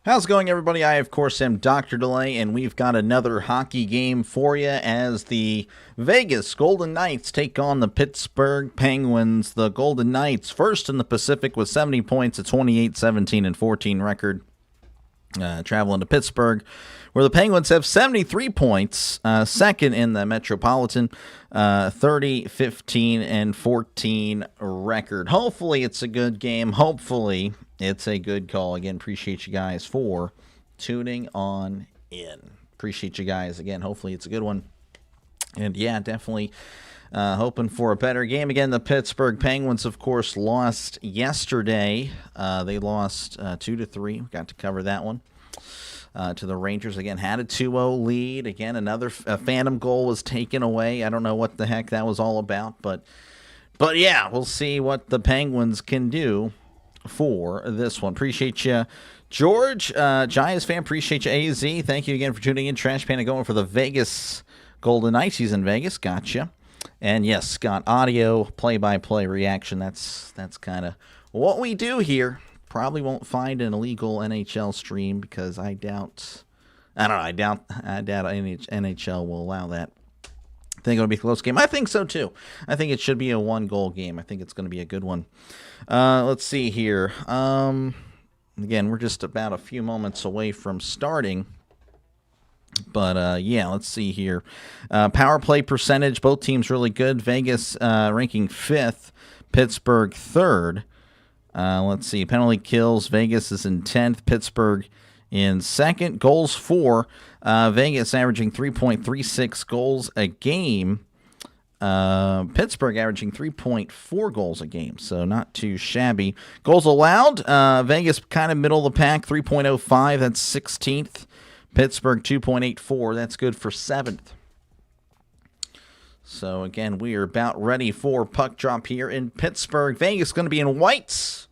How's it going, everybody? I, of course, am Dr. Delay, and we've got another hockey game for you as the Vegas Golden Knights take on the Pittsburgh Penguins. The Golden Knights, first in the Pacific with 70 points, a 28-17-14 record. Traveling to Pittsburgh, where the Penguins have 73 points, second in the Metropolitan, 30-15-14 record. Hopefully it's a good game. Hopefully it's a good call. Again, appreciate you guys for tuning on in. Appreciate you guys. Again, hopefully it's a good one. And yeah, definitely hoping for a better game. Again, the Pittsburgh Penguins, of course, lost yesterday. They lost 2-3. We got to cover that one. To the Rangers. Again, had a 2-0 lead. Again, another phantom goal was taken away. I don't know what the heck that was all about. But yeah, we'll see what the Penguins can do for this one. Appreciate you, George. Giants fan, appreciate you, AZ. Thank you again for tuning in. Trash Panda going for the Vegas Golden Knights. He's in Vegas. Gotcha. And yes, Scott, audio play-by-play reaction. That's kind of what we do here. Probably won't find an illegal NHL stream because I doubt NHL will allow that. I think it'll be a close game. I think so too. I think it should be a 1-goal game. I think it's going to be a good one. Let's see here. Again, we're just about a few moments away from starting. But, yeah, let's see here. Power play percentage, both teams really good. Vegas ranking 5th, Pittsburgh 3rd. Let's see. Penalty kills, Vegas is in 10th, Pittsburgh in 2nd. Goals for, Vegas averaging 3.36 goals a game. Pittsburgh averaging 3.4 goals a game, so not too shabby. Goals allowed, Vegas kind of middle of the pack, 3.05, that's 16th. Pittsburgh 2.84, that's good for 7th. So again, we are about ready for puck drop here in Pittsburgh. Vegas going to be in whites.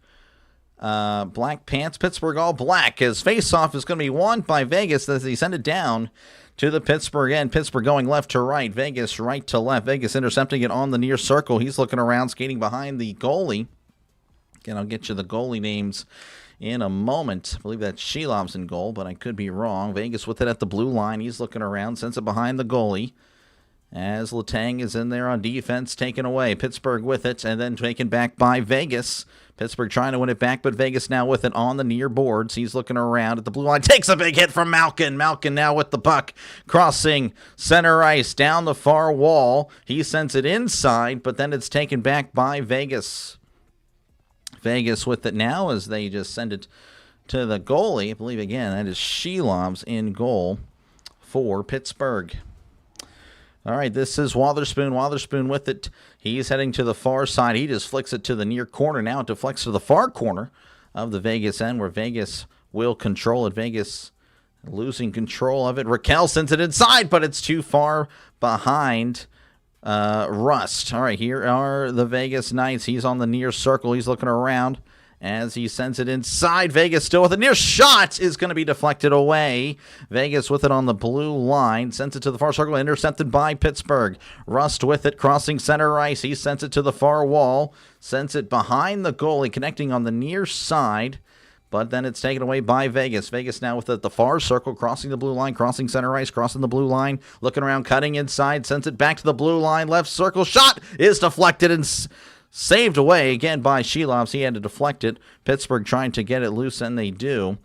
Black pants. Pittsburgh all black, as faceoff is going to be won by Vegas as they send it down to the Pittsburgh end. Pittsburgh going left to right. Vegas right to left. Vegas intercepting it on the near circle. He's looking around, skating behind the goalie. Again, I'll get you the goalie names in a moment. I believe that's Shelov's in goal, but I could be wrong. Vegas with it at the blue line. He's looking around, sends it behind the goalie. As Letang is in there on defense, taken away. Pittsburgh with it, and then taken back by Vegas. Pittsburgh trying to win it back, but Vegas now with it on the near boards. He's looking around at the blue line. Takes a big hit from Malkin. Malkin now with the puck. Crossing center ice down the far wall. He sends it inside, but then it's taken back by Vegas. Vegas with it now as they just send it to the goalie. I believe, again, that is Shelov's in goal for Pittsburgh. All right, this is Wotherspoon. Wotherspoon with it. He's heading to the far side. He just flicks it to the near corner. Now it deflects to the far corner of the Vegas end, where Vegas will control it. Vegas losing control of it. Raquel sends it inside, but it's too far behind Rust. All right, here are the Vegas Knights. He's on the near circle. He's looking around as he sends it inside. Vegas still with a near shot is going to be deflected away. Vegas with it on the blue line. Sends it to the far circle. Intercepted by Pittsburgh. Rust with it. Crossing center ice. He sends it to the far wall. Sends it behind the goalie. Connecting on the near side. But then it's taken away by Vegas. Vegas now with it at the far circle. Crossing the blue line. Crossing center ice. Crossing the blue line. Looking around. Cutting inside. Sends it back to the blue line. Left circle. Shot is deflected and saved away again by Shelovs. He had to deflect it. Pittsburgh trying to get it loose, and they do.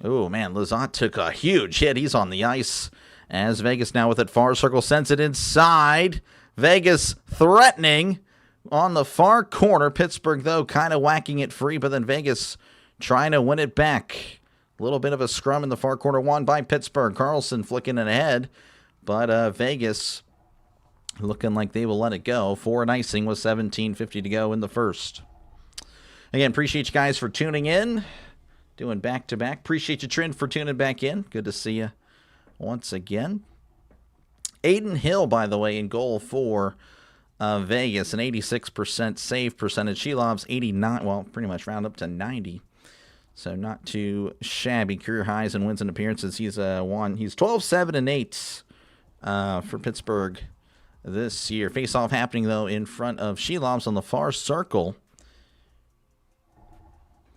Oh, man, Lizotte took a huge hit. He's on the ice as Vegas now with it. Far circle sends it inside. Vegas threatening on the far corner. Pittsburgh, though, kind of whacking it free, but then Vegas trying to win it back. A little bit of a scrum in the far corner, won by Pittsburgh. Carlson flicking it ahead, but Vegas looking like they will let it go for an icing with 17:50 to go in the first. Again, appreciate you guys for tuning in. Doing back-to-back. Appreciate you, Trent, for tuning back in. Good to see you once again. Aiden Hill, by the way, in goal for Vegas. An 86% save percentage. Shelov's 89. Well, pretty much round up to 90. So not too shabby. Career highs and wins and appearances. He's 12-7-8 for Pittsburgh this year. Face-off happening, though, in front of Shelovs on the far circle.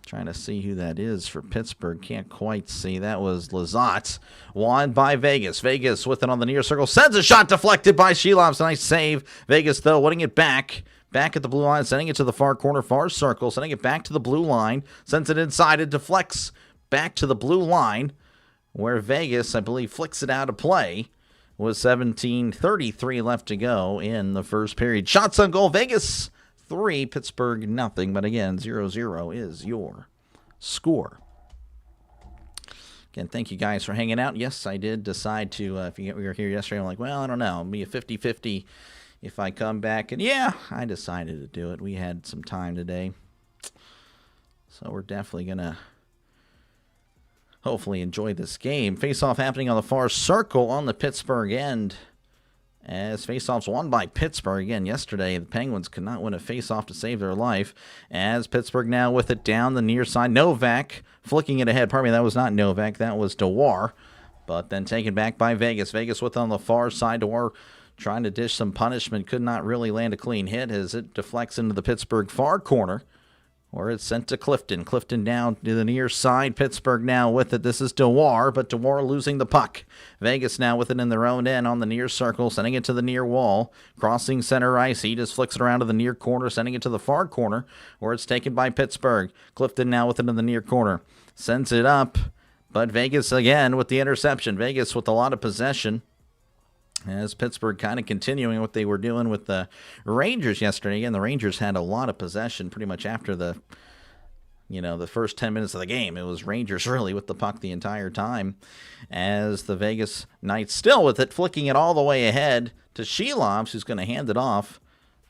Trying to see who that is for Pittsburgh. Can't quite see. That was Lizotte. Won by Vegas. Vegas with it on the near circle. Sends a shot deflected by Shelovs. Nice save. Vegas, though, winning it back. Back at the blue line. Sending it to the far corner, far circle. Sending it back to the blue line. Sends it inside. It deflects back to the blue line, where Vegas, I believe, flicks it out of play. With 17:33 left to go in the first period. Shots on goal. Vegas 3, Pittsburgh nothing. But again, 0-0 is your score. Again, thank you guys for hanging out. Yes, I did decide to, if we were here yesterday, I'm like, well, I don't know. It'll be a 50-50 if I come back. And yeah, I decided to do it. We had some time today. So we're definitely going to hopefully enjoy this game. Face-off happening on the far circle on the Pittsburgh end. As face-offs won by Pittsburgh. Again, yesterday, the Penguins could not win a face-off to save their life. As Pittsburgh now with it down the near side. Novak flicking it ahead. Pardon me, that was not Novak. That was Dewar. But then taken back by Vegas. Vegas with it on the far side. Dewar trying to dish some punishment. Could not really land a clean hit as it deflects into the Pittsburgh far corner, where it's sent to Clifton. Clifton down to the near side. Pittsburgh now with it. This is Dewar, but Dewar losing the puck. Vegas now with it in their own end on the near circle, sending it to the near wall. Crossing center ice. He just flicks it around to the near corner, sending it to the far corner, where it's taken by Pittsburgh. Clifton now with it in the near corner. Sends it up, but Vegas again with the interception. Vegas with a lot of possession. As Pittsburgh kind of continuing what they were doing with the Rangers yesterday. Again, the Rangers had a lot of possession pretty much after the first 10 minutes of the game. It was Rangers really with the puck the entire time. As the Vegas Knights still with it, flicking it all the way ahead to Shelovs, who's going to hand it off.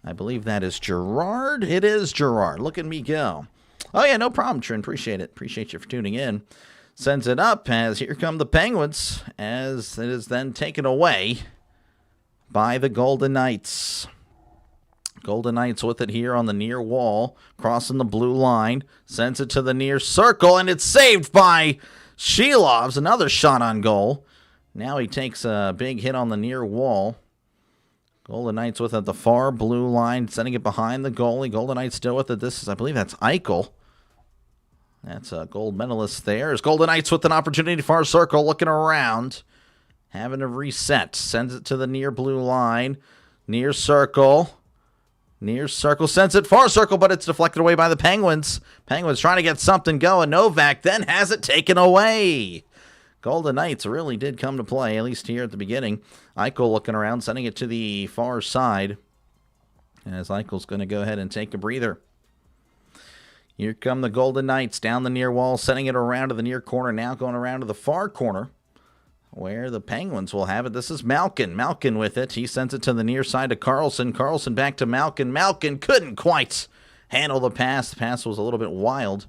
I believe that is Gerard. It is Gerard. Look at me go. Oh, yeah, no problem, Trin. Appreciate it. Appreciate you for tuning in. Sends it up as here come the Penguins, as it is then taken away by the Golden Knights. Golden Knights with it here on the near wall, crossing the blue line, sends it to the near circle, and it's saved by Shelovs. Another shot on goal. Now he takes a big hit on the near wall. Golden Knights with it at the far blue line, sending it behind the goalie. Golden Knights still with it. This is, I believe that's Eichel. That's a gold medalist there. As Golden Knights with an opportunity, far circle, looking around. Having to reset. Sends it to the near blue line. Near circle. Near circle. Sends it far circle, but it's deflected away by the Penguins. Penguins trying to get something going. Novak then has it taken away. Golden Knights really did come to play, at least here at the beginning. Eichel looking around, sending it to the far side. As Eichel's going to go ahead and take a breather. Here come the Golden Knights down the near wall, sending it around to the near corner. Now going around to the far corner, where the Penguins will have it. This is Malkin. Malkin with it. He sends it to the near side to Carlson. Carlson back to Malkin. Malkin couldn't quite handle the pass. The pass was a little bit wild.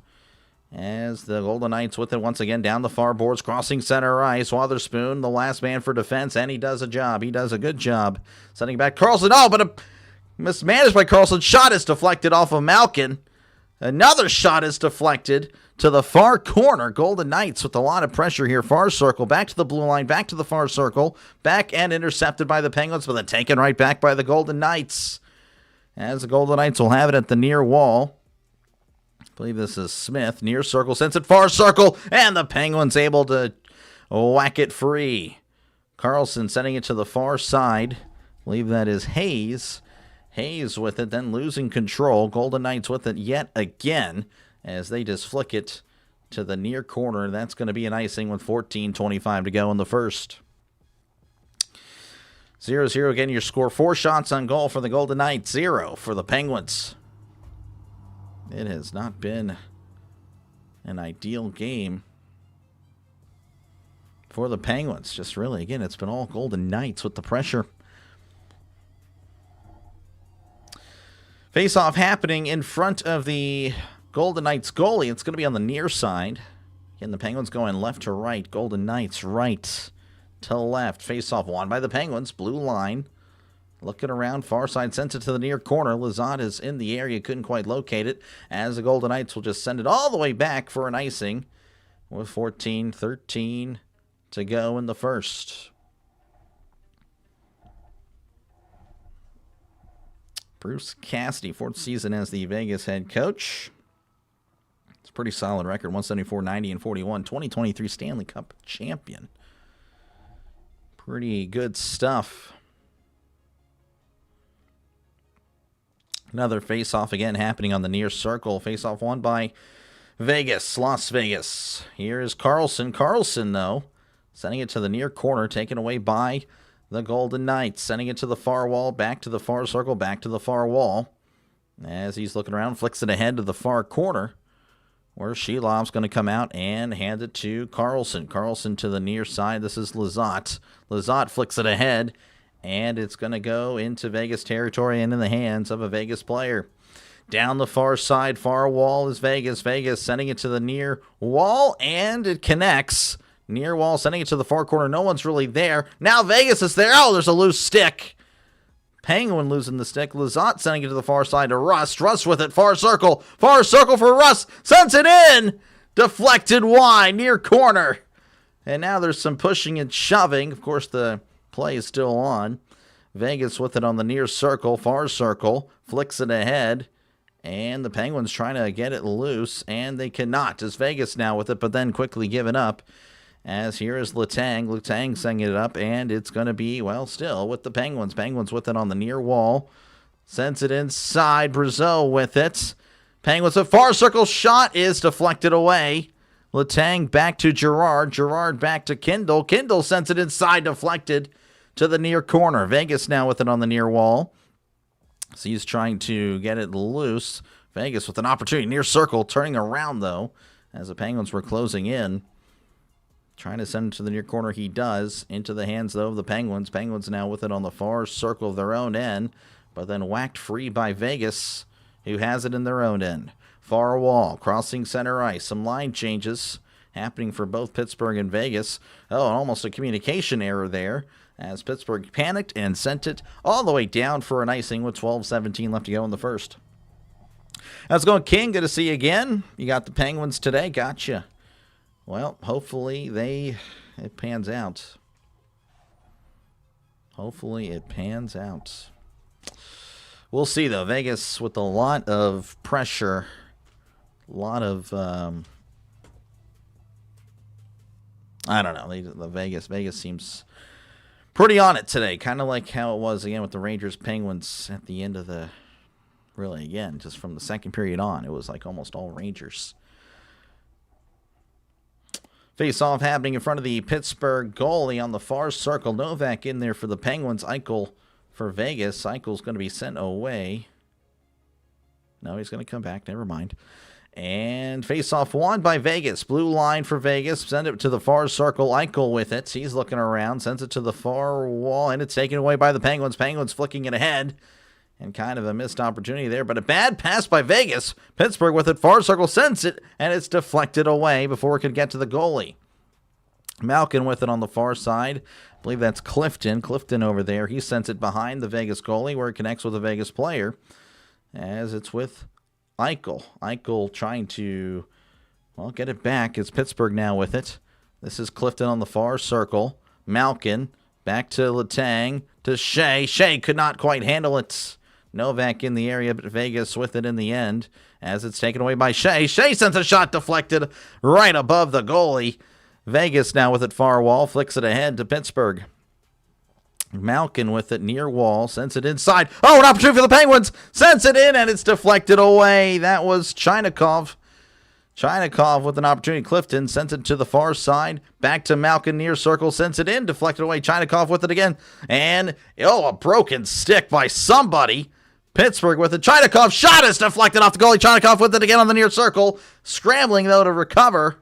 As the Golden Knights with it once again down the far boards, crossing center ice. Wotherspoon, the last man for defense, and he does a job. He does a good job. Sending back Carlson. Oh, but a mismanaged by Carlson. Shot is deflected off of Malkin. Another shot is deflected to the far corner. Golden Knights with a lot of pressure here. Far circle, back to the blue line, back to the far circle. Back and intercepted by the Penguins, but then taken right back by the Golden Knights. As the Golden Knights will have it at the near wall. I believe this is Smith. Near circle, sends it far circle, and the Penguins able to whack it free. Carlson sending it to the far side. I believe that is Hayes. Hayes with it, then losing control. Golden Knights with it yet again as they just flick it to the near corner. That's going to be an icing with 14:25 to go in the first. 0-0 again, your score. 4 shots on goal for the Golden Knights, 0 for the Penguins. It has not been an ideal game for the Penguins. Just really, again, it's been all Golden Knights with the pressure. Face-off happening in front of the Golden Knights goalie. It's going to be on the near side. Again, the Penguins going left to right. Golden Knights right to left. Face-off won by the Penguins. Blue line. Looking around, far side, sends it to the near corner. Lizotte is in the area, couldn't quite locate it. As the Golden Knights will just send it all the way back for an icing. With 14:13 to go in the first. Bruce Cassidy, 4th season as the Vegas head coach. It's Pretty solid record, 174, 90, and 41. 2023 Stanley Cup champion. Pretty good stuff. Another face-off again happening on the near circle. Face-off won by Vegas, Las Vegas. Here is Carlson. Carlson, though, sending it to the near corner, taken away by the Golden Knights. Sending it to the far wall, back to the far circle, back to the far wall. As he's looking around, flicks it ahead to the far corner, where Shelov's going to come out and hand it to Carlson. Carlson to the near side. This is Lizotte. Lizotte flicks it ahead, and it's going to go into Vegas territory and in the hands of a Vegas player. Down the far side, far wall is Vegas. Vegas sending it to the near wall, and it connects. Near wall, sending it to the far corner. No one's really there. Now Vegas is there. Oh, there's a loose stick. Penguin losing the stick. Lizotte sending it to the far side to Rust. Rust with it. Far circle. Far circle for Rust. Sends it in. Deflected wide. Near corner. And now there's some pushing and shoving. Of course, the play is still on. Vegas with it on the near circle. Far circle. Flicks it ahead. And the Penguins trying to get it loose. And they cannot. As Vegas now with it, but then quickly given up. As here is Letang. Letang sending it up, and it's going to be, well, still with the Penguins. Penguins with it on the near wall. Sends it inside. Brazeau with it. Penguins, a far circle shot is deflected away. Letang back to Girard. Girard back to Kindle. Kindle sends it inside, deflected to the near corner. Vegas now with it on the near wall. So he's trying to get it loose. Vegas with an opportunity. Near circle, turning around, though, as the Penguins were closing in. Trying to send it to the near corner, he does. Into the hands, though, of the Penguins. Penguins now with it on the far circle of their own end, but then whacked free by Vegas, who has it in their own end. Far wall, crossing center ice. Some line changes happening for both Pittsburgh and Vegas. Oh, and almost a communication error there, as Pittsburgh panicked and sent it all the way down for an icing with 12:17 left to go in the first. How's it going, King? Good to see you again. You got the Penguins today. Gotcha. Well, hopefully it pans out. Hopefully it pans out. We'll see, though. Vegas with a lot of pressure. A lot of, I don't know. Vegas seems pretty on it today. Kind of like how it was, again, with the Rangers-Penguins at the end of the, really, again, just from the second period on. It was like almost all Rangers. Face-off happening in front of the Pittsburgh goalie on the far circle. Novak in there for the Penguins. Eichel for Vegas. Eichel's going to be sent away. No, he's going to come back. Never mind. And face-off won by Vegas. Blue line for Vegas. Send it to the far circle. Eichel with it. He's looking around. Sends it to the far wall. And it's taken away by the Penguins. Penguins flicking it ahead. And kind of a missed opportunity there, but a bad pass by Vegas. Pittsburgh with it, far circle, sends it, and it's deflected away before it could get to the goalie. Malkin with it on the far side. I believe that's Clifton. Clifton over there. He sends it behind the Vegas goalie where it connects with a Vegas player as it's with Eichel. Eichel trying to, well, get it back. It's Pittsburgh now with it. This is Clifton on the far circle. Malkin back to Letang to Shea. Shea could not quite handle it. Novak in the area, but Vegas with it in the end as it's taken away by Shea. Shea sends a shot deflected right above the goalie. Vegas now with it far wall, flicks it ahead to Pittsburgh. Malkin with it near wall, sends it inside. Oh, an opportunity for the Penguins. Sends it in, and it's deflected away. That was Chinakhov. Chinakhov with an opportunity. Clifton sends it to the far side. Back to Malkin near circle. Sends it in. Deflected away. Chinakhov with it again. And, a broken stick by somebody. Pittsburgh with it. Chinakhov shot is deflected off the goalie. Chinakhov with it again on the near circle. Scrambling, though, to recover.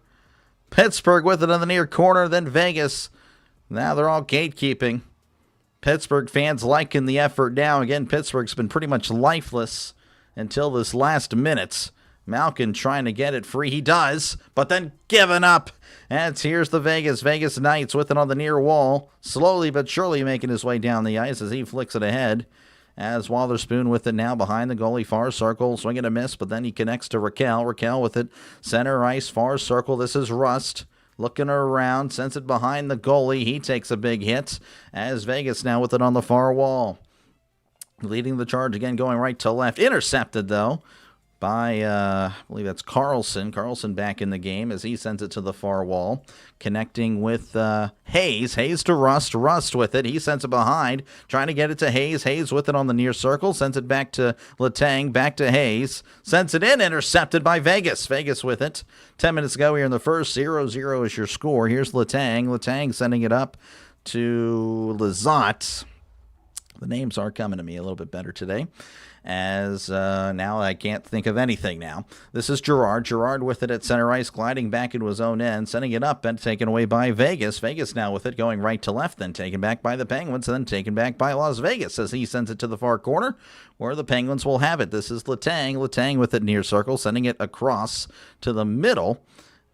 Pittsburgh with it on the near corner. Then Vegas. Now they're all gatekeeping. Pittsburgh fans liking the effort now. Again, Pittsburgh's been pretty much lifeless until this last minute. Malkin trying to get it free. He does, but then giving up. And here's the Vegas Knights with it on the near wall. Slowly but surely making his way down the ice as he flicks it ahead. As Wotherspoon with it now behind the goalie, far circle, swinging a miss, but then he connects to Raquel. Raquel with it, center ice, far circle. This is Rust. Looking around, sends it behind the goalie. He takes a big hit as Vegas now with it on the far wall. Leading the charge again, going right to left. Intercepted, though, by, I believe that's Carlson. Carlson back in the game as he sends it to the far wall, connecting with Hayes. Hayes to Rust. Rust with it. He sends it behind, trying to get it to Hayes. Hayes with it on the near circle. Sends it back to Letang. Back to Hayes. Sends it in. Intercepted by Vegas. Vegas with it. 10 minutes ago here in the first. 0-0 is your score. Here's Letang. Letang sending it up to Lizotte. The names are coming to me a little bit better today, as now I can't think of anything now. This is Gerard. Gerard with it at center ice, gliding back into his own end, sending it up and taken away by Vegas. Vegas now with it, going right to left, then taken back by the Penguins, and then taken back by Las Vegas as he sends it to the far corner, where the Penguins will have it. This is Letang. Letang with it near circle, sending it across to the middle,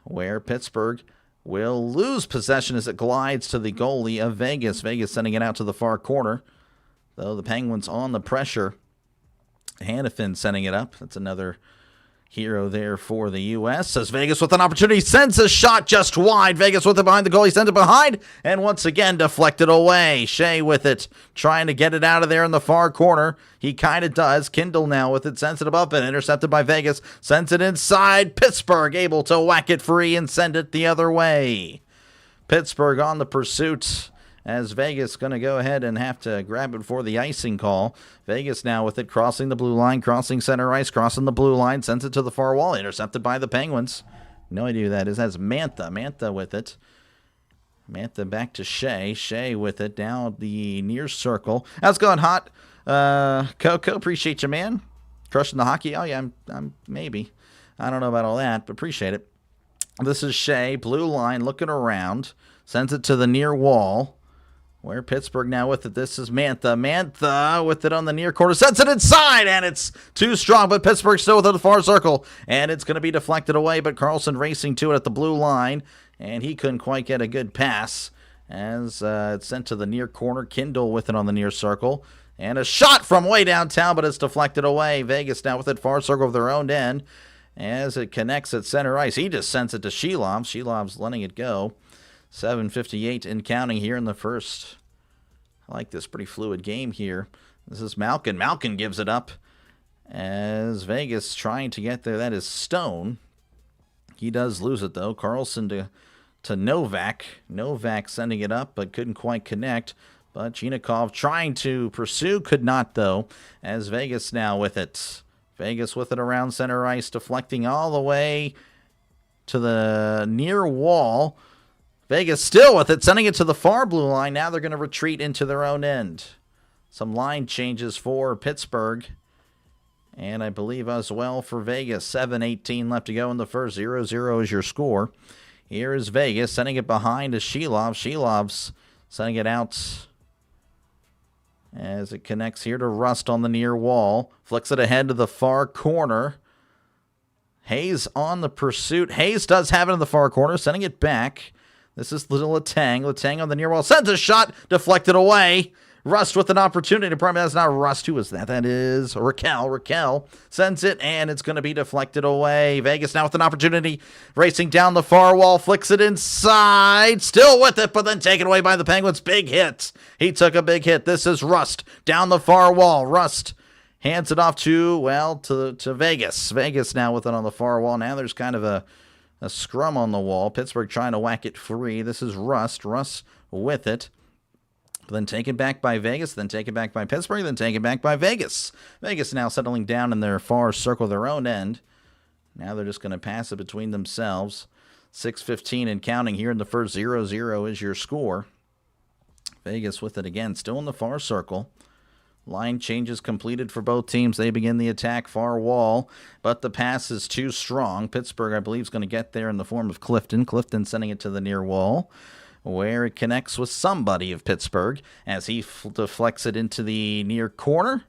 where Pittsburgh will lose possession as it glides to the goalie of Vegas. Vegas sending it out to the far corner, though the Penguins on the pressure. Hannafin sending it up. That's another hero there for the U.S. As Vegas with an opportunity, sends a shot just wide. Vegas with it behind the goal. He sends it behind, and once again deflected away. Shea with it, trying to get it out of there in the far corner. He kind of does. Kindle now with it, sends it above and intercepted by Vegas. Sends it inside. Pittsburgh able to whack it free and send it the other way. Pittsburgh on the pursuit, as Vegas going to go ahead and have to grab it for the icing call. Vegas now with it, crossing the blue line, crossing center ice, crossing the blue line, sends it to the far wall, intercepted by the Penguins. No idea who that is. That's Mantha. Mantha with it. Mantha back to Shea. Shea with it down the near circle. That's going hot. Coco, appreciate you, man. Crushing the hockey. Oh, yeah, I'm maybe. I don't know about all that, but appreciate it. This is Shea, blue line, looking around. Sends it to the near wall, where Pittsburgh now with it. This is Mantha. Mantha with it on the near corner. Sends it inside, and it's too strong, but Pittsburgh still within the far circle, and it's going to be deflected away, but Carlson racing to it at the blue line, and he couldn't quite get a good pass as it's sent to the near corner. Kindle with it on the near circle, and a shot from way downtown, but it's deflected away. Vegas now with it, far circle of their own end, as it connects at center ice. He just sends it to Shelov. Shelov's letting it go. 7:58 and counting here in the first. I like this pretty fluid game here. This is Malkin. Malkin gives it up as Vegas trying to get there. That is Stone. He does lose it, though. Carlson to Novak. Novak sending it up, but couldn't quite connect. But Chinikov trying to pursue, could not, though, as Vegas now with it. Vegas with it around center ice, deflecting all the way to the near wall. Vegas still with it, sending it to the far blue line. Now they're going to retreat into their own end. Some line changes for Pittsburgh, and I believe as well for Vegas. 7:18 left to go in the first. 0-0 is your score. Here is Vegas sending it behind to Shelov. Shelov's sending it out as it connects here to Rust on the near wall. Flicks it ahead to the far corner. Hayes on the pursuit. Hayes does have it in the far corner, sending it back. This is Little Letang. Letang on the near wall. Sends a shot. Deflected away. Rust with an opportunity. Probably that's not Rust. Who is that? That is Raquel. Raquel sends it, and it's going to be deflected away. Vegas now with an opportunity. Racing down the far wall. Flicks it inside. Still with it, but then taken away by the Penguins. Big hit. He took a big hit. This is Rust down the far wall. Rust hands it off to Vegas. Vegas now with it on the far wall. Now there's kind of a scrum on the wall. Pittsburgh trying to whack it free. This is Rust. Rust with it. Then taken back by Vegas. Then taken back by Pittsburgh. Then taken back by Vegas. Vegas now settling down in their far circle, their own end. Now they're just going to pass it between themselves. 6:15 and counting here in the first. 0-0 is your score. Vegas with it again. Still in the far circle. Line changes completed for both teams. They begin the attack far wall, but the pass is too strong. Pittsburgh, I believe, is going to get there in the form of Clifton. Clifton sending it to the near wall, where it connects with somebody of Pittsburgh as he deflects it into the near corner.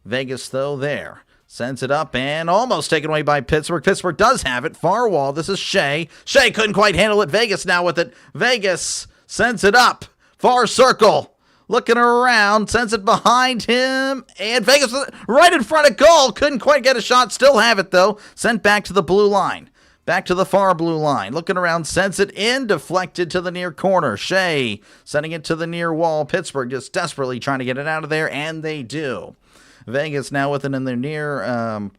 Vegas, though, there. Sends it up and almost taken away by Pittsburgh. Pittsburgh does have it. Far wall. This is Shea. Shea couldn't quite handle it. Vegas now with it. Vegas sends it up. Far circle. Looking around, sends it behind him, and Vegas right in front of goal. Couldn't quite get a shot, still have it though. Sent back to the blue line, back to the far blue line. Looking around, sends it in, deflected to the near corner. Shea sending it to the near wall. Pittsburgh just desperately trying to get it out of there, and they do. Vegas now with it in their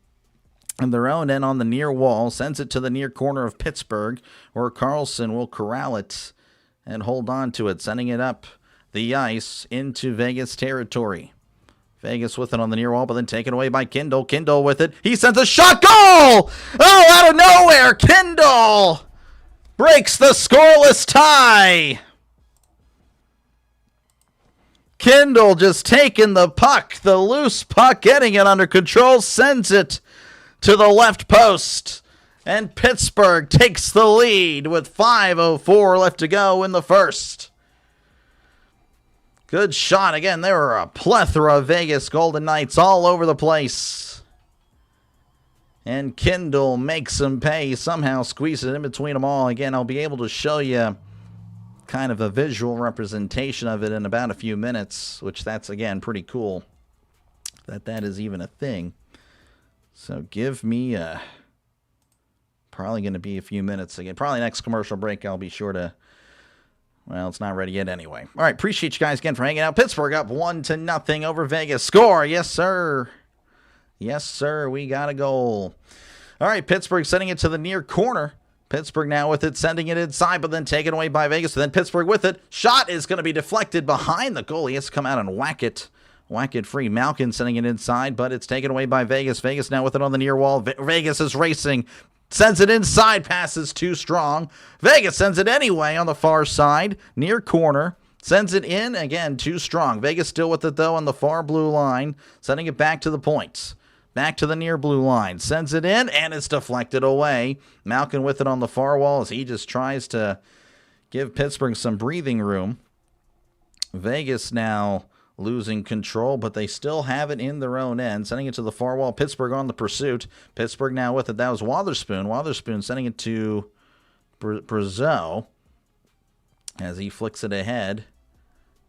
in their own end on the near wall, sends it to the near corner of Pittsburgh, where Carlson will corral it and hold on to it, sending it up the ice into Vegas territory. Vegas with it on the near wall, but then taken away by Kindle. Kindle with it. He sends a shot goal! Oh, out of nowhere, Kindle breaks the scoreless tie. Kindle just taking the puck, the loose puck, getting it under control, sends it to the left post. And Pittsburgh takes the lead with 5:04 left to go in the first. Good shot. Again, there were a plethora of Vegas Golden Knights all over the place. And Kindle makes them pay, somehow squeezes it in between them all. Again, I'll be able to show you kind of a visual representation of it in about a few minutes, which that's, again, pretty cool that is even a thing. So give me probably going to be a few minutes again. Probably next commercial break I'll be sure to... Well, it's not ready yet anyway. All right, appreciate you guys again for hanging out. Pittsburgh up 1-0 over Vegas. Score, yes, sir. Yes, sir, we got a goal. All right, Pittsburgh sending it to the near corner. Pittsburgh now with it, sending it inside, but then taken away by Vegas. And then Pittsburgh with it. Shot is going to be deflected behind the goal. He has to come out and whack it. Whack it free. Malkin sending it inside, but it's taken away by Vegas. Vegas now with it on the near wall. Vegas is racing. Sends it inside, passes too strong. Vegas sends it anyway on the far side, near corner. Sends it in, again, too strong. Vegas still with it, though, on the far blue line. Sending it back to the points. Back to the near blue line. Sends it in, and it's deflected away. Malkin with it on the far wall as he just tries to give Pittsburgh some breathing room. Vegas now losing control, but they still have it in their own end. Sending it to the far wall. Pittsburgh on the pursuit. Pittsburgh now with it. That was Wotherspoon. Wotherspoon sending it to Brazeau as he flicks it ahead.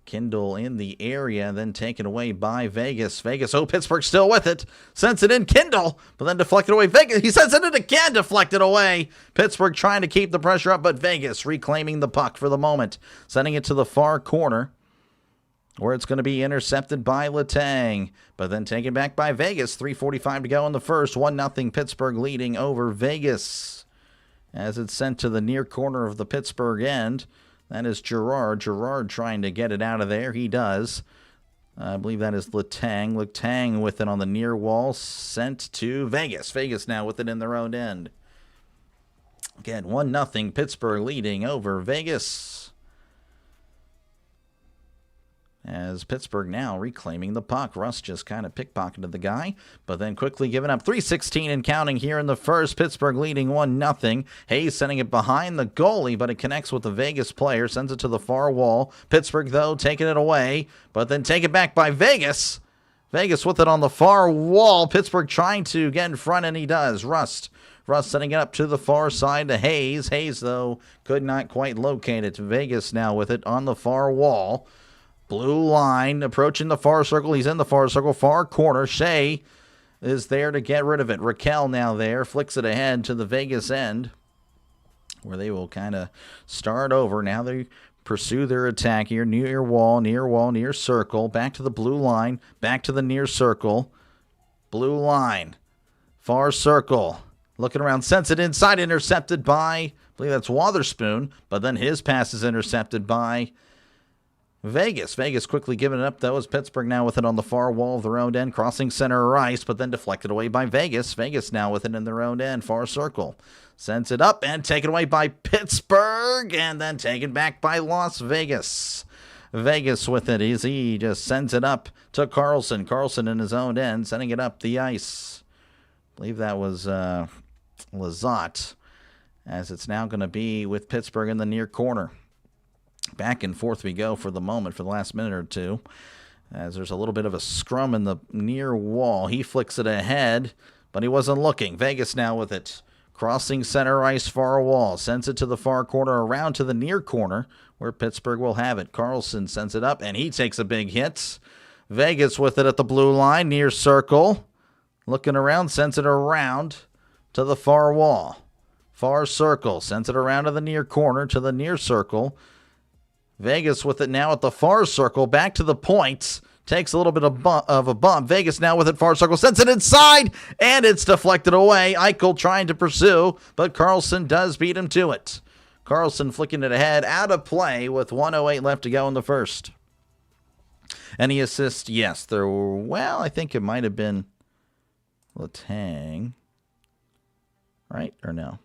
Kindle in the area, then taken away by Vegas. Vegas, oh, Pittsburgh still with it. Sends it in, Kindle, but then deflected away. Vegas, he sends it in again, deflected away. Pittsburgh trying to keep the pressure up, but Vegas reclaiming the puck for the moment. Sending it to the far corner, where it's going to be intercepted by Letang, but then taken back by Vegas. 3:45 to go in the first. 1-0 Pittsburgh leading over Vegas as it's sent to the near corner of the Pittsburgh end. That is Gerard. Gerard trying to get it out of there. He does. I believe that is Letang. Letang with it on the near wall. Sent to Vegas. Vegas now with it in their own end. Again, 1-0 Pittsburgh leading over Vegas. As Pittsburgh now reclaiming the puck. Russ just kind of pickpocketed the guy, but then quickly giving up. 3:16 and counting here in the first. Pittsburgh leading 1-0. Hayes sending it behind the goalie, but it connects with the Vegas player. Sends it to the far wall. Pittsburgh, though, taking it away, but then taken back by Vegas. Vegas with it on the far wall. Pittsburgh trying to get in front, and he does. Russ setting it up to the far side to Hayes. Hayes, though, could not quite locate it. Vegas now with it on the far wall. Blue line approaching the far circle. He's in the far circle, far corner. Shea is there to get rid of it. Raquel now there, flicks it ahead to the Vegas end, where they will kind of start over. Now they pursue their attack here. Near wall, near circle. Back to the blue line, back to the near circle. Blue line, far circle. Looking around, sends it inside, intercepted by, I believe that's Wotherspoon, but then his pass is intercepted by Vegas. Vegas quickly giving it up, though, as Pittsburgh now with it on the far wall of their own end, crossing center ice, but then deflected away by Vegas. Vegas now with it in their own end, far circle. Sends it up and taken away by Pittsburgh, and then taken back by Las Vegas. Vegas with it as he just sends it up to Carlson. Carlson in his own end, sending it up the ice. I believe that was Lizotte, as it's now going to be with Pittsburgh in the near corner. Back and forth we go for the moment, for the last minute or two, as there's a little bit of a scrum in the near wall. He flicks it ahead, but he wasn't looking. Vegas now with it, crossing center ice, far wall, sends it to the far corner, around to the near corner, where Pittsburgh will have it. Carlson sends it up, and he takes a big hit. Vegas with it at the blue line, near circle, looking around, sends it around to the far wall. Far circle, sends it around to the near corner, to the near circle. Vegas with it now at the far circle, back to the points, takes a little bit of a bump. Vegas now with it, far circle, sends it inside, and it's deflected away. Eichel trying to pursue, but Carlson does beat him to it. Carlson flicking it ahead, out of play with 1:08 left to go in the first. Any assist? Yes, there were. Well, I think it might have been Letang. Right? Or no?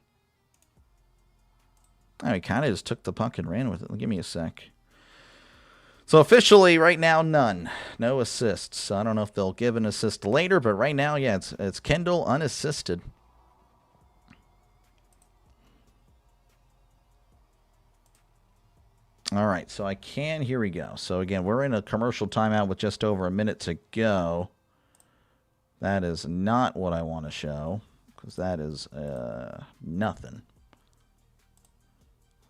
Oh, he kind of just took the puck and ran with it. Give me a sec. So officially, right now, none. No assists. I don't know if they'll give an assist later, but right now, yeah, it's Kendall unassisted. All right, so here we go. So again, we're in a commercial timeout with just over a minute to go. That is not what I want to show, because that is nothing.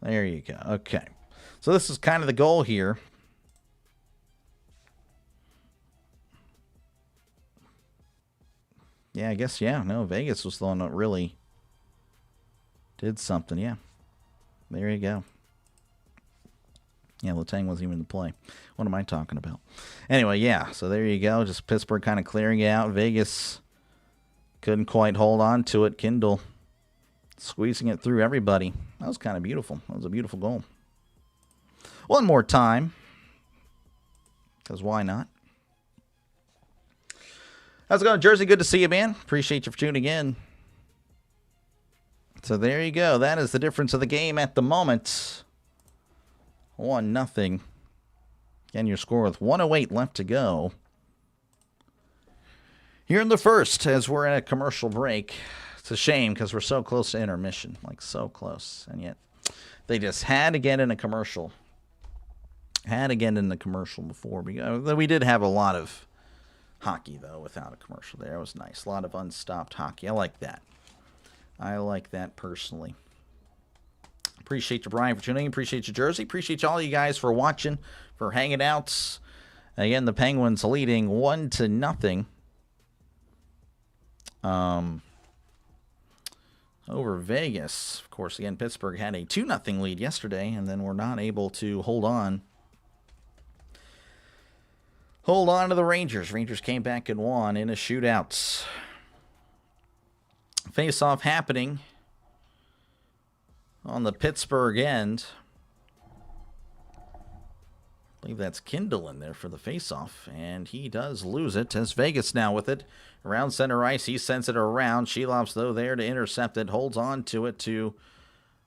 There you go. Okay. So this is kind of the goal here. Yeah, I guess, yeah. No, Vegas was the one that really did something. Yeah. There you go. Yeah, Letang wasn't even in the play. What am I talking about? Anyway, yeah. So there you go. Just Pittsburgh kind of clearing it out. Vegas couldn't quite hold on to it. Kindle squeezing it through everybody. That was kind of beautiful. That was a beautiful goal. One more time. Because why not? How's it going, Jersey? Good to see you, man. Appreciate you for tuning in. So there you go. That is the difference of the game at the moment. 1-0. Again, your score with 1:08 left to go. Here in the first, as we're in a commercial break. It's a shame because we're so close to intermission. Like, so close. And yet, they just had again in a commercial. Had again in the commercial before. We did have a lot of hockey, though, without a commercial there. It was nice. A lot of unstopped hockey. I like that. I like that personally. Appreciate you, Brian, for tuning in. Appreciate you, Jersey. Appreciate all you guys for watching, for hanging out. Again, the Penguins leading 1-0. Over Vegas. Of course, again, Pittsburgh had a 2-0 lead yesterday, and then were not able to hold on. Hold on to the Rangers. Rangers came back and won in a shootout. Face-off happening on the Pittsburgh end. I believe that's Kindle in there for the face-off, and he does lose it as Vegas now with it. Around center ice, he sends it around. Shelov's, though, there to intercept it, holds on to it to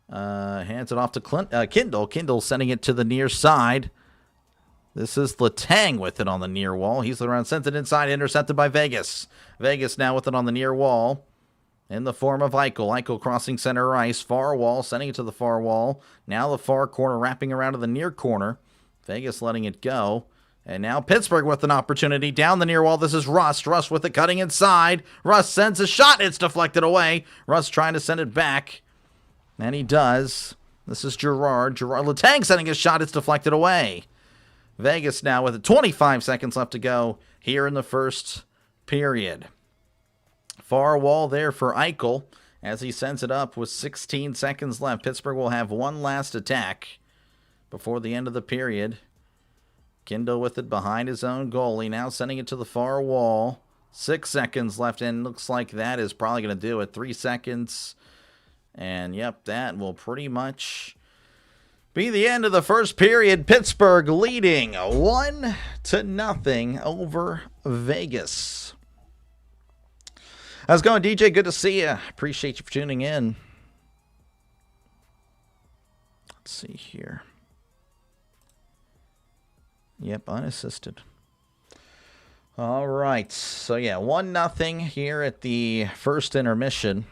hands it off to Kindle. Kindle sending it to the near side. This is Letang with it on the near wall. He's around, sends it inside, intercepted by Vegas. Vegas now with it on the near wall in the form of Eichel. Eichel crossing center ice, far wall, sending it to the far wall. Now the far corner, wrapping around to the near corner. Vegas letting it go. And now Pittsburgh with an opportunity down the near wall. This is Rust. Rust with it cutting inside. Rust sends a shot. It's deflected away. Rust trying to send it back. And he does. This is Gerard. Letang sending a shot. It's deflected away. Vegas now with 25 seconds left to go here in the first period. Far wall there for Eichel as he sends it up with 16 seconds left. Pittsburgh will have one last attack before the end of the period. Kindle with it behind his own goalie. Now sending it to the far wall. 6 seconds left, and looks like that is probably going to do it. 3 seconds. And, yep, that will pretty much be the end of the first period. Pittsburgh leading 1-0 over Vegas. How's it going, DJ? Good to see you. Appreciate you for tuning in. Let's see here. Yep, unassisted. All right. So, yeah, 1-0 here at the first intermission.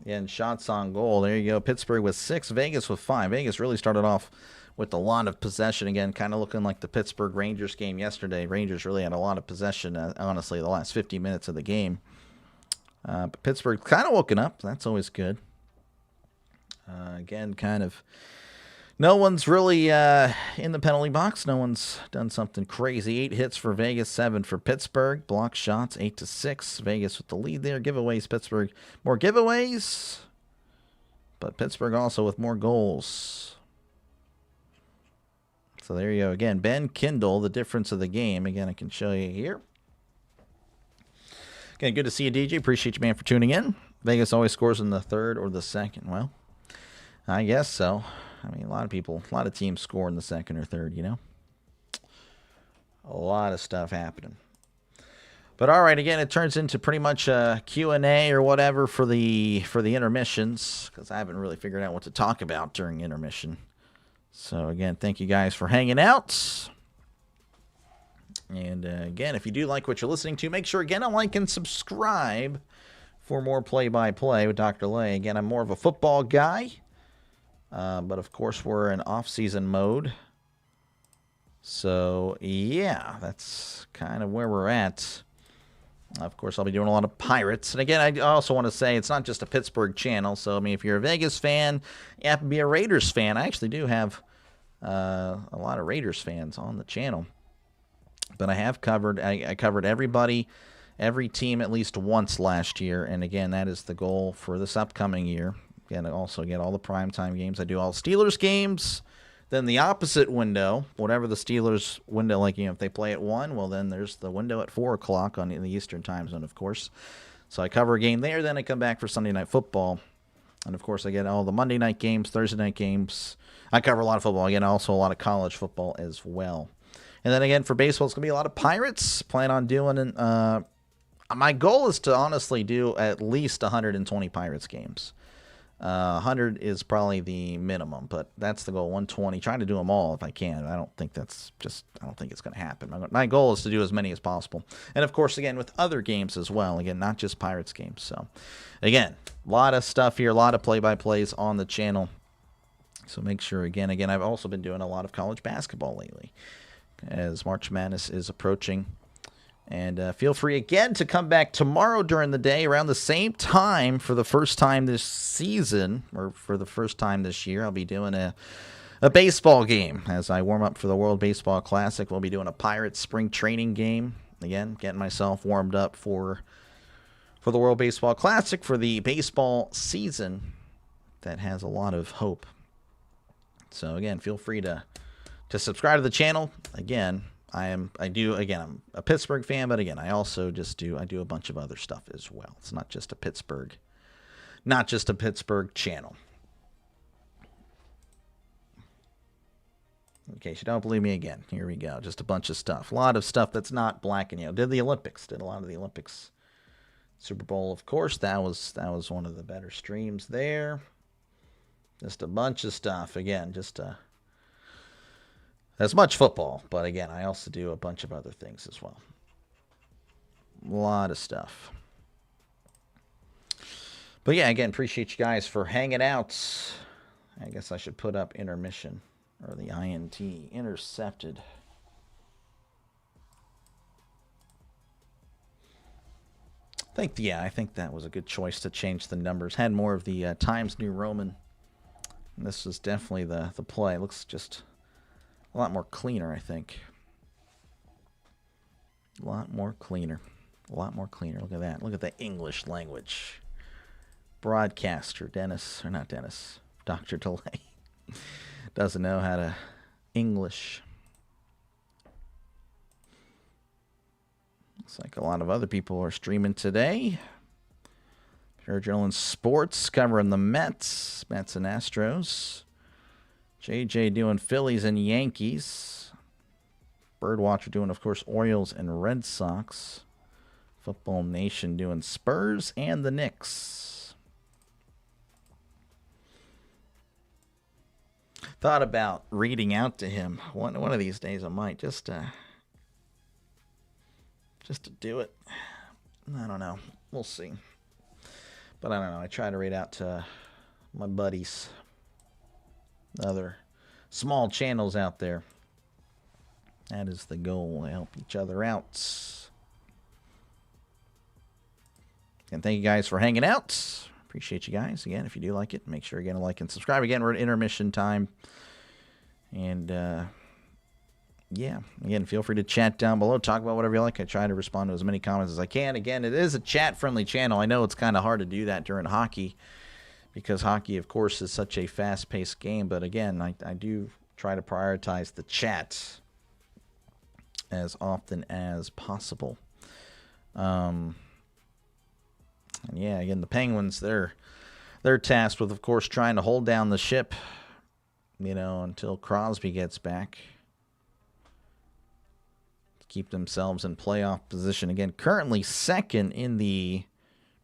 And shots on goal. There you go. Pittsburgh with 6, Vegas with 5. Vegas really started off with a lot of possession again, kind of looking like the Pittsburgh Rangers game yesterday. Rangers really had a lot of possession, honestly, the last 50 minutes of the game. But Pittsburgh kind of woken up. That's always good. Again, kind of no one's really in the penalty box. No one's done something crazy. 8 hits for Vegas, 7 for Pittsburgh. Block shots, 8-6. Vegas with the lead there. Giveaways, Pittsburgh. More giveaways, but Pittsburgh also with more goals. So there you go. Again, Ben Kindle, the difference of the game. Again, I can show you here. Again, good to see you, DJ. Appreciate you, man, for tuning in. Vegas always scores in the third or the second. Well, I guess so. I mean, a lot of teams score in the second or third, you know. A lot of stuff happening. But all right, again, it turns into pretty much a Q&A or whatever for the intermissions, because I haven't really figured out what to talk about during intermission. So again, thank you guys for hanging out. And again, if you do like what you're listening to, make sure again to like and subscribe for more play-by-play with Dr. Lay. Again, I'm more of a football guy, but of course we're in off-season mode. So yeah, that's kind of where we're at. Of course, I'll be doing a lot of Pirates. And again, I also want to say it's not just a Pittsburgh channel. So, I mean, if you're a Vegas fan, you have to be a Raiders fan. I actually do have a lot of Raiders fans on the channel. But I covered everybody, every team at least once last year. And again, that is the goal for this upcoming year. Again, I also get all the primetime games. I do all Steelers games. Then the opposite window, whatever the Steelers window, like, you know, if they play at 1, well, then there's the window at 4 o'clock in the Eastern time zone, of course. So I cover a game there, then I come back for Sunday Night Football. And, of course, I get all the Monday night games, Thursday night games. I cover a lot of football. Again, also a lot of college football as well. And then, again, for baseball, it's going to be a lot of Pirates. Plan on doing, my goal is to honestly do at least 120 Pirates games. 100 is probably the minimum, but that's the goal. 120. Trying to do them all if I can. I don't think it's going to happen. My goal is to do as many as possible. And of course, again, with other games as well. Again, not just Pirates games. So, again, a lot of stuff here, a lot of play-by-plays on the channel. So make sure, again, I've also been doing a lot of college basketball lately as March Madness is approaching. And feel free, again, to come back tomorrow during the day around the same time for the first time this season, or for the first time this year. I'll be doing a baseball game as I warm up for the World Baseball Classic. We'll be doing a Pirates spring training game. Again, getting myself warmed up for the World Baseball Classic, for the baseball season that has a lot of hope. So, again, feel free to subscribe to the channel. Again, I'm a Pittsburgh fan, but again, I also I do a bunch of other stuff as well. It's not just a Pittsburgh channel. In case you don't believe me, again, here we go. Just a bunch of stuff. A lot of stuff that's not black and yellow. Did the Olympics. Did a lot of the Olympics. Super Bowl, of course. That was one of the better streams there. Just a bunch of stuff. Again, as much football, but again, I also do a bunch of other things as well. A lot of stuff. But yeah, again, appreciate you guys for hanging out. I guess I should put up intermission, or the INT, intercepted. I think that was a good choice to change the numbers. Had more of the Times New Roman. And this is definitely the play. It looks just a lot more cleaner, I think. A lot more cleaner. Look at that. Look at the English language. Broadcaster, Dr. DeLay doesn't know how to English. Looks like a lot of other people are streaming today. Pure Journal Sports covering the Mets and Astros. JJ doing Phillies and Yankees. Birdwatcher doing, of course, Orioles and Red Sox. Football Nation doing Spurs and the Knicks. Thought about reading out to him. One of these days I might just to do it. I don't know. We'll see. But I don't know. I try to read out to my buddies. Other small channels out there. That is the goal, to help each other out. And thank you guys for hanging out. Appreciate you guys. Again, if you do like it, make sure again to like and subscribe. Again, we're at intermission time. And yeah, again, feel free to chat down below. Talk about whatever you like. I try to respond to as many comments as I can. Again, it is a chat-friendly channel. I know it's kind of hard to do that during hockey, because hockey, of course, is such a fast-paced game. But again, I do try to prioritize the chat as often as possible. And yeah, again, the Penguins, they're tasked with, of course, trying to hold down the ship, until Crosby gets back. Keep themselves in playoff position. Again, currently second in the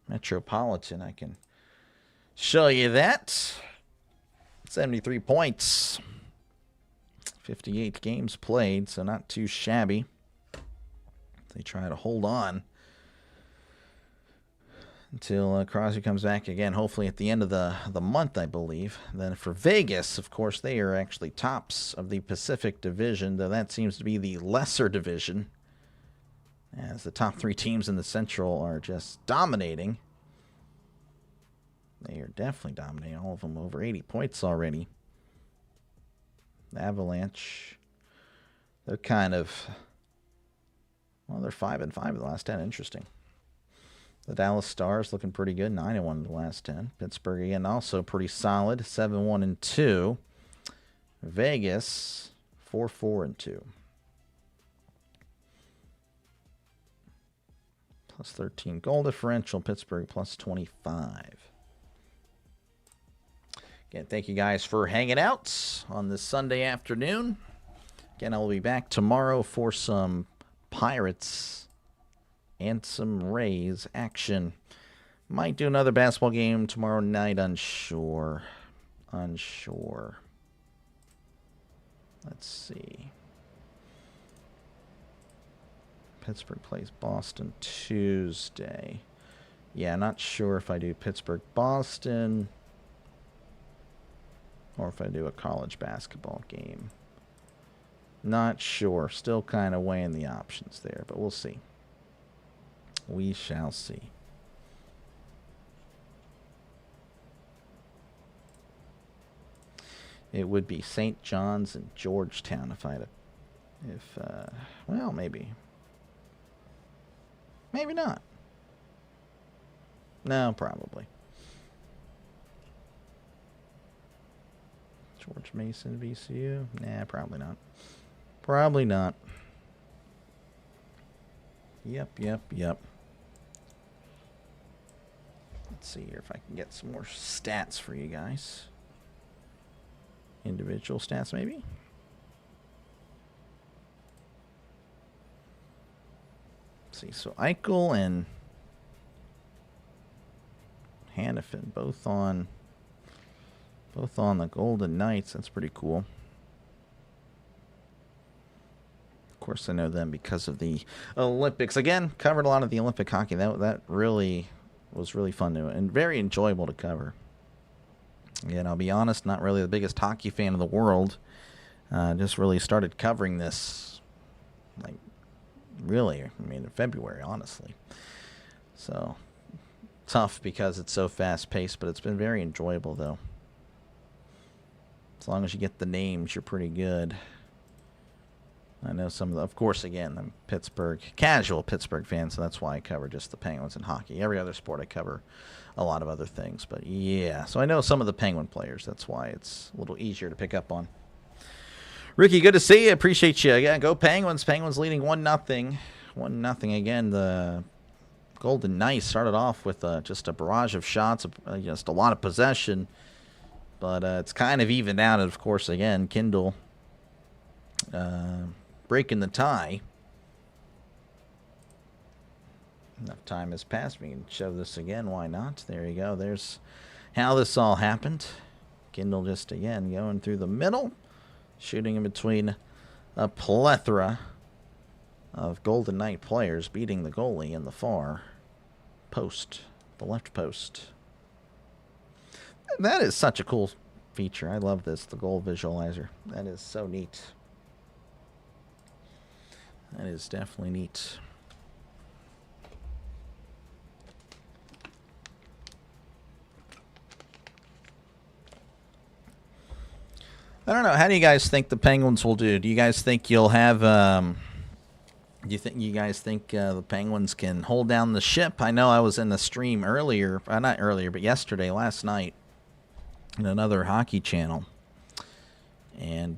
Metropolitan. I can show you that. 73 points. 58 games played, so not too shabby. They try to hold on until Crosby comes back again, hopefully at the end of the month, I believe. Then for Vegas, of course, they are actually tops of the Pacific Division, though that seems to be the lesser division, as the top 3 teams in the Central are just dominating. They are definitely dominating, all of them over 80 points already. The Avalanche, they're kind of, they're 5-5 of the last 10. Interesting. The Dallas Stars looking pretty good, 9-1 in the last 10. Pittsburgh again also pretty solid, 7-1-2. Vegas 4-4-2. Plus 13 goal differential. Pittsburgh plus 25. Again, thank you guys for hanging out on this Sunday afternoon. Again, I will be back tomorrow for some Pirates and some Rays action. Might do another basketball game tomorrow night, unsure. Let's see. Pittsburgh plays Boston Tuesday. Yeah, not sure if I do Pittsburgh-Boston or if I do a college basketball game. Not sure. Still kind of weighing the options there, but we'll see. We shall see. It would be St. John's and Georgetown if I had well, maybe. Maybe not. No, probably. George Mason, VCU? Nah, probably not. Probably not. Yep. Let's see here if I can get some more stats for you guys. Individual stats, maybe? Let's see, so Eichel and Hannafin both on the Golden Knights. That's pretty cool. Of course, I know them because of the Olympics. Again, covered a lot of the Olympic hockey. That really was really fun to and very enjoyable to cover. Again, I'll be honest, not really the biggest hockey fan in the world. Just really started covering this, in February, honestly. So, tough because it's so fast-paced, but it's been very enjoyable, though. As long as you get the names, you're pretty good. I know of course, again, I'm casual Pittsburgh fan, so that's why I cover just the Penguins and hockey. Every other sport I cover a lot of other things, but yeah. So I know some of the Penguin players. That's why it's a little easier to pick up on. Ricky, good to see you. Appreciate you. Yeah, go Penguins. Penguins leading 1-0. 1-0 again. The Golden Knights started off with just a barrage of shots, just a lot of possession, but it's kind of evened out. And of course, again, Kindle breaking the tie. Enough time has passed. We can show this again. Why not? There you go. There's how this all happened. Kindle just, again, going through the middle. Shooting in between a plethora of Golden Knight players. Beating the goalie in the far post. The left post. That is such a cool feature. I love this. The goal visualizer. That is so neat. That is definitely neat. I don't know. How do you guys think the Penguins will do? Do you guys think you'll have? Do you guys think the Penguins can hold down the ship? I know I was in the stream earlier, not earlier, but last night, in another hockey channel, And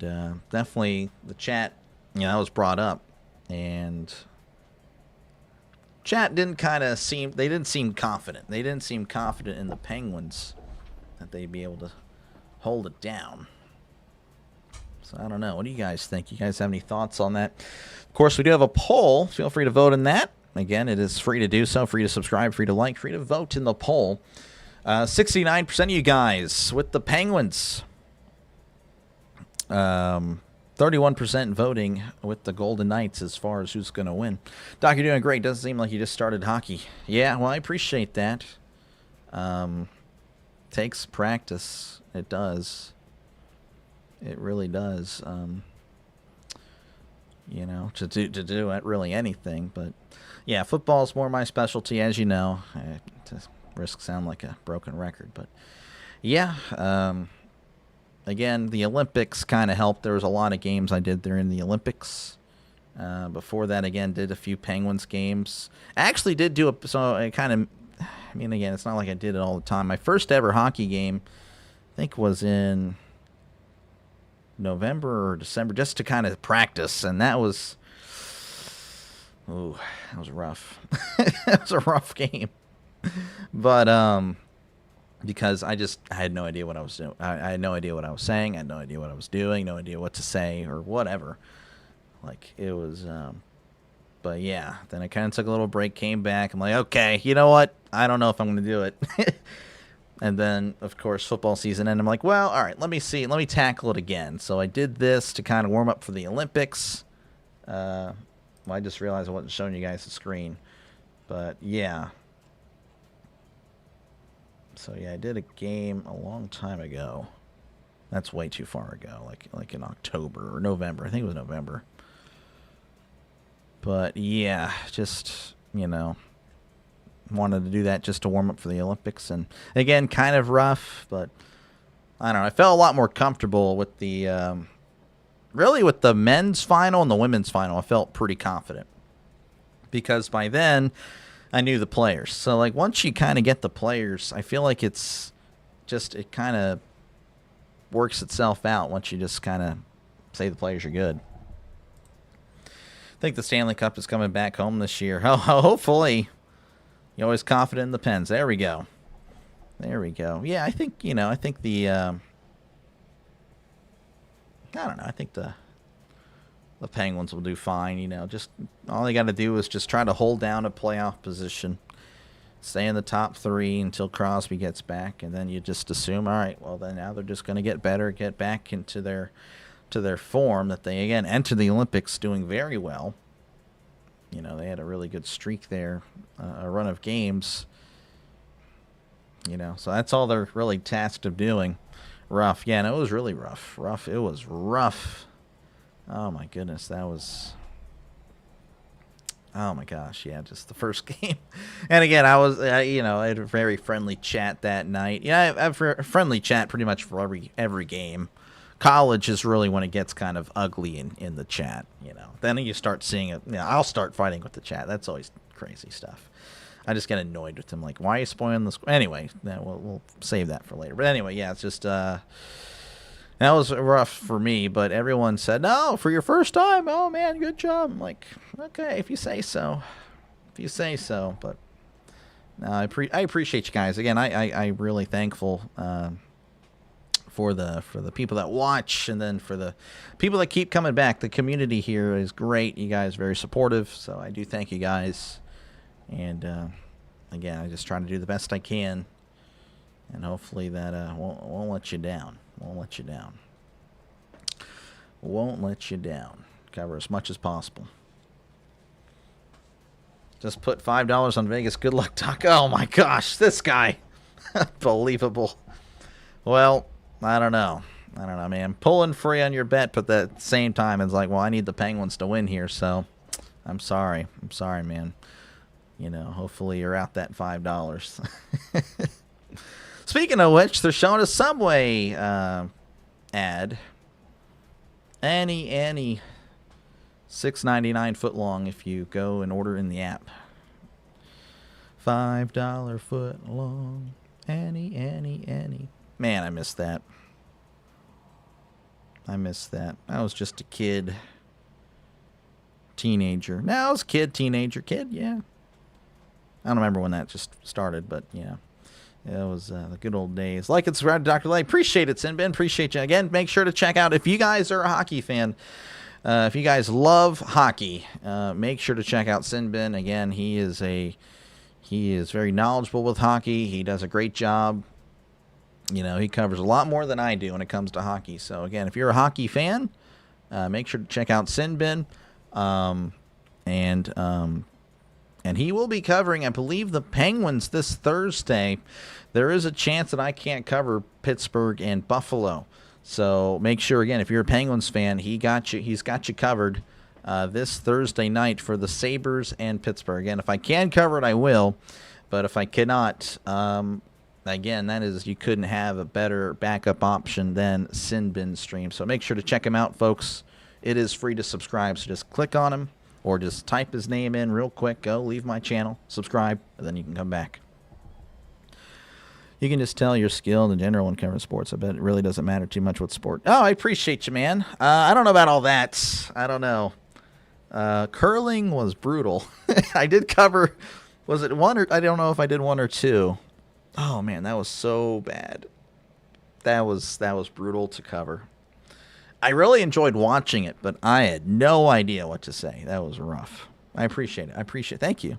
definitely the chat, that was brought up. And chat they didn't seem confident. They didn't seem confident in the Penguins that they'd be able to hold it down. So I don't know. What do you guys think? You guys have any thoughts on that? Of course, we do have a poll. Feel free to vote in that. Again, it is free to do so, free to subscribe, free to like, free to vote in the poll. 69% of you guys with the Penguins. 31% voting with the Golden Knights as far as who's going to win. Doc, you're doing great. Doesn't seem like you just started hockey. Yeah, well, I appreciate that. Takes practice. It does. It really does. To do it, really anything. But, yeah, football's more my specialty, as you know. To risk sound like a broken record. But, yeah, again, the Olympics kind of helped. There was a lot of games I did there in the Olympics. Before that, again, did a few Penguins games. I actually did do again, it's not like I did it all the time. My first ever hockey game, I think, was in November or December, just to kind of practice, and that was rough. That was a rough game. But, because I had no idea what I was doing. I had no idea what I was saying. I had no idea what I was doing. No idea what to say or whatever. Like, it was, but yeah. Then I kind of took a little break, came back. I'm like, okay, you know what? I don't know if I'm going to do it. And then, of course, football season ended. I'm like, well, all right, let me see. Let me tackle it again. So I did this to kind of warm up for the Olympics. I just realized I wasn't showing you guys the screen. But, yeah. So, yeah, I did a game a long time ago. That's way too far ago, like in October or November. I think it was November. But, yeah, just, wanted to do that just to warm up for the Olympics. And, again, kind of rough, but I don't know. I felt a lot more comfortable with the, really with the men's final and the women's final. I felt pretty confident because by then I knew the players. So, like, once you kind of get the players, I feel like it kind of works itself out once you just kind of say the players are good. I think the Stanley Cup is coming back home this year. Hopefully. You're always confident in the Pens. There we go. There we go. Yeah, I think, I think the, I don't know. I think the Penguins will do fine. Just all they got to do is just try to hold down a playoff position, stay in the top three until Crosby gets back, and then you just assume, all right, well, then now they're just going to get better, get back into their form that they, again, enter the Olympics doing very well. They had a really good streak there, a run of games. So that's all they're really tasked of doing. Rough. Yeah, no, it was really rough. It was rough. Oh, my goodness. That was... Oh, my gosh. Yeah, just the first game. And, again, I had a very friendly chat that night. Yeah, I have a friendly chat pretty much for every game. College is really when it gets kind of ugly in the chat, Then you start seeing it. I'll start fighting with the chat. That's always crazy stuff. I just get annoyed with them. Like, why are you spoiling this? Anyway, we'll save that for later. But anyway, yeah, it's just that was rough for me. But everyone said, no, for your first time, oh, man, good job. I'm like, okay, if you say so. But no, I appreciate you guys. Again, I really thankful for the people that watch, and then for the people that keep coming back. The community here is great. You guys are very supportive, so I do thank you guys. And again, I just try to do the best I can, and hopefully that won't let you down. Won't let you down. Cover as much as possible. Just put $5 on Vegas. Good luck, Doc. Oh my gosh, this guy. Unbelievable. Well, I don't know, man. Pulling free on your bet, but at the same time, it's like, well, I need the Penguins to win here, so I'm sorry, man. Hopefully you're out that $5. Speaking of which, they're showing a Subway ad. Annie, $6.99 foot long if you go and order in the app. $5 foot long. Annie. Man, I missed that. I missed that. I was just a kid. Teenager. No, I was kid, teenager, kid, yeah. I don't remember when that just started, but yeah. It was the good old days. Like it's right, Dr. Lay. Appreciate it, Sinbin. Appreciate you. Again, make sure to check out, if you guys are a hockey fan, if you guys love hockey, make sure to check out Sinbin. Again, he is very knowledgeable with hockey. He does a great job. You know, he covers a lot more than I do when it comes to hockey. So, again, if you're a hockey fan, make sure to check out Sinbin. And he will be covering, I believe, the Penguins this Thursday. There is a chance that I can't cover Pittsburgh and Buffalo. So make sure, again, if you're a Penguins fan, he's got you covered this Thursday night for the Sabres and Pittsburgh. Again, if I can cover it, I will. But if I cannot, again, you couldn't have a better backup option than Sinbin Stream. So make sure to check him out, folks. It is free to subscribe, so just click on him or just type his name in real quick. Go, leave my channel, subscribe, and then you can come back. You can just tell you're skilled in general when covering sports. I bet it really doesn't matter too much what sport. Oh, I appreciate you, man. I don't know about all that. I don't know. Curling was brutal. I did cover, was it one or, I don't know if I did one or two. Oh, man, that was so bad. That was brutal to cover. I really enjoyed watching it, but I had no idea what to say. That was rough. I appreciate it. Thank you.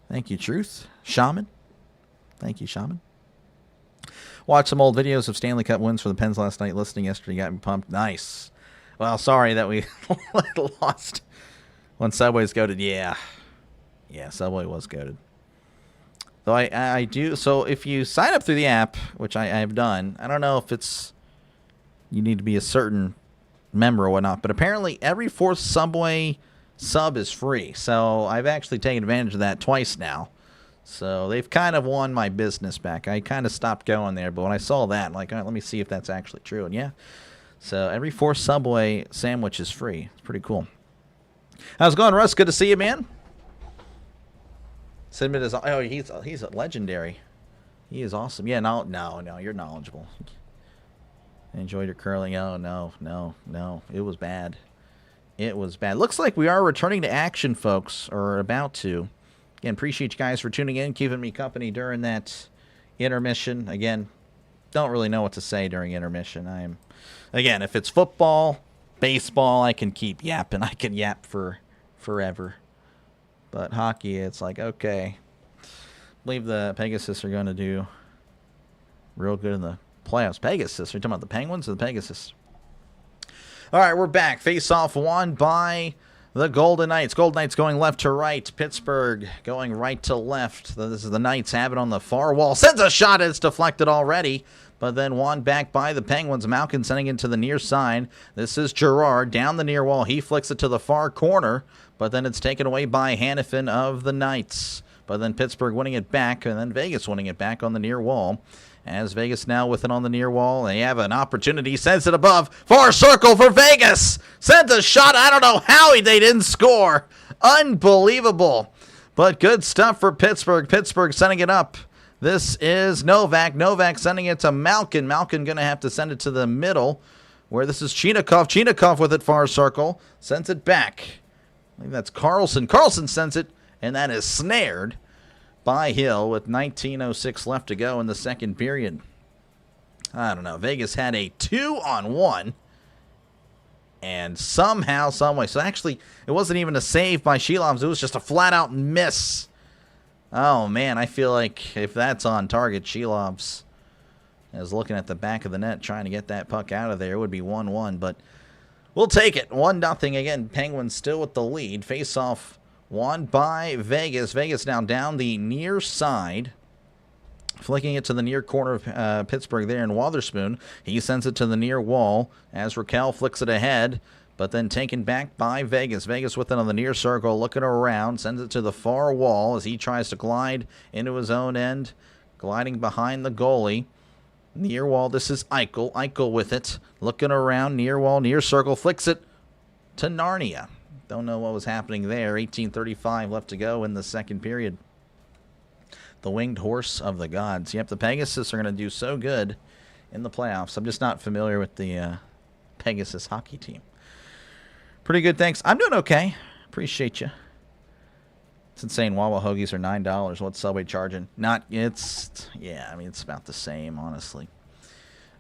Thank you, Truth. Shaman. Thank you, Shaman. Watched some old videos of Stanley Cup wins for the Pens last night. Listening yesterday got me pumped. Nice. Well, sorry that we lost when Subway's goated. Yeah, Subway was goated. Though I do. So if you sign up through the app, which I have done, I don't know if it's you need to be a certain member or whatnot, but apparently every fourth Subway sub is free. So I've actually taken advantage of that twice now. So they've kind of won my business back. I kind of stopped going there, but when I saw that, I'm like, all right, let me see if that's actually true. And yeah, so every fourth Subway sandwich is free. It's pretty cool. How's it going, Russ? Good to see you, man. Sidman is, oh, he's a legendary. He is awesome. Yeah, no, you're knowledgeable. Enjoyed your curling. Oh, no. It was bad. It was bad. Looks like we are returning to action, folks, or about to. Again, appreciate you guys for tuning in, keeping me company during that intermission. Again, don't really know what to say during intermission. Again, if it's football, baseball, I can keep yapping. I can yap for forever. But hockey, it's like, okay. I believe the Pegasus are going to do real good in the playoffs. Pegasus? Are you talking about the Penguins or the Pegasus? All right, we're back. Face-off won by the Golden Knights. Golden Knights going left to right. Pittsburgh going right to left. This is the Knights have it on the far wall. Sends a shot. It's deflected already. But then won back by the Penguins. Malkin sending it to the near side. This is Girard down the near wall. He flicks it to the far corner. But then it's taken away by Hannafin of the Knights. But then Pittsburgh winning it back. And then Vegas winning it back on the near wall. As Vegas now with it on the near wall. They have an opportunity. Sends it above. Far circle for Vegas. Sends a shot. I don't know how they didn't score. Unbelievable. But good stuff for Pittsburgh. Pittsburgh sending it up. This is Novak. Novak sending it to Malkin. Malkin going to have to send it to the middle. Where this is Chinakhov. Chinakhov with it far circle. Sends it back. I think that's Carlson. Carlson sends it. And that is snared by Hill with 19:06 left to go in the second period. I don't know. Vegas had a 2-on-1. And somehow, someway. So actually, it wasn't even a save by Shelovs. It was just a flat-out miss. Oh, man. I feel like if that's on target, Shelovs is looking at the back of the net trying to get that puck out of there. It would be 1-1. But we'll take it. 1-0 again. Penguins still with the lead. Face-off won by Vegas. Vegas now down the near side. Flicking it to the near corner of Pittsburgh there in Wotherspoon. He sends it to the near wall as Raquel flicks it ahead. But then taken back by Vegas. Vegas with it on the near circle. Looking around. Sends it to the far wall as he tries to glide into his own end. Gliding behind the goalie. Near wall. This is Eichel. Eichel with it. Looking around. Near wall. Near circle. Flicks it to Narnia. Don't know what was happening there. 18:35 left to go in the second period. The winged horse of the gods. Yep, the Pegasus are going to do so good in the playoffs. I'm just not familiar with the Pegasus hockey team. Pretty good, thanks. I'm doing okay. Appreciate you. It's insane. Wawa hoagies are $9. What's Subway charging? Yeah, I mean, it's about the same, honestly.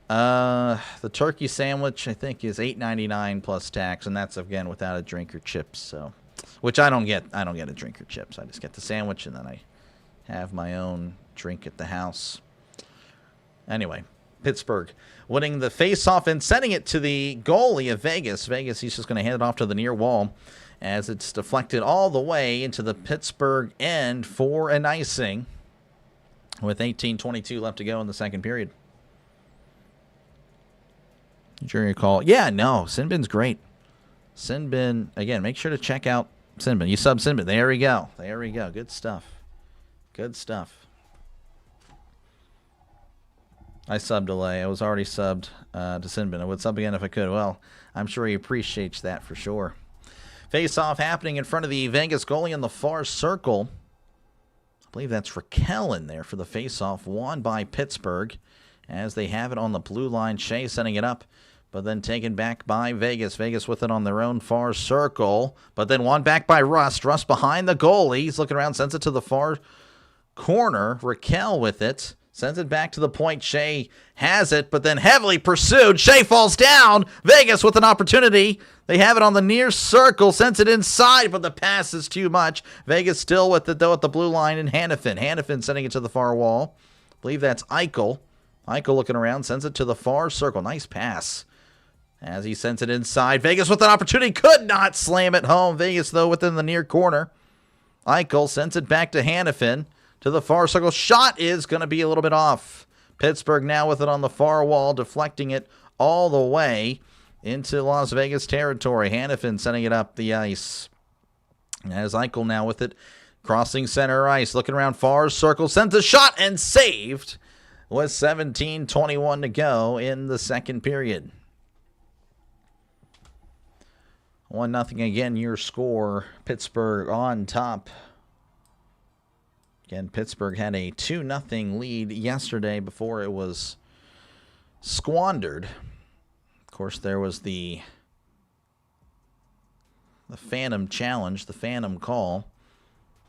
The turkey sandwich, I think, is $8.99 plus tax, and that's, again, without a drink or chips. So, which I don't get. I don't get a drink or chips. I just get the sandwich, and then I have my own drink at the house. Anyway, Pittsburgh winning the face-off and sending it to the goalie of Vegas. Vegas, he's just going to hand it off to the near wall as it's deflected all the way into the Pittsburgh end for an icing with 18:22 left to go in the second period. Jury call. Yeah, no, Sinbin's great. Sinbin, again, make sure to check out Sinbin. You sub Sinbin. There we go. There we go. Good stuff. Good stuff. I subbed delay. I was already subbed to Sinbin. I would sub again if I could. Well, I'm sure he appreciates that for sure. Face-off happening in front of the Vegas goalie in the far circle. I believe that's Raquel in there for the face-off. Won by Pittsburgh as they have it on the blue line. Shea setting it up, but then taken back by Vegas. Vegas with it on their own far circle, but then won back by Rust. Rust behind the goalie. He's looking around, sends it to the far corner. Raquel with it. Sends it back to the point. Shea has it, but then heavily pursued. Shea falls down. Vegas with an opportunity. They have it on the near circle. Sends it inside, but the pass is too much. Vegas still with it, though, at the blue line. And Hannafin. Hannafin sending it to the far wall. I believe that's Eichel. Eichel looking around. Sends it to the far circle. Nice pass as he sends it inside. Vegas with an opportunity. Could not slam it home. Vegas, though, within the near corner. Eichel sends it back to Hannafin. To the far circle. Shot is going to be a little bit off. Pittsburgh now with it on the far wall, deflecting it all the way into Las Vegas territory. Hannafin sending it up the ice. As Eichel now with it, crossing center ice, looking around far circle, sends a shot and saved with 17:21 to go in the second period. 1-0 again, your score. Pittsburgh on top. Again, Pittsburgh had a 2-0 lead yesterday before it was squandered. Of course, there was the Phantom challenge, the Phantom call.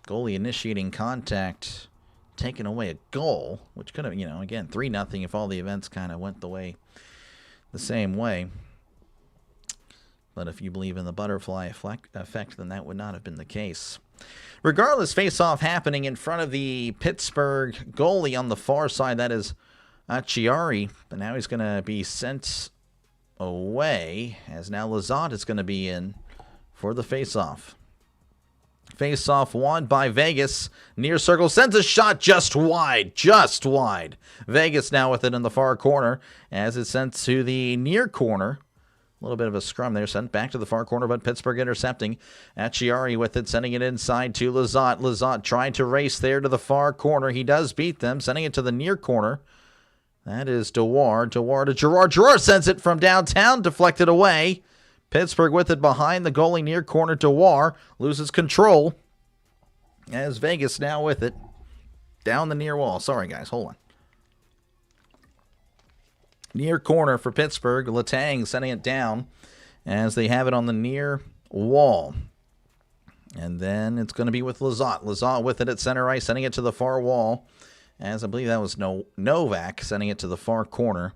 Goalie initiating contact, taking away a goal, which could have, again, 3-0 if all the events kind of went the same way. But if you believe in the butterfly effect, then that would not have been the case. Regardless, face-off happening in front of the Pittsburgh goalie on the far side. That is Acciari. But now he's going to be sent away as now Lizotte is going to be in for the face-off. Face-off won by Vegas. Near circle sends a shot just wide. Vegas now with it in the far corner as it's sent to the near corner. A little bit of a scrum there, sent back to the far corner, but Pittsburgh intercepting. Acciari with it, sending it inside to Lizotte. Lizotte trying to race there to the far corner. He does beat them, sending it to the near corner. That is Dewar. Dewar to Girard. Girard sends it from downtown, deflected away. Pittsburgh with it behind the goalie near corner. Dewar loses control as Vegas now with it down the near wall. Sorry, guys, hold on. Near corner for Pittsburgh. Letang sending it down as they have it on the near wall. And then it's going to be with Lizotte. Lizotte with it at center ice, sending it to the far wall. As I believe that was Novak sending it to the far corner.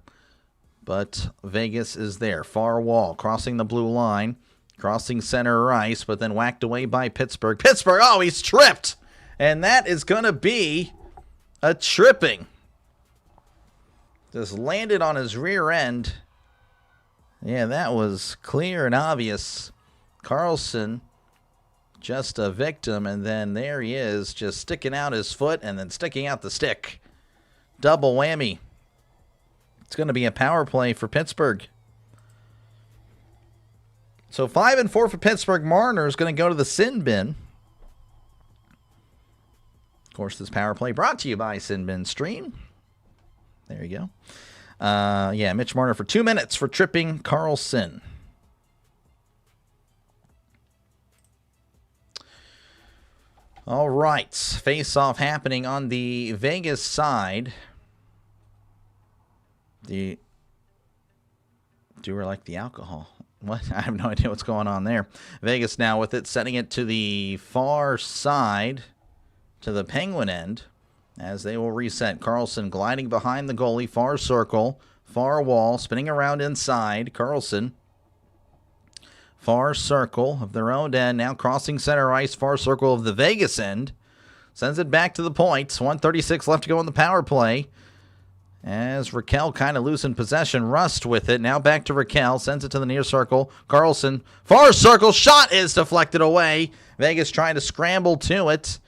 But Vegas is there. Far wall, crossing the blue line. Crossing center ice, but then whacked away by Pittsburgh. Pittsburgh, oh, he's tripped. And that is going to be a tripping. Just landed on his rear end. Yeah, that was clear and obvious. Carlson, just a victim, and then there he is, just sticking out his foot and then sticking out the stick. Double whammy. It's going to be a power play for Pittsburgh. So 5-4 for Pittsburgh. Marner is going to go to the sin bin. Of course, this power play brought to you by Sin Bin Stream. There you go. Yeah, Mitch Marner for 2 minutes for tripping Carlson. All right. Face-off happening on the Vegas side. The Dewar like the alcohol. What? I have no idea what's going on there. Vegas now with it, setting it to the far side, to the Penguin end, as they will reset. Carlson gliding behind the goalie, far circle, far wall, spinning around inside. Carlson, far circle of their own end, now crossing center ice, far circle of the Vegas end. Sends it back to the points. 1:36 left to go in the power play. As Raquel kind of losing possession. Rust with it. Now back to Raquel. Sends it to the near circle. Carlson. Far circle. Shot is deflected away. Vegas trying to scramble to it.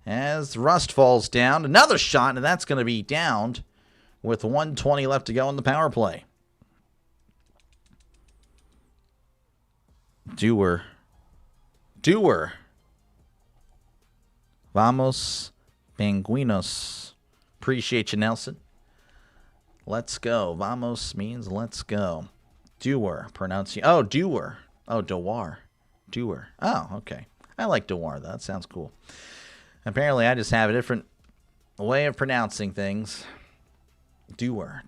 As Rust falls down. Another shot, and that's going to be downed with 1:20 left to go in the power play. Dewar. Vamos, Penguinos. Appreciate you, Nelson. Let's go. Vamos means let's go. Dewar. Oh, Dewar. Oh, Dewar. Dewar. Oh, okay. I like Dewar, though. That sounds cool. Apparently, I just have a different way of pronouncing things. Dewar.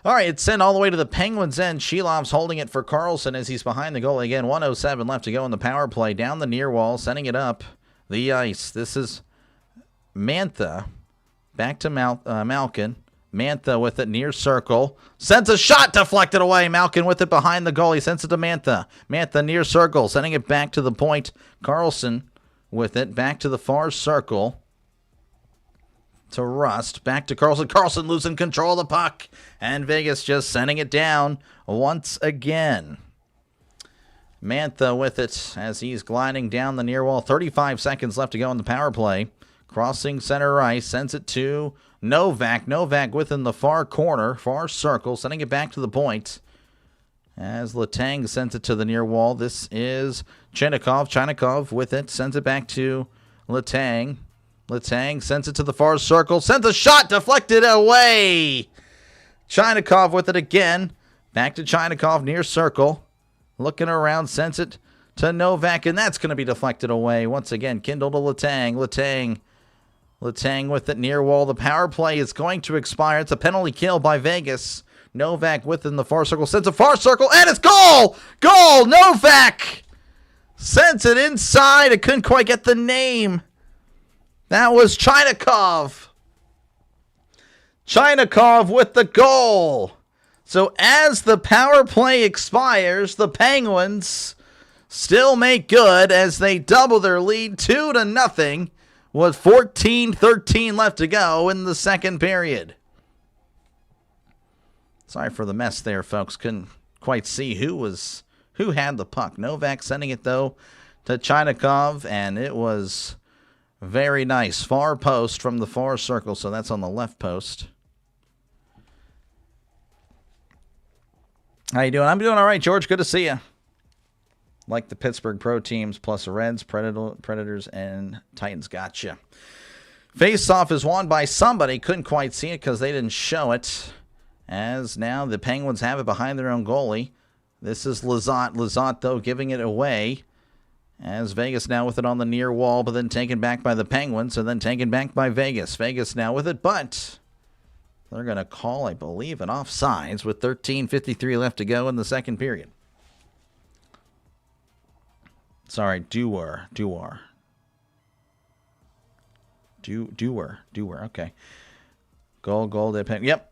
All right, it's sent all the way to the Penguins' end. Shelov's holding it for Carlson as he's behind the goal. Again, 1:07 left to go in the power play. Down the near wall, sending it up the ice. This is Mantha. Back to Malkin. Mantha with it near circle. Sends a shot deflected away. Malkin with it behind the goal. He sends it to Mantha. Mantha near circle. Sending it back to the point. Carlson with it. Back to the far circle. To Rust. Back to Carlson. Carlson losing control of the puck. And Vegas just sending it down once again. Mantha with it as he's gliding down the near wall. 35 seconds left to go in the power play. Crossing center ice. Sends it to Novak. Novak within the far corner. Far circle. Sending it back to the point. As Letang sends it to the near wall. This is Chinikov. Chinikov with it. Sends it back to Letang. Letang sends it to the far circle. Sends a shot deflected away. Chinikov with it again. Back to Chinikov near circle. Looking around. Sends it to Novak. And that's going to be deflected away. Once again, Kindle to Letang. Letang with it near wall. The power play is going to expire. It's a penalty kill by Vegas. Novak within the far circle. Sends a far circle. And it's goal! Goal! Novak! Sends it inside. I couldn't quite get the name. That was Chinikov. Chinikov with the goal. So as the power play expires, the Penguins still make good as they double their lead 2-0 with 14:13 left to go in the second period. Sorry for the mess there, folks. Couldn't quite see who had the puck. Novak sending it, though, to Chinikov, and it was very nice. Far post from the far circle, so that's on the left post. How you doing? I'm doing all right, George. Good to see you. Like the Pittsburgh Pro teams, plus the Reds, Predators, and Titans. Gotcha. Face-off is won by somebody. Couldn't quite see it because they didn't show it. As now the Penguins have it behind their own goalie. This is Lizotte. Lizotte, though, giving it away. As Vegas now with it on the near wall, but then taken back by the Penguins, and then taken back by Vegas. Vegas now with it, but they're going to call, I believe, an offsides with 13:53 left to go in the second period. Sorry, Dewar. Okay. Goal. Yep.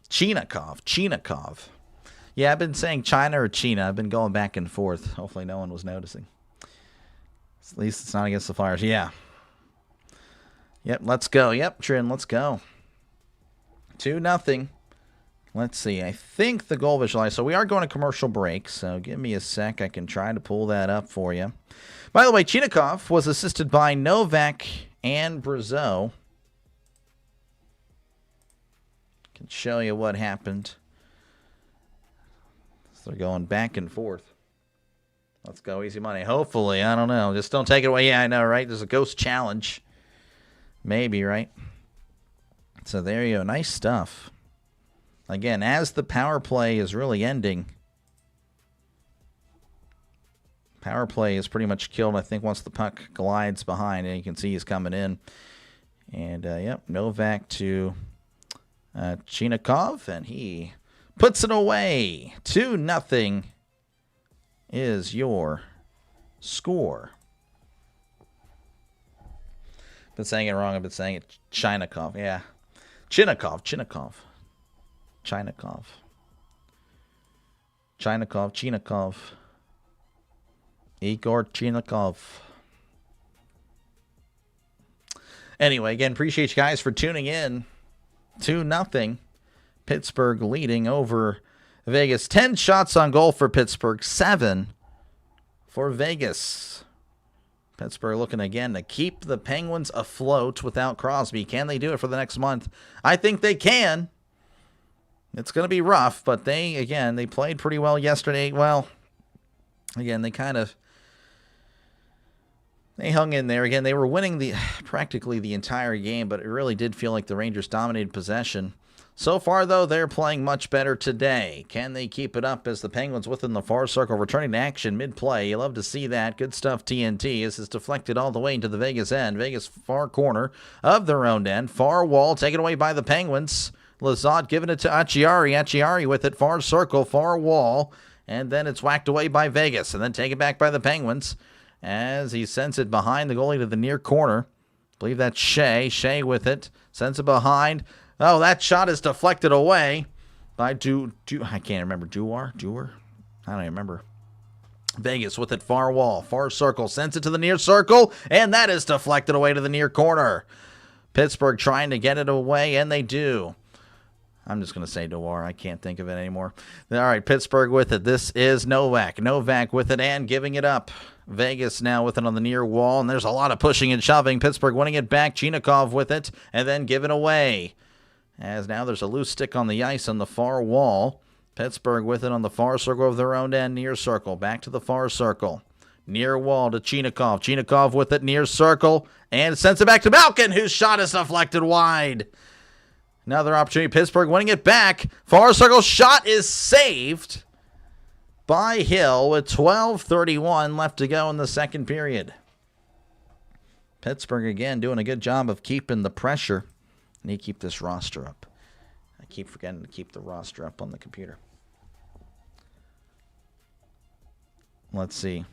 Chinikov. Yeah, I've been saying China or China. I've been going back and forth. Hopefully no one was noticing. At least it's not against the Flyers. Yeah. Yep, let's go. Yep, Trin, let's go. 2-0. Let's see. I think the goal visualized. So we are going to commercial break, so give me a sec. I can try to pull that up for you. By the way, Chinikov was assisted by Novak and Brazeau. Can show you what happened. So they're going back and forth. Let's go, easy money. Hopefully, I don't know. Just don't take it away. Yeah, I know, right? There's a ghost challenge. Maybe, right? So there you go. Nice stuff. Again, as the power play is really ending, power play is pretty much killed, I think, once the puck glides behind, and you can see he's coming in. And, yep, Novak to Chinikov, and he puts it away. 2-0 is your score. Been saying it wrong. I've been saying it Chinikov. Yeah. Chinikov. Igor Chinikov. Anyway, again, appreciate you guys for tuning in. 2-0. Pittsburgh leading over Vegas. 10 shots on goal for Pittsburgh. 7 for Vegas. Pittsburgh looking again to keep the Penguins afloat without Crosby. Can they do it for the next month? I think they can. It's going to be rough, but they played pretty well yesterday. Well, again, they hung in there. Again, they were winning practically the entire game, but it really did feel like the Rangers dominated possession. So far, though, they're playing much better today. Can they keep it up as the Penguins within the far circle returning to action mid-play? You love to see that. Good stuff, TNT. This is deflected all the way into the Vegas end. Vegas far corner of their own end. Far wall taken away by the Penguins. Lizotte giving it to Acciari. Acciari with it. Far circle, far wall. And then it's whacked away by Vegas. And then taken back by the Penguins as he sends it behind the goalie to the near corner. I believe that's Shea. Shea with it. Sends it behind. Oh, that shot is deflected away by I can't remember. Dewar? I don't even remember. Vegas with it, far wall, far circle, sends it to the near circle, and that is deflected away to the near corner. Pittsburgh trying to get it away, and they do. I'm just going to say Dewar. I can't think of it anymore. All right, Pittsburgh with it. This is Novak. Novak with it and giving it up. Vegas now with it on the near wall, and there's a lot of pushing and shoving. Pittsburgh winning it back. Chinikov with it, and then giving away. As now there's a loose stick on the ice on the far wall. Pittsburgh with it on the far circle of their own end, near circle. Back to the far circle. Near wall to Chinikov. Chinikov with it, near circle. And sends it back to Malkin, whose shot is deflected wide. Another opportunity. Pittsburgh winning it back. Far circle shot is saved by Hill with 12:31 left to go in the second period. Pittsburgh again doing a good job of keeping the pressure. I need to keep this roster up. I keep forgetting to keep the roster up on the computer. Let's see.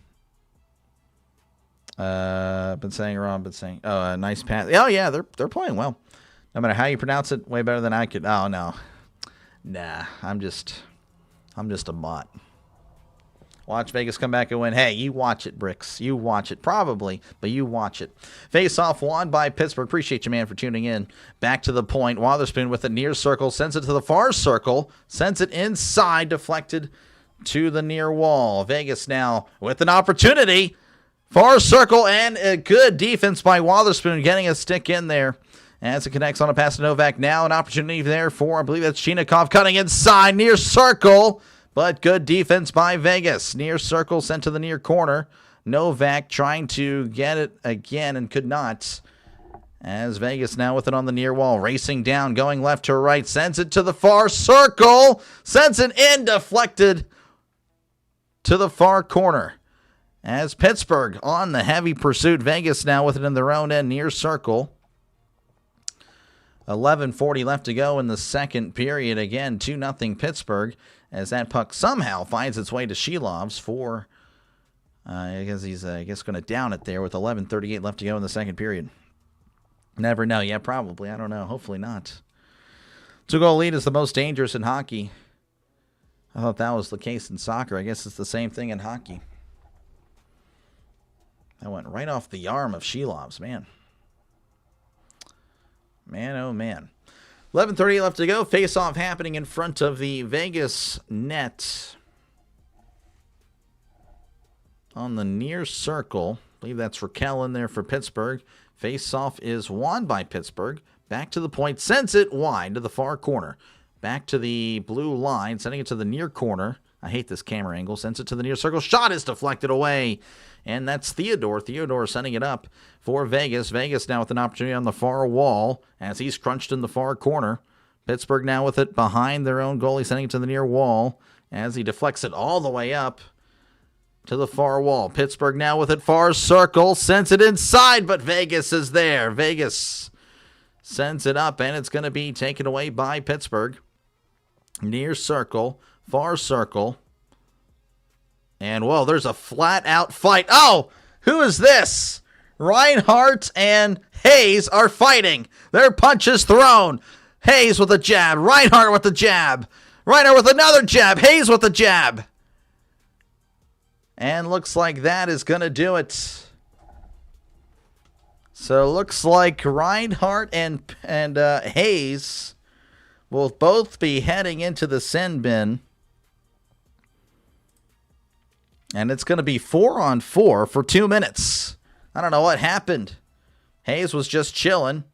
Been saying it wrong. Oh, a nice pass. Oh yeah, they're playing well. No matter how you pronounce it, way better than I could. Oh no, nah. I'm just a bot. Watch Vegas come back and win. Hey, you watch it, Bricks. You watch it. Probably, but you watch it. Face-off won by Pittsburgh. Appreciate you, man, for tuning in. Back to the point. Wotherspoon with a near circle. Sends it to the far circle. Sends it inside. Deflected to the near wall. Vegas now with an opportunity. Far circle and a good defense by Wotherspoon getting a stick in there. As it connects on a pass to Novak. Now an opportunity there for, I believe that's Chinikov cutting inside. Near circle. But good defense by Vegas. Near circle sent to the near corner. Novak trying to get it again and could not. As Vegas now with it on the near wall. Racing down, going left to right. Sends it to the far circle. Sends it in, deflected to the far corner. As Pittsburgh on the heavy pursuit. Vegas now with it in their own end, near circle. 11:40 left to go in the second period. Again, 2-0 Pittsburgh. As that puck somehow finds its way to Shilovs for, I guess he's going to down it there with 11:38 left to go in the second period. Never know. Yeah, probably. I don't know. Hopefully not. 2-goal lead is the most dangerous in hockey. I thought that was the case in soccer. I guess it's the same thing in hockey. That went right off the arm of Shilovs, man. Man, oh man. 11:38 left to go. Face-off happening in front of the Vegas net. On the near circle. I believe that's Raquel in there for Pittsburgh. Face-off is won by Pittsburgh. Back to the point. Sends it wide to the far corner. Back to the blue line. Sending it to the near corner. I hate this camera angle. Sends it to the near circle. Shot is deflected away. And that's Theodore. Theodore sending it up for Vegas. Vegas now with an opportunity on the far wall as he's crunched in the far corner. Pittsburgh now with it behind their own goalie, sending it to the near wall as he deflects it all the way up to the far wall. Pittsburgh now with it far circle. Sends it inside, but Vegas is there. Vegas sends it up, and it's going to be taken away by Pittsburgh. Near circle. Far circle. And, whoa, there's a flat-out fight. Oh, who is this? Reinhart and Hayes are fighting. Their punches thrown. Hayes with a jab. Reinhart with a jab. Reinhart with another jab. Hayes with a jab. And looks like that is going to do it. So it looks like Reinhart and Hayes will both be heading into the sin bin. And it's going to be 4-on-4 for 2 minutes. I don't know what happened. Hayes was just chilling.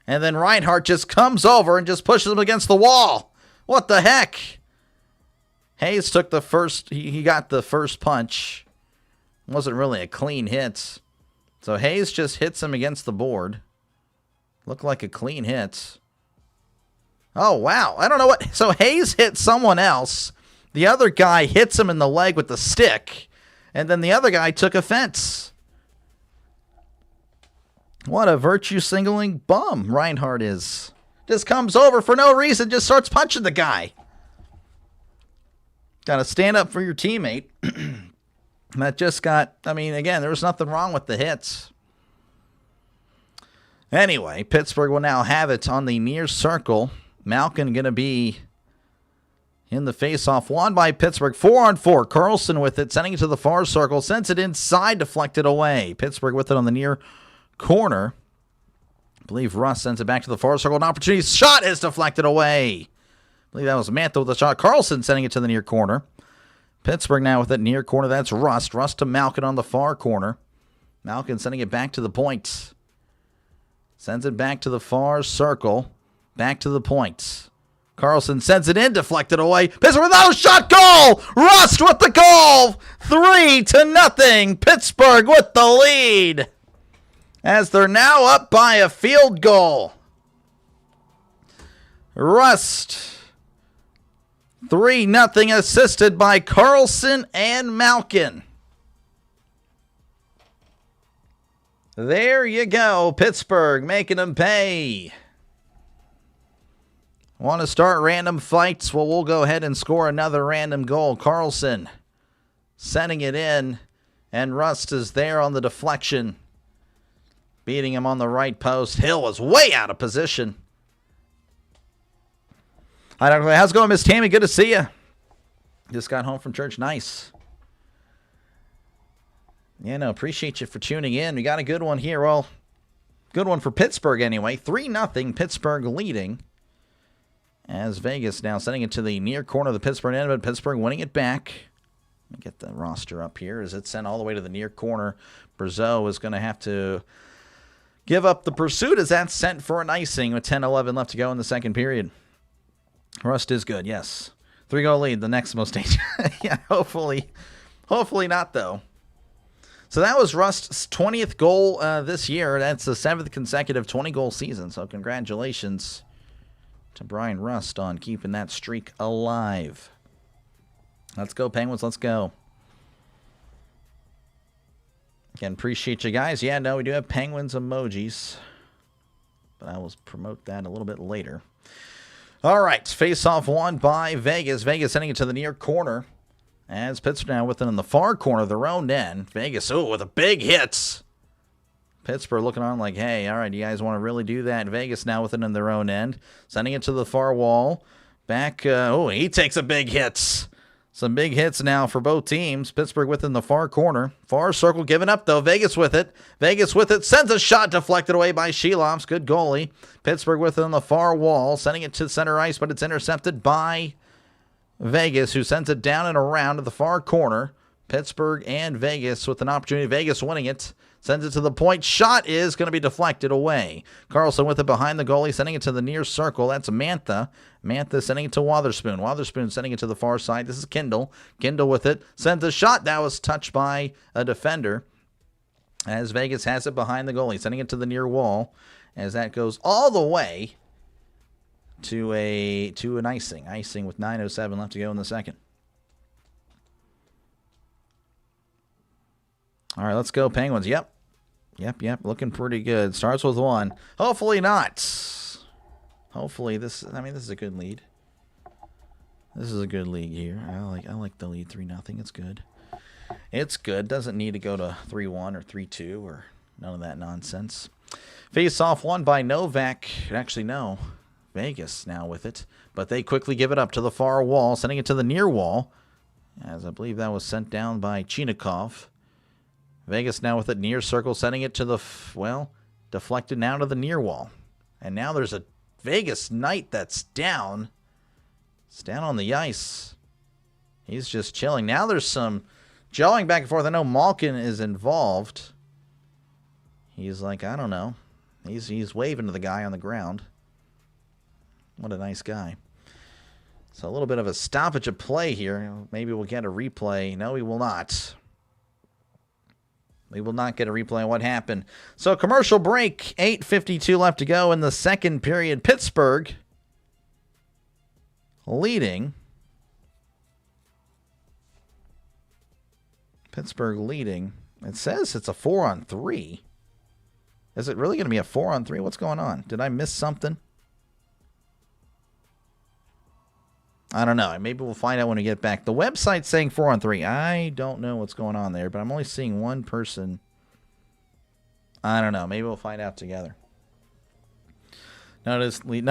And then Reinhart just comes over and just pushes him against the wall. What the heck? Hayes took the first. He got the first punch. It wasn't really a clean hit. So Hayes just hits him against the board. Looked like a clean hit. Oh, wow. I don't know what. So Hayes hit someone else. The other guy hits him in the leg with the stick. And then the other guy took offense. What a virtue signaling bum Reinhart is. Just comes over for no reason, just starts punching the guy. Got to stand up for your teammate. That just got, I mean, again, there was nothing wrong with the hits. Anyway, Pittsburgh will now have it on the near circle. Malkin going to be in the face-off. Won by Pittsburgh. 4-on-4. Carlson with it, sending it to the far circle. Sends it inside, deflected away. Pittsburgh with it on the near corner. I believe Russ sends it back to the far circle. An opportunity. Shot is deflected away. I believe that was Mantha with the shot. Carlson sending it to the near corner. Pittsburgh now with it near corner. That's Rust. Rust to Malkin on the far corner. Malkin sending it back to the point. Sends it back to the far circle. Back to the point. Carlson sends it in, deflected away. Pittsburgh without a shot. Goal! Rust with the goal! 3-0. Pittsburgh with the lead. As they're now up by a field goal. Rust. 3-0 assisted by Carlson and Malkin. There you go. Pittsburgh making them pay. Want to start random fights? Well, we'll go ahead and score another random goal. Carlson sending it in, and Rust is there on the deflection, beating him on the right post. Hill was way out of position. I don't know. How's it going, Miss Tammy? Good to see you. Just got home from church. Nice. Yeah, no, appreciate you for tuning in. We got a good one here. Well, good one for Pittsburgh anyway. 3-0, Pittsburgh leading. As Vegas now sending it to the near corner of the Pittsburgh end, but Pittsburgh winning it back. Let me get the roster up here. As it's sent all the way to the near corner, Brazeau is going to have to give up the pursuit as that's sent for an icing with 10-11 left to go in the second period. Rust is good, yes. 3-goal lead, the next most dangerous. Yeah, hopefully not, though. So that was Rust's 20th goal this year. That's the 7th consecutive 20-goal season. So congratulations to Brian Rust on keeping that streak alive. Let's go, Penguins. Let's go. Again, appreciate you guys. Yeah, no, we do have Penguins emojis, but I will promote that a little bit later. All right, face-off won by Vegas. Vegas sending it to the near corner. As Pittsburgh now with it in the far corner of their own end. Vegas, with a big hits. Pittsburgh looking on like, hey, all right, you guys want to really do that? Vegas now with it in their own end. Sending it to the far wall. Back, he takes a big hits. Some big hits now for both teams. Pittsburgh within the far corner. Far circle giving up, though. Vegas with it. Vegas with it. Sends a shot deflected away by Sheloffs. Good goalie. Pittsburgh with it on the far wall. Sending it to center ice, but it's intercepted by Vegas, who sends it down and around to the far corner. Pittsburgh and Vegas with an opportunity. Vegas winning it. Sends it to the point. Shot is going to be deflected away. Carlson with it behind the goalie, sending it to the near circle. That's Mantha. Mantha sending it to Wotherspoon. Wotherspoon sending it to the far side. This is Kindle. Kindle with it. Sends a shot. That was touched by a defender. As Vegas has it behind the goalie, sending it to the near wall. As that goes all the way to an icing. Icing with 9:07 left to go in the second. All right, let's go, Penguins. Yep, looking pretty good. Starts with 1. Hopefully not. Hopefully this is a good lead. This is a good league here. I like the lead 3-0. It's good. It's good. Doesn't need to go to 3-1 or 3-2 or none of that nonsense. Face off won by Novak. Actually, no. Vegas now with it. But they quickly give it up to the far wall, sending it to the near wall. As I believe that was sent down by Chinikov. Vegas now with it near circle, sending it to the, deflected now to the near wall. And now there's a Vegas Knight that's down. It's down on the ice. He's just chilling. Now there's some jawing back and forth. I know Malkin is involved. He's like, I don't know. He's waving to the guy on the ground. What a nice guy. So a little bit of a stoppage of play here. Maybe we'll get a replay. No, we will not. We will not get a replay on what happened. So commercial break. 8:52 left to go in the second period. Pittsburgh leading. It says it's a 4-on-3. Is it really going to be a 4-on-3? What's going on? Did I miss something? I don't know. Maybe we'll find out when we get back. The website's saying 4-on-3. I don't know what's going on there, but I'm only seeing one person. I don't know. Maybe we'll find out together. No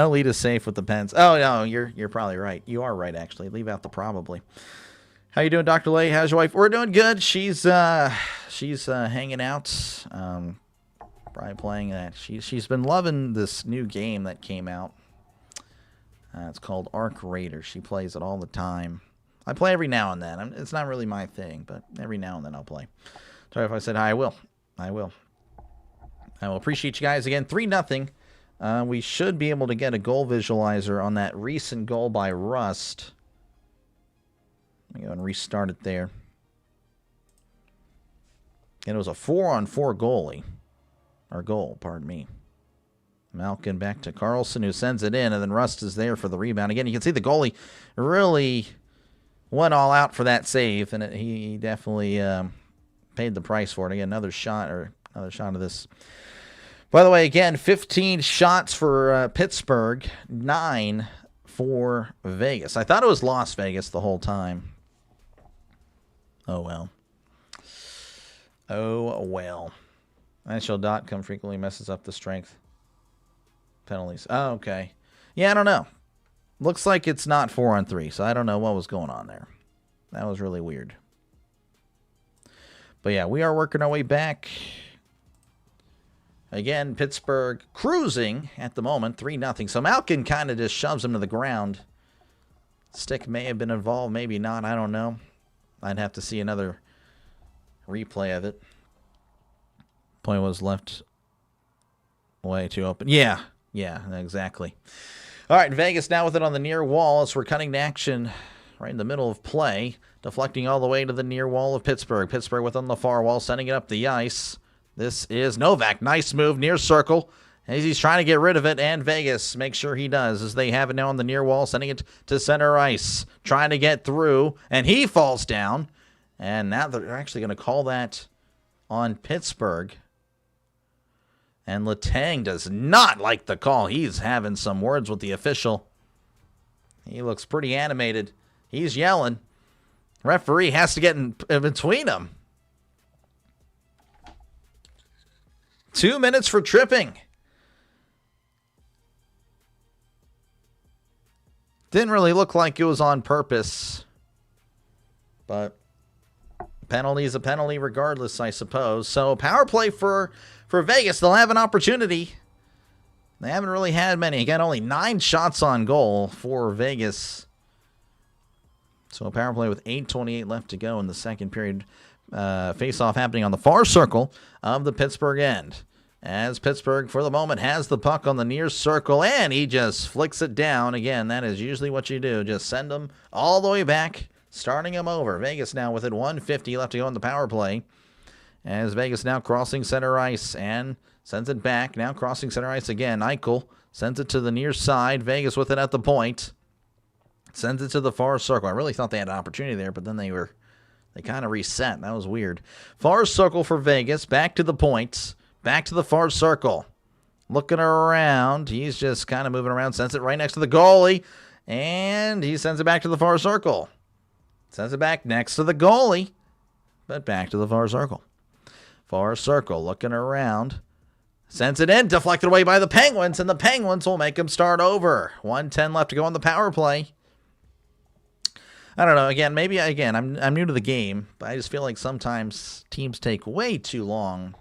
lead is safe with the Pens. Oh, no, you're probably right. You are right, actually. Leave out the probably. How you doing, Dr. Lay? How's your wife? We're doing good. She's hanging out. Probably playing that. She's been loving this new game that came out. It's called Arc Raider. She plays it all the time. I play every now and then. It's not really my thing, but every now and then I'll play. Sorry if I said hi. I will. I will appreciate you guys again. 3-0. We should be able to get a goal visualizer on that recent goal by Rust. Let me go and restart it there. And it was a 4-on-4 goal, pardon me. Malkin back to Carlson, who sends it in, and then Rust is there for the rebound. Again, you can see the goalie really went all out for that save, and he definitely paid the price for it. Again, another shot of this. By the way, again, 15 shots for Pittsburgh, 9 for Vegas. I thought it was Las Vegas the whole time. Oh, well. NHL.com frequently messes up the strength penalties. Oh, okay. Yeah, I don't know. Looks like it's not 4-on-3, so I don't know what was going on there. That was really weird. But yeah, we are working our way back. Again, Pittsburgh cruising at the moment, 3-0. So Malkin kind of just shoves him to the ground. Stick may have been involved, maybe not. I don't know. I'd have to see another replay of it. Point was left way too open. Yeah, exactly. All right, Vegas now with it on the near wall as we're cutting to action right in the middle of play. Deflecting all the way to the near wall of Pittsburgh. Pittsburgh with on the far wall, sending it up the ice. This is Novak. Nice move, near circle. As he's trying to get rid of it, and Vegas makes sure he does as they have it now on the near wall, sending it to center ice. Trying to get through, and he falls down. And now they're actually going to call that on Pittsburgh. And Letang does not like the call. He's having some words with the official. He looks pretty animated. He's yelling. Referee has to get in between them. 2 minutes for tripping. Didn't really look like it was on purpose. But penalty is a penalty regardless, I suppose. So power play for Vegas. They'll have an opportunity. They haven't really had many. Again, only 9 shots on goal for Vegas. So a power play with 8:28 left to go in the second period. Face-off happening on the far circle of the Pittsburgh end. As Pittsburgh, for the moment, has the puck on the near circle, and he just flicks it down. Again, that is usually what you do. Just send them all the way back, starting them over. Vegas now with it, 1:50 left to go in the power play. As Vegas now crossing center ice and sends it back. Now crossing center ice again. Eichel sends it to the near side. Vegas with it at the point. Sends it to the far circle. I really thought they had an opportunity there, but then they kind of reset. That was weird. Far circle for Vegas. Back to the points. Back to the far circle. Looking around. He's just kind of moving around. Sends it right next to the goalie. And he sends it back to the far circle. Sends it back next to the goalie, but back to the far circle. Far circle looking around. Sends it in, deflected away by the Penguins, and the Penguins will make him start over. 1:10 left to go on the power play. I don't know. I'm new to the game, but I just feel like sometimes teams take way too long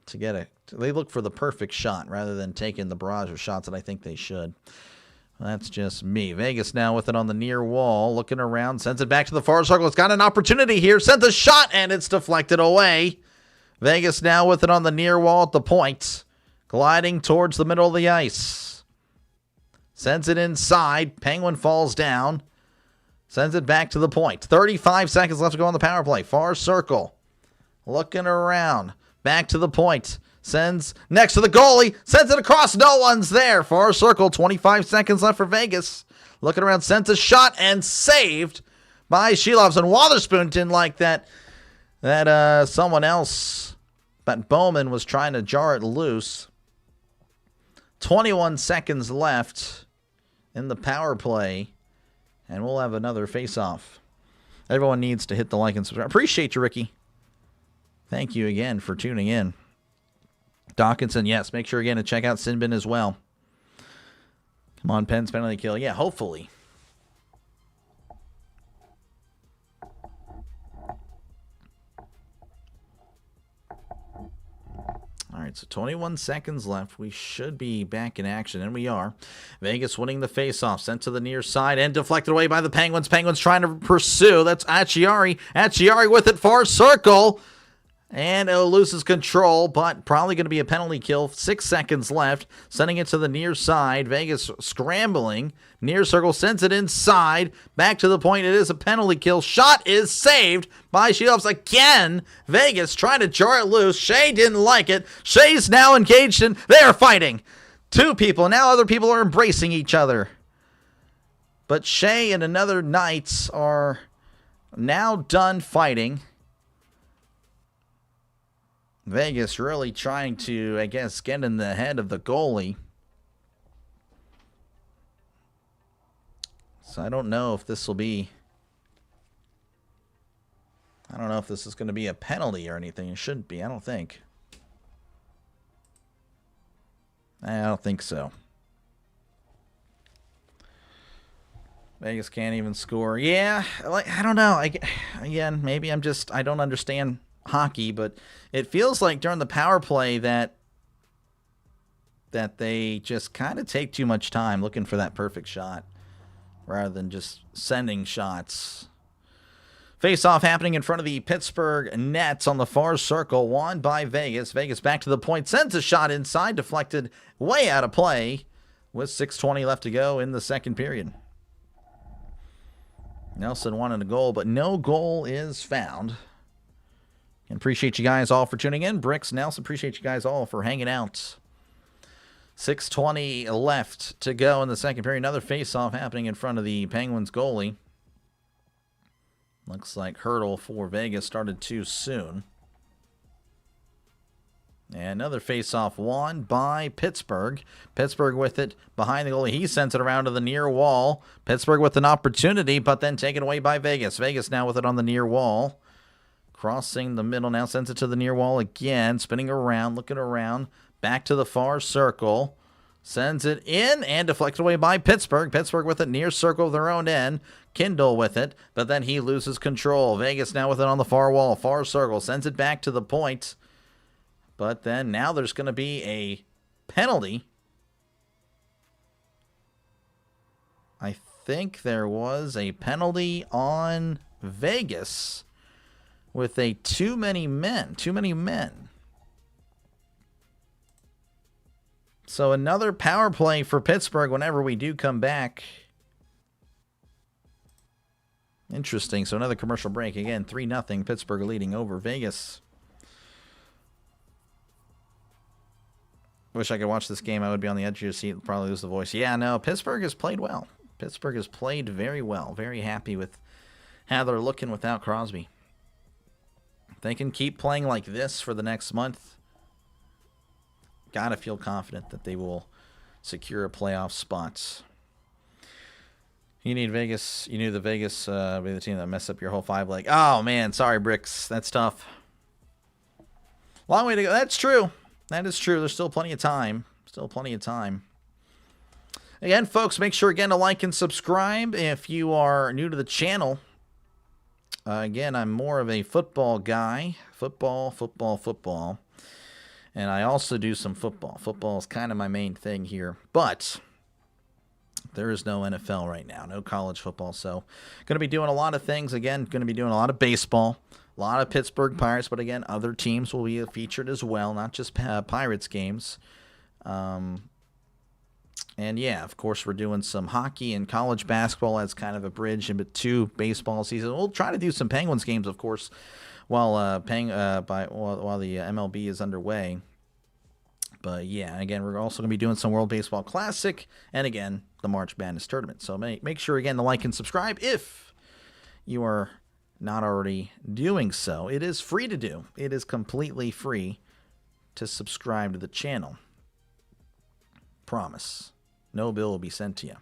to get it. They look for the perfect shot rather than taking the barrage of shots that I think they should. That's just me. Vegas now with it on the near wall, looking around, sends it back to the far circle. It's got an opportunity here, sends a shot, and it's deflected away. Vegas now with it on the near wall at the point, gliding towards the middle of the ice. Sends it inside. Penguin falls down. Sends it back to the point. 35 seconds left to go on the power play. Far circle. Looking around. Back to the point. Sends next to the goalie. Sends it across. No one's there. Far circle. 25 seconds left for Vegas. Looking around. Sends a shot and saved by Shelovs. And Wotherspoon didn't like that someone else, but Bowman was trying to jar it loose. 21 seconds left in the power play. And we'll have another face-off. Everyone needs to hit the like and subscribe. Appreciate you, Ricky. Thank you again for tuning in. Dawkinson, yes. Make sure again to check out Sinbin as well. Come on, Pens penalty kill. Yeah, hopefully. All right, so 21 seconds left. We should be back in action, and we are. Vegas winning the faceoff, sent to the near side, and deflected away by the Penguins. Penguins trying to pursue. That's Acciari. Acciari with it, far circle. And it loses control, but probably going to be a penalty kill. 6 seconds left. Sending it to the near side. Vegas scrambling. Near circle sends it inside. Back to the point. It is a penalty kill. Shot is saved by Shelovs again. Vegas trying to jar it loose. Shea didn't like it. Shea's now engaged in. They are fighting. Two people. Now other people are embracing each other. But Shea and another Knights are now done fighting. Vegas really trying to, I guess, get in the head of the goalie. So I don't know if this will be... I don't know if this is going to be a penalty or anything. It shouldn't be. I don't think. I don't think so. Vegas can't even score. Yeah, I don't know. Again, maybe I don't understand hockey, but it feels like during the power play that they just kind of take too much time looking for that perfect shot rather than just sending shots. Face-off happening in front of the Pittsburgh nets on the far circle, won by Vegas. Vegas back to the point, sends a shot inside, deflected way out of play with 6:20 left to go in the second period. Nelson wanted a goal, but no goal is found. And appreciate you guys all for tuning in. Bricks, Nelson, appreciate you guys all for hanging out. 6:20 left to go in the second period. Another face-off happening in front of the Penguins goalie. Looks like hurdle for Vegas started too soon. And another face-off won by Pittsburgh. Pittsburgh with it behind the goalie. He sends it around to the near wall. Pittsburgh with an opportunity, but then taken away by Vegas. Vegas now with it on the near wall. Crossing the middle now, sends it to the near wall again. Spinning around, looking around. Back to the far circle. Sends it in and deflected away by Pittsburgh. Pittsburgh with it near circle of their own end. Kindle with it, but then he loses control. Vegas now with it on the far wall. Far circle. Sends it back to the point. But then now there's going to be a penalty. I think there was a penalty on Vegas with a too many men. So another power play for Pittsburgh whenever we do come back. Interesting. So another commercial break. Again, 3-0. Pittsburgh leading over Vegas. Wish I could watch this game. I would be on the edge of your seat. Probably lose the voice. Yeah, no, Pittsburgh has played well. Pittsburgh has played very well. Very happy with how they're looking without Crosby. If they can keep playing like this for the next month, gotta feel confident that they will secure a playoff spot. You need Vegas. You knew the Vegas be the team that messed up your whole 5 leg. Oh, man. Sorry, Bricks. That's tough. Long way to go. That's true. That is true. There's still plenty of time. Still plenty of time. Again, folks, make sure, again, to like and subscribe if you are new to the channel. Again, I'm more of a football guy. Football. And I also do some football. Football is kind of my main thing here. But there is no NFL right now. No college football. So going to be doing a lot of things. Again, going to be doing a lot of baseball. A lot of Pittsburgh Pirates. But again, other teams will be featured as well. Not just Pirates games. And yeah, of course, we're doing some hockey and college basketball as kind of a bridge into baseball season. We'll try to do some Penguins games, of course, while the MLB is underway. But yeah, again, we're also going to be doing some World Baseball Classic and again the March Madness tournament. So make sure again to like and subscribe if you are not already doing so. It is free to do. It is completely free to subscribe to the channel. Promise. No bill will be sent to you.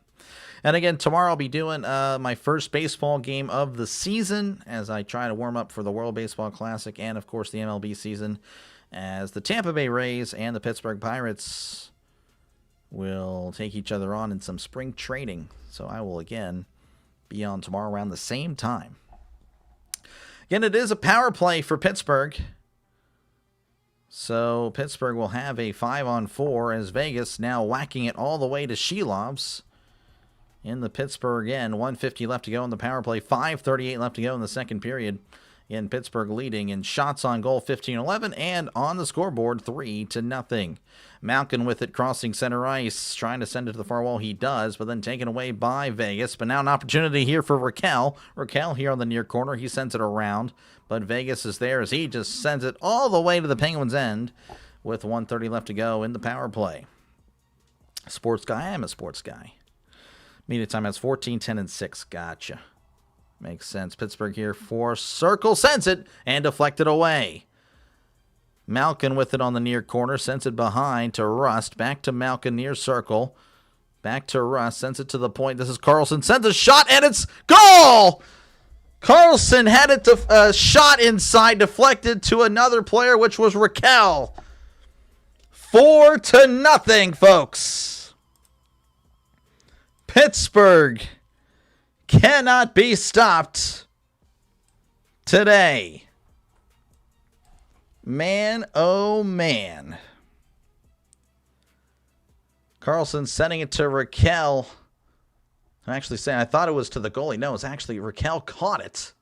And again, tomorrow I'll be doing my first baseball game of the season as I try to warm up for the World Baseball Classic and, of course, the MLB season as the Tampa Bay Rays and the Pittsburgh Pirates will take each other on in some spring training. So I will, again, be on tomorrow around the same time. Again, it is a power play for Pittsburgh. So Pittsburgh will have a 5-on-4 as Vegas now whacking it all the way to Shelovs in the Pittsburgh end. 1:50 left to go in the power play. 5:38 left to go in the second period. In Pittsburgh leading in shots on goal 15-11 and on the scoreboard 3-0. Malkin with it crossing center ice, trying to send it to the far wall. He does, but then taken away by Vegas. But now an opportunity here for Raquel. Raquel here on the near corner. He sends it around, but Vegas is there as he just sends it all the way to the Penguins' end with 1:30 left to go in the power play. Sports guy? I am a sports guy. Media time has 14, 10, and 6. Gotcha. Makes sense. Pittsburgh here for circle. Sends it and deflected away. Malkin with it on the near corner. Sends it behind to Rust. Back to Malkin near circle. Back to Rust. Sends it to the point. This is Carlson. Sends a shot and it's goal! Carlson had it to shot inside. Deflected to another player, which was Raquel. 4-0, folks. Pittsburgh cannot be stopped today. Man, oh man. Carlson sending it to Raquel. I'm actually saying I thought it was to the goalie. No, it's actually Raquel caught it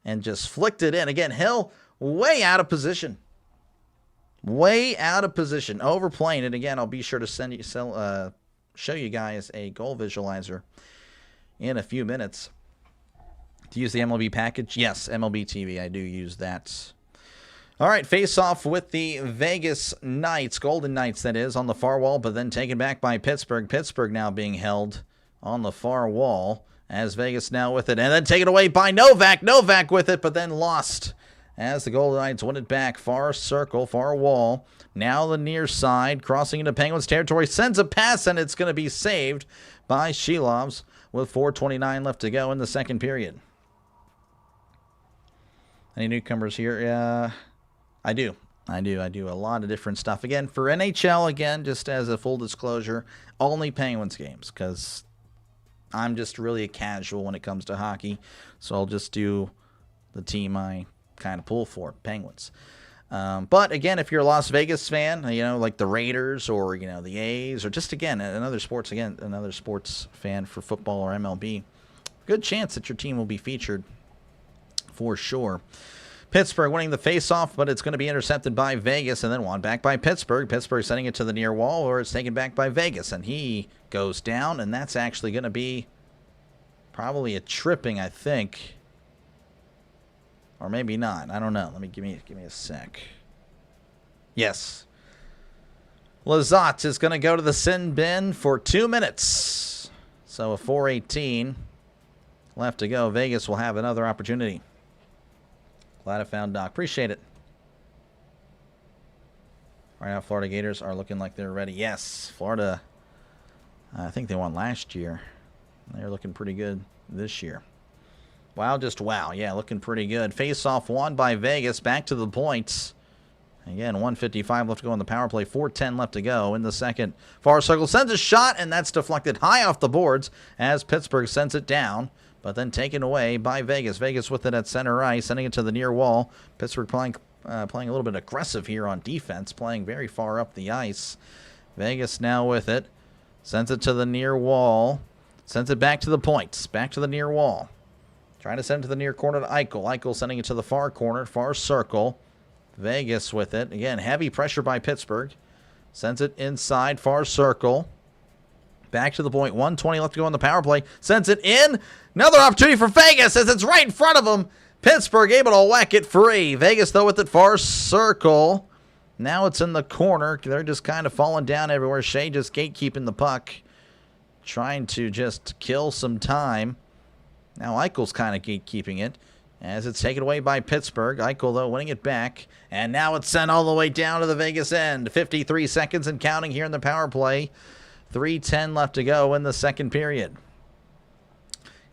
and just flicked it in. Again, Hill way out of position. Way out of position. Overplaying it. Again, I'll be sure to show you guys a goal visualizer in a few minutes. To use the MLB package? Yes, MLB TV. I do use that. All right, face-off with the Vegas Knights, Golden Knights that is, on the far wall, but then taken back by Pittsburgh. Pittsburgh now being held on the far wall as Vegas now with it. And then taken away by Novak. Novak with it, but then lost as the Golden Knights win it back. Far circle, far wall. Now the near side, crossing into Penguins territory. Sends a pass, and it's going to be saved by Shelovs with 4:29 left to go in the second period. Any newcomers here? I do a lot of different stuff. Again, for NHL, again, just as a full disclosure, only Penguins games, because I'm just really a casual when it comes to hockey. So I'll just do the team I kind of pull for, Penguins. But again, if you're a Las Vegas fan, like the Raiders or, the A's, or just, again, another sports fan for football or MLB, good chance that your team will be featured for sure. Pittsburgh winning the faceoff, but it's going to be intercepted by Vegas and then won back by Pittsburgh. Pittsburgh sending it to the near wall, or it's taken back by Vegas, and he goes down, and that's actually going to be probably a tripping, I think. Or maybe not. I don't know. Give me a sec. Yes. Lizotte is going to go to the sin bin for 2 minutes. So a 4:18 left to go. Vegas will have another opportunity. Glad I found Doc. Appreciate it. Right now, Florida Gators are looking like they're ready. Yes, Florida. I think they won last year. They're looking pretty good this year. Wow, just wow. Yeah, looking pretty good. Face-off won by Vegas. Back to the points. Again, 1:55 left to go on the power play. 4:10 left to go in the second. Far circle sends a shot, and that's deflected high off the boards as Pittsburgh sends it down, but then taken away by Vegas. Vegas with it at center ice, sending it to the near wall. Pittsburgh playing a little bit aggressive here on defense, playing very far up the ice. Vegas now with it. Sends it to the near wall. Sends it back to the points. Back to the near wall. Trying to send it to the near corner to Eichel. Eichel sending it to the far corner, far circle. Vegas with it. Again, heavy pressure by Pittsburgh. Sends it inside, far circle. Back to the point. 1:20 left to go on the power play. Sends it in. Another opportunity for Vegas as it's right in front of him. Pittsburgh able to whack it free. Vegas, though, with it, far circle. Now it's in the corner. They're just kind of falling down everywhere. Shea just gatekeeping the puck. Trying to just kill some time. Now Eichel's kind of gatekeeping it as it's taken away by Pittsburgh. Eichel, though, winning it back. And now it's sent all the way down to the Vegas end. 53 seconds and counting here in the power play. 3:10 left to go in the second period.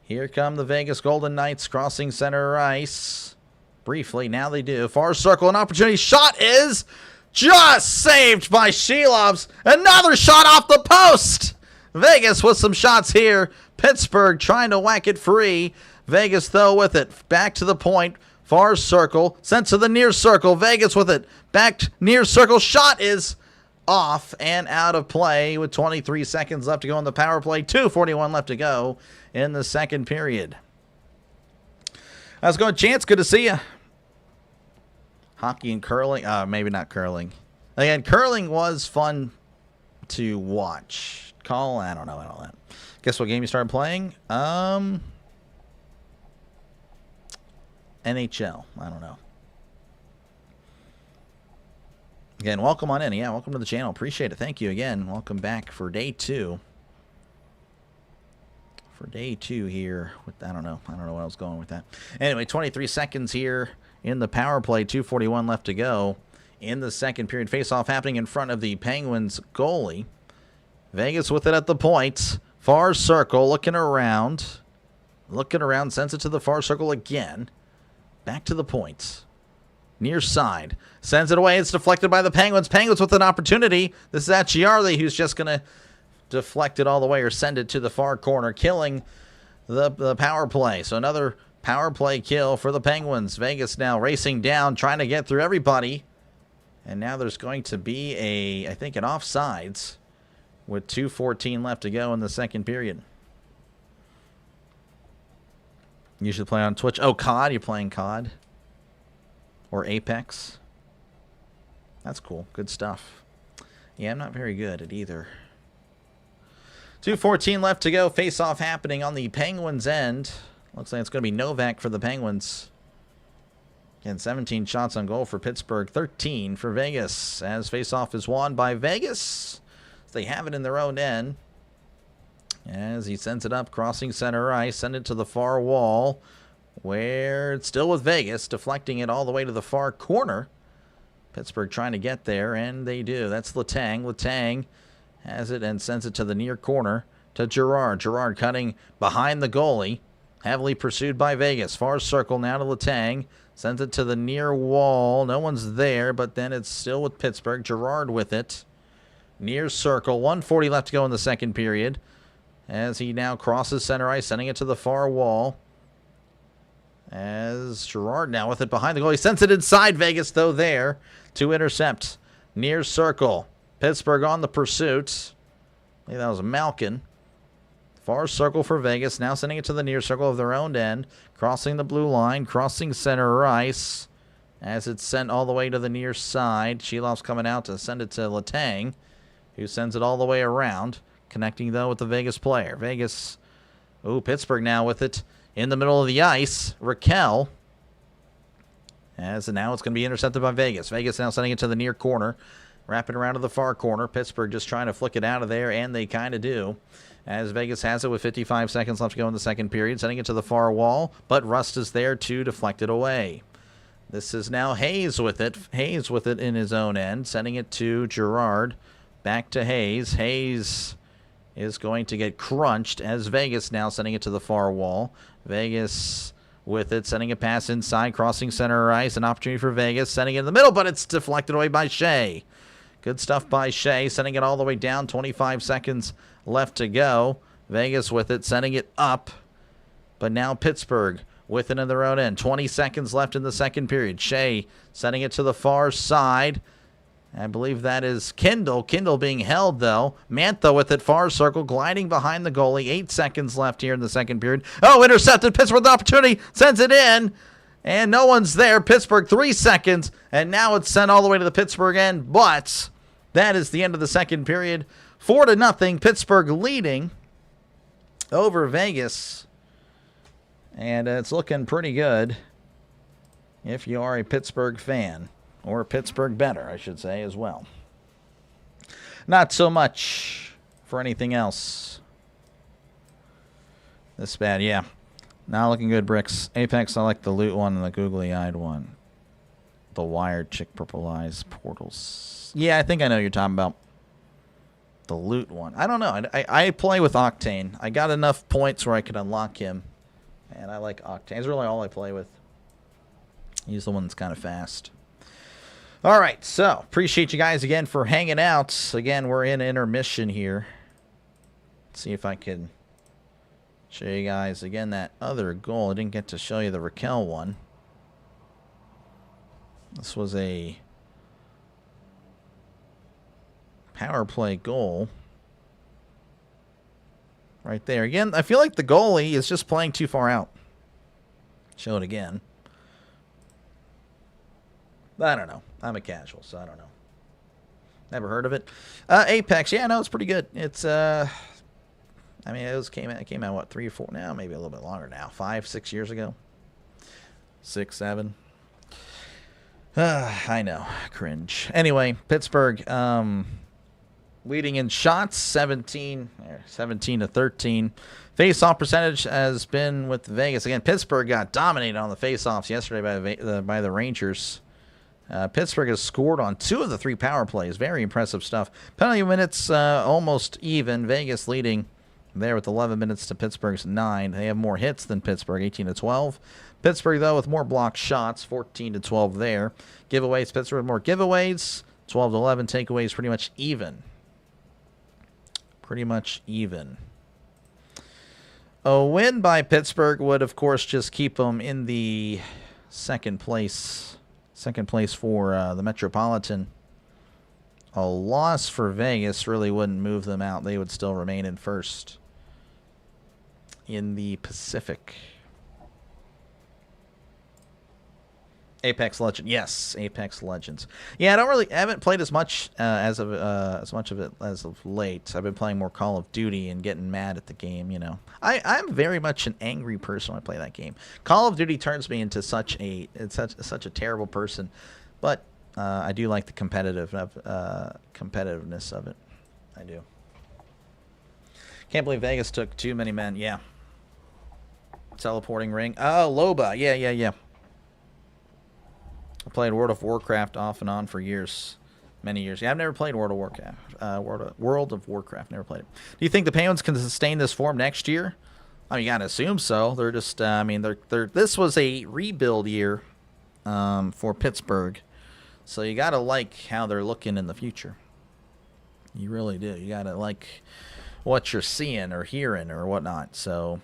Here come the Vegas Golden Knights crossing center ice. Briefly, now they do. Far circle, an opportunity. Shot is just saved by Shelovs. Another shot off the post. Vegas with some shots here. Pittsburgh trying to whack it free. Vegas, though, with it. Back to the point. Far circle. Sent to the near circle. Vegas with it. Back near circle. Shot is off and out of play with 23 seconds left to go in the power play. 2:41 left to go in the second period. How's it going, Chance? Good to see you. Hockey and curling. Maybe not curling. Again, curling was fun to watch. Call? I don't know. Guess what game you started playing? NHL. I don't know. Again, welcome on in. Yeah, welcome to the channel. Appreciate it. Thank you again. Welcome back for day 2. For day 2 here. I don't know where I was going with that. Anyway, 23 seconds here in the power play. 2:41 left to go in the second period. Face-off happening in front of the Penguins goalie. Vegas with it at the point. Far circle, looking around. Sends it to the far circle again. Back to the point. Near side. Sends it away. It's deflected by the Penguins. Penguins with an opportunity. This is Acciardi who's just going to deflect it all the way or send it to the far corner, killing the power play. So another power play kill for the Penguins. Vegas now racing down, trying to get through everybody. And now there's going to be I think an offsides with 2:14 left to go in the second period. You should play on Twitch. Oh, COD? You're playing COD? Or Apex? That's cool. Good stuff. Yeah, I'm not very good at either. 2:14 left to go. Face-off happening on the Penguins' end. Looks like it's going to be Novak for the Penguins. Again, 17 shots on goal for Pittsburgh. 13 for Vegas. As face-off is won by Vegas. They have it in their own end. As he sends it up, crossing center ice. Send it to the far wall. Where it's still with Vegas. Deflecting it all the way to the far corner. Pittsburgh trying to get there, and they do. That's Letang. Letang has it and sends it to the near corner to Girard. Girard cutting behind the goalie. Heavily pursued by Vegas. Far circle now to Letang. Sends it to the near wall. No one's there, but then it's still with Pittsburgh. Girard with it. Near circle. 1:40 left to go in the second period. As he now crosses center ice, sending it to the far wall. As Girard now with it behind the goal. He sends it inside Vegas, though, there to intercept. Near circle. Pittsburgh on the pursuit. I think that was Malkin. Far circle for Vegas. Now sending it to the near circle of their own end. Crossing the blue line. Crossing center ice. As it's sent all the way to the near side. Shelov's coming out to send it to Letang, who sends it all the way around. Connecting, though, with the Vegas player. Vegas. Oh, Pittsburgh now with it in the middle of the ice. Raquel. As now it's going to be intercepted by Vegas. Vegas now sending it to the near corner. Wrapping around to the far corner. Pittsburgh just trying to flick it out of there, and they kind of do. As Vegas has it with 55 seconds left to go in the second period. Sending it to the far wall, but Rust is there to deflect it away. This is now Hayes with it. Hayes with it in his own end. Sending it to Girard. Back to Hayes. Hayes is going to get crunched as Vegas now sending it to the far wall. Vegas with it, sending a pass inside, crossing center ice. An opportunity for Vegas, sending it in the middle, but it's deflected away by Shea. Good stuff by Shea, sending it all the way down. 25 seconds left to go. Vegas with it, sending it up. But now Pittsburgh with it in their own end. 20 seconds left in the second period. Shea sending it to the far side. I believe that is Kindle. Kindle being held, though. Mantha with it, far circle, gliding behind the goalie. 8 seconds left here in the second period. Oh, intercepted. Pittsburgh with the opportunity. Sends it in. And no one's there. Pittsburgh, 3 seconds. And now it's sent all the way to the Pittsburgh end. But that is the end of the second period. 4-0. Pittsburgh leading over Vegas. And it's looking pretty good if you are a Pittsburgh fan. Or Pittsburgh better, I should say, as well. Not so much for anything else. This bad, yeah. Not looking good, Bricks. Apex, I like the loot one and the googly-eyed one. The wired chick purple eyes portals. Yeah, I think I know what you're talking about. The loot one. I don't know. I play with Octane. I got enough points where I could unlock him. And I like Octane. It's really all I play with. He's the one that's kind of fast. All right, so appreciate you guys again for hanging out. Again, we're in intermission here. Let's see if I can show you guys again that other goal. I didn't get to show you the Raquel one. This was a power play goal. Right there. Again, I feel like the goalie is just playing too far out. Show it again. I don't know. I'm a casual, so I don't know. Never heard of it. Apex, yeah, no, it's pretty good. It's I mean, it came out what, 3 or 4 now, maybe a little bit longer now. 5, 6 years ago. 6, 7. I know, cringe. Anyway, Pittsburgh leading in shots, 17-13. Face-off percentage has been with Vegas. Again, Pittsburgh got dominated on the face-offs yesterday by the Rangers. Pittsburgh has scored on 2 of the 3 power plays. Very impressive stuff. Penalty minutes almost even. Vegas leading there with 11 minutes to Pittsburgh's 9. They have more hits than Pittsburgh, 18-12. Pittsburgh, though, with more blocked shots, 14-12 there. Giveaways, Pittsburgh with more giveaways, 12-11. Takeaways, pretty much even. Pretty much even. A win by Pittsburgh would, of course, just keep them in the second place for the Metropolitan. A loss for Vegas really wouldn't move them out. They would still remain in first in the Pacific. Apex Legend, yes, Apex Legends. Yeah, I haven't played as much as much of it as of late. I've been playing more Call of Duty and getting mad at the game. You know, I'm very much an angry person when I play that game. Call of Duty turns me into such a terrible person, but I do like the competitiveness of it. I do. Can't believe Vegas took too many men. Yeah. Teleporting ring. Oh, Loba. Yeah. I played World of Warcraft off and on for years. Many years. Yeah, I've never played World of Warcraft. World of Warcraft. Never played it. Do you think the Penguins can sustain this form next year? I mean, you gotta assume so. They're just. This was a rebuild year for Pittsburgh, so you gotta like how they're looking in the future. You really do. You gotta like what you're seeing or hearing or whatnot. So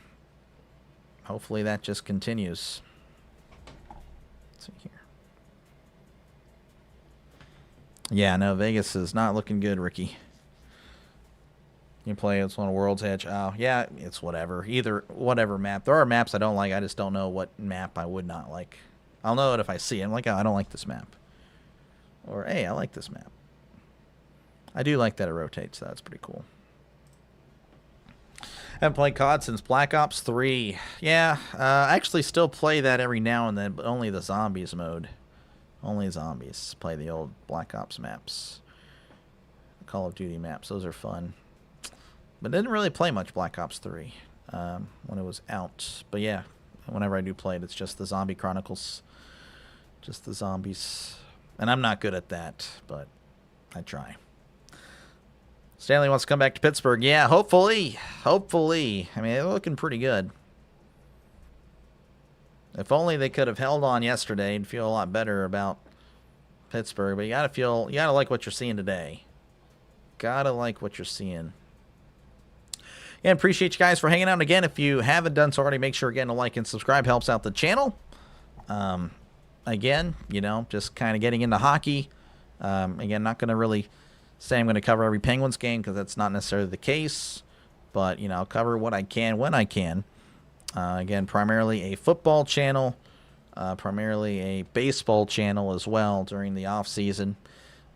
hopefully that just continues. Let's see here. Yeah, no, Vegas is not looking good, Ricky. You play it's one of World's Edge. Oh, yeah, it's whatever. Whatever map. There are maps I don't like. I just don't know what map I would not like. I'll know it if I see it. I'm like, oh, I don't like this map. Or, hey, I like this map. I do like that it rotates. That's pretty cool. Haven't played COD since Black Ops 3. Yeah, I actually still play that every now and then, but only the zombies mode. Only zombies. Play the old Black Ops maps. Call of Duty maps. Those are fun. But didn't really play much Black Ops 3 when it was out. But yeah, whenever I do play it, it's just the Zombie Chronicles. Just the zombies. And I'm not good at that, but I try. Stanley wants to come back to Pittsburgh. Yeah, hopefully. Hopefully. I mean, they're looking pretty good. If only they could have held on yesterday and feel a lot better about Pittsburgh. But you gotta like what you're seeing today. Gotta like what you're seeing. And appreciate you guys for hanging out. And again, if you haven't done so already, make sure again to like and subscribe. Helps out the channel. Again, just kind of getting into hockey. Again, not going to really say I'm going to cover every Penguins game because that's not necessarily the case. But, I'll cover what I can when I can. Again, primarily a football channel. Primarily a baseball channel as well during the off season.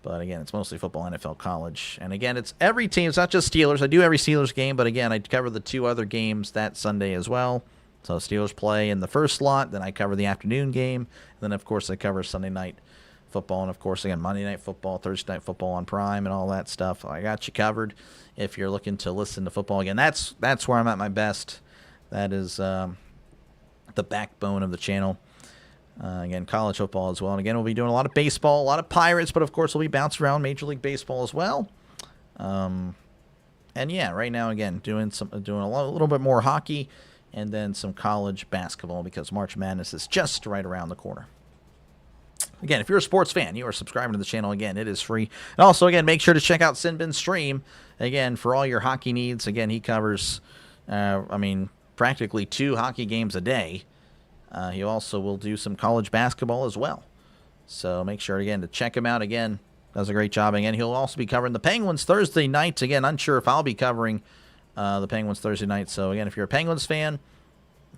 But again, it's mostly football, NFL, college. And again, it's every team. It's not just Steelers. I do every Steelers game. But again, I cover the 2 other games that Sunday as well. So Steelers play in the first slot. Then I cover the afternoon game. And then, of course, I cover Sunday night football. And, of course, again, Monday night football, Thursday night football on Prime and all that stuff. I got you covered if you're looking to listen to football. Again, that's where I'm at my best. That is the backbone of the channel. Again, college football as well. And again, we'll be doing a lot of baseball, a lot of Pirates, but of course we'll be bouncing around Major League Baseball as well. And yeah, right now again doing a little bit more hockey, and then some college basketball because March Madness is just right around the corner. Again, if you're a sports fan, you are subscribing to the channel. Again, it is free. And also, again, make sure to check out Sinbin's stream again for all your hockey needs. Again, he covers, practically 2 hockey games a day. He also will do some college basketball as well. So make sure, again, to check him out. Again, does a great job. Again, he'll also be covering the Penguins Thursday night. Again, unsure if I'll be covering the Penguins Thursday night. So, again, if you're a Penguins fan,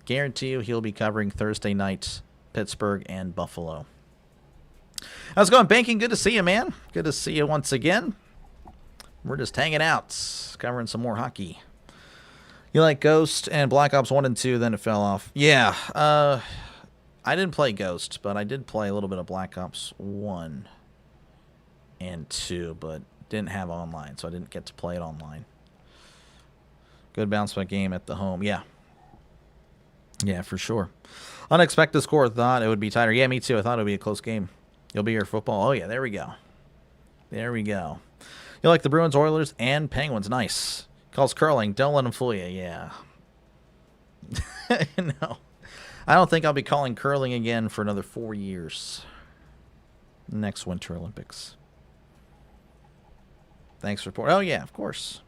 guarantee you he'll be covering Thursday night, Pittsburgh and Buffalo. How's it going, Banking? Good to see you, man. Good to see you once again. We're just hanging out, covering some more hockey. You like Ghost and Black Ops 1 and 2, then it fell off. Yeah, I didn't play Ghost, but I did play a little bit of Black Ops 1 and 2, but didn't have online, so I didn't get to play it online. Good bounce back game at the home. Yeah. Yeah, for sure. Unexpected score. Thought it would be tighter. Yeah, me too. I thought it would be a close game. You'll be your football. Oh, yeah, there we go. There we go. You like the Bruins, Oilers, and Penguins. Nice. Calls curling. Don't let them fool you. Yeah. No. I don't think I'll be calling curling again for another 4 years. Next Winter Olympics. Thanks for reporting. Oh, yeah, of course.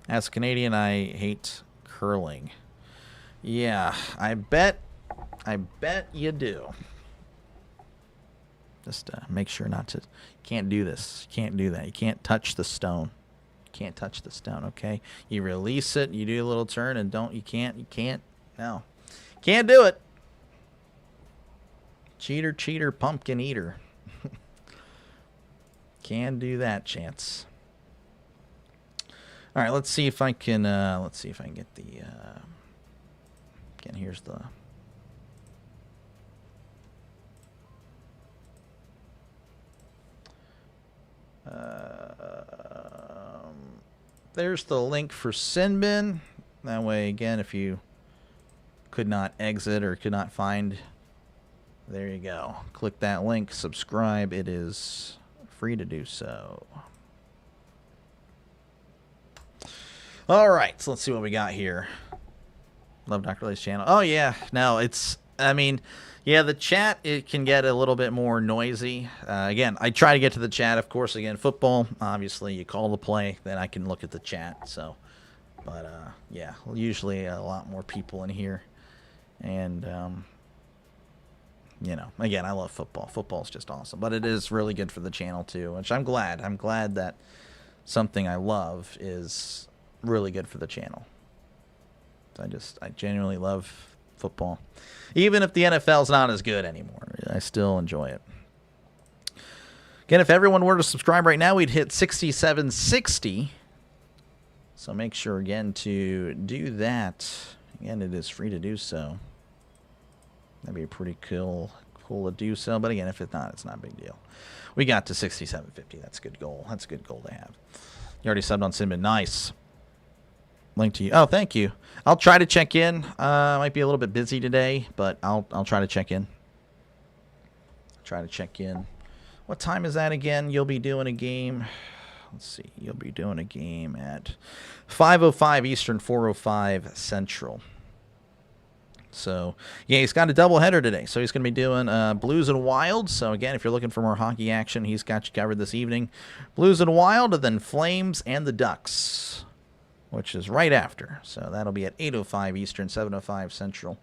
As a Canadian, I hate curling. Yeah, I bet you do. Just make sure not to. Can't do this. Can't do that. You can't touch the stone. Can't touch the stone, okay? You release it, you do a little turn, and you can't, no. Can't do it. Cheater, pumpkin eater. Can do that, Chance. All right, let's see if I can get the, again, here's the, there's the link for Sinbin. That way, again, if you could not exit or could not find, there you go. Click that link, subscribe. It is free to do so. All right, so let's see what we got here. Love Dr. Lay's channel. Oh, yeah. No, yeah, the chat, it can get a little bit more noisy. Again, I try to get to the chat, of course. Again, football, obviously, you call the play, then I can look at the chat. So, but, yeah, usually a lot more people in here. And, again, I love football. Football's just awesome. But it is really good for the channel, too, which I'm glad. I'm glad that something I love is really good for the channel. I genuinely love football. Even if the NFL's not as good anymore, I still enjoy it. Again, if everyone were to subscribe right now, we'd hit 6760. So make sure, again, to do that. Again, it is free to do so. That'd be pretty cool to do so. But again, if it's not a big deal. We got to 6750. That's a good goal. That's a good goal to have. You already subbed on Sinbin. Nice. Link to you. Oh, thank you. I'll try to check in. Might be a little bit busy today, but I'll try to check in. What time is that again? You'll be doing a game. Let's see. You'll be doing a game at 5:05 Eastern, 4:05 Central. So, yeah, he's got a doubleheader today. So he's going to be doing Blues and Wild. So, again, if you're looking for more hockey action, he's got you covered this evening. Blues and Wild, and then Flames and the Ducks, which is right after. So that'll be at 8:05 Eastern, 7:05 Central.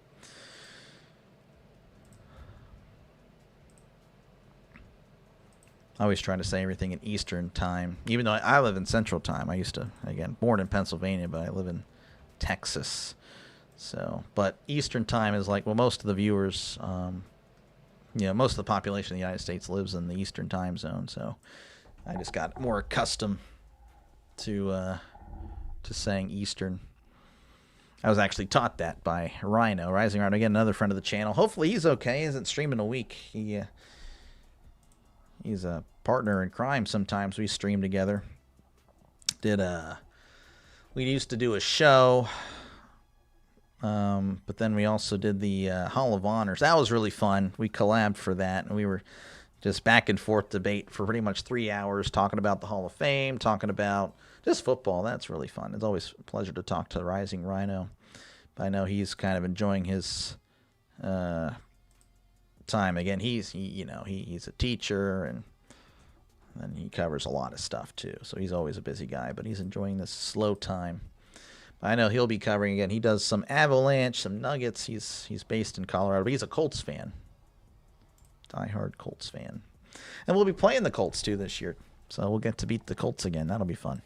I always try to say everything in Eastern time, even though I live in Central time. I used to, again, born in Pennsylvania, but I live in Texas. So, but Eastern time is like, well, most of the viewers, most of the population of the United States lives in the Eastern time zone. So I just got more accustomed to saying Eastern. I was actually taught that by Rhino, Rising Rhino, again, another friend of the channel. Hopefully he's okay. He hasn't streamed in a week. He's a partner in crime sometimes. We stream together. We used to do a show. But then we also did the Hall of Honors. That was really fun. We collabed for that, and we were just back and forth debate for pretty much 3 hours, talking about the Hall of Fame, talking about just football. That's really fun. It's always a pleasure to talk to Rising Rhino. But I know he's kind of enjoying his time. Again, he's a teacher, and he covers a lot of stuff too. So he's always a busy guy, but he's enjoying this slow time. I know he'll be covering again. He does some Avalanche, some Nuggets. He's based in Colorado, but he's a Colts fan. Die-hard Colts fan. And we'll be playing the Colts too this year. So we'll get to beat the Colts again. That'll be fun.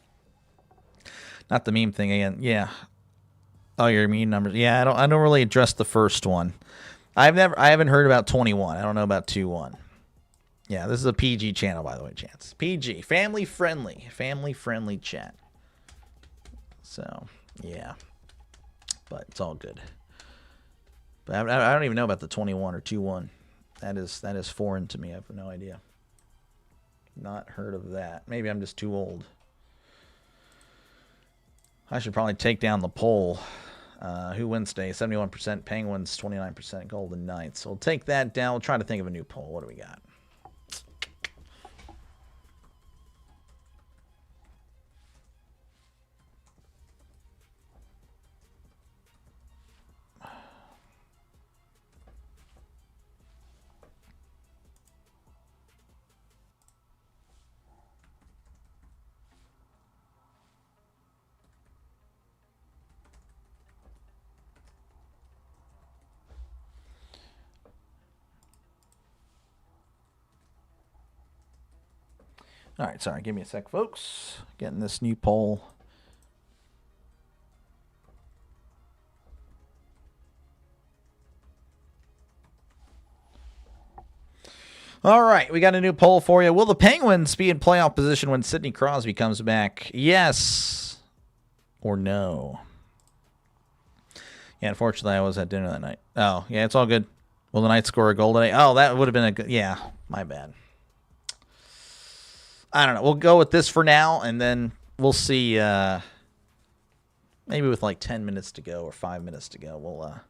Not the meme thing again. Yeah. Oh, your meme numbers. Yeah, I don't really address the first one. I haven't heard about 21. I don't know about 2-1. Yeah, this is a PG channel, by the way, Chance. PG. Family friendly chat. So, yeah. But it's all good. But I don't even know about the 21 or 2-1. That is foreign to me. I have no idea. Not heard of that. Maybe I'm just too old. I should probably take down the poll. Who wins today? 71% Penguins, 29% Golden Knights. So we'll take that down. We'll try to think of a new poll. What do we got? All right, sorry. Give me a sec, folks. Getting this new poll. All right, we got a new poll for you. Will the Penguins be in playoff position when Sidney Crosby comes back? Yes or no? Yeah, unfortunately, I was at dinner that night. Oh, yeah, it's all good. Will the Knights score a goal today? Oh, that would have been a good... Yeah, my bad. I don't know. We'll go with this for now, and then we'll see. Maybe with like 10 minutes to go or 5 minutes to go, we'll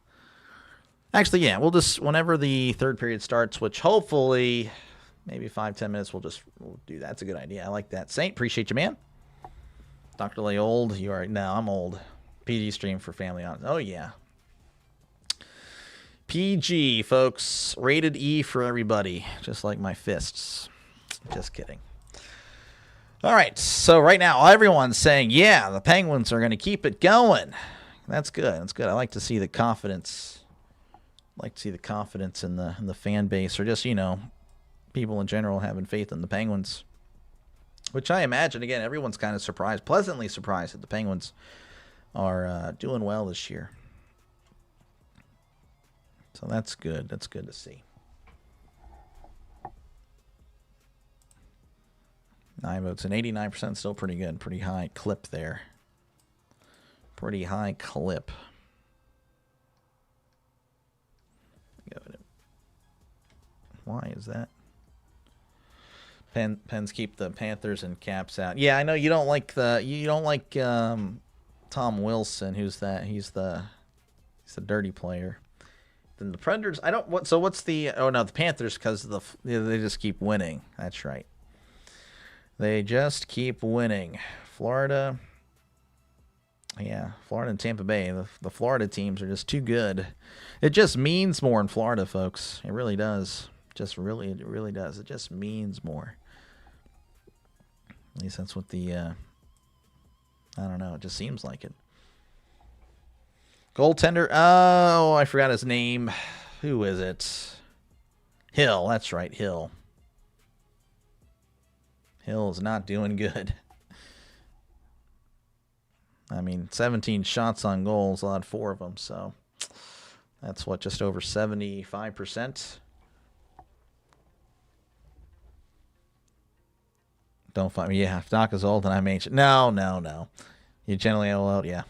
actually, yeah, we'll just whenever the third period starts, which hopefully maybe 5-10 minutes, we'll do that. That's a good idea. I like that. Saint, appreciate you, man. Dr. Lay old. You are no, I'm old. PG stream for family on. Oh yeah. PG, folks. Rated E for everybody, just like my fists. Just kidding. All right, so right now everyone's saying, yeah, the Penguins are going to keep it going. That's good. That's good. I like to see the confidence. I like to see the confidence in the fan base, or just, people in general having faith in the Penguins. Which I imagine, again, everyone's kind of surprised, pleasantly surprised that the Penguins are doing well this year. So that's good. That's good to see. 9 votes and 89%, still pretty good. Pretty high clip there. Pretty high clip. Why is that? Pens keep the Panthers and Caps out. Yeah, I know you don't like Tom Wilson. Who's that? He's the dirty player. Then the Predators. I don't. So what's the? Oh no, the Panthers, because they just keep winning. That's right. They just keep winning. Florida. Yeah, Florida and Tampa Bay. The Florida teams are just too good. It just means more in Florida, folks. It really does. It really does. It just means more. At least that's what the, I don't know. It just seems like it. Goaltender. Oh, I forgot his name. Who is it? Hill. That's right, Hill. Hill is not doing good. I mean, 17 shots on goals, allowed 4 of them, so that's what, just over 75%. Don't find me. Yeah, if Doc is old and I'm ancient. No. You generally old, yeah.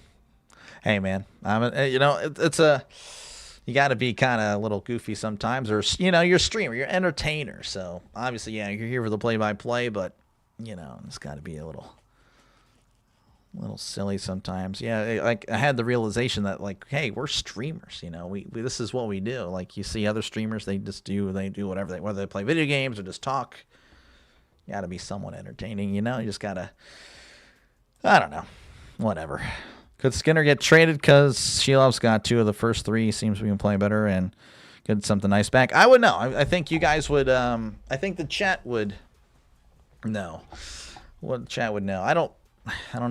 Hey, man, it's a, you got to be kind of a little goofy sometimes, or, you're a streamer, you're an entertainer, so obviously, yeah, you're here for the play-by-play, but, it's got to be a little silly sometimes. Yeah, like I had the realization that, like, hey, we're streamers. We this is what we do. Like, you see other streamers, they do whatever whether they play video games or just talk. You got to be somewhat entertaining. You just gotta. I don't know, whatever. Could Skinner get traded because Shelov's got 2 of the first 3? Seems we can play better and get something nice back. I would know. I think you guys would. I think the chat would know. Well, the chat would know. I don't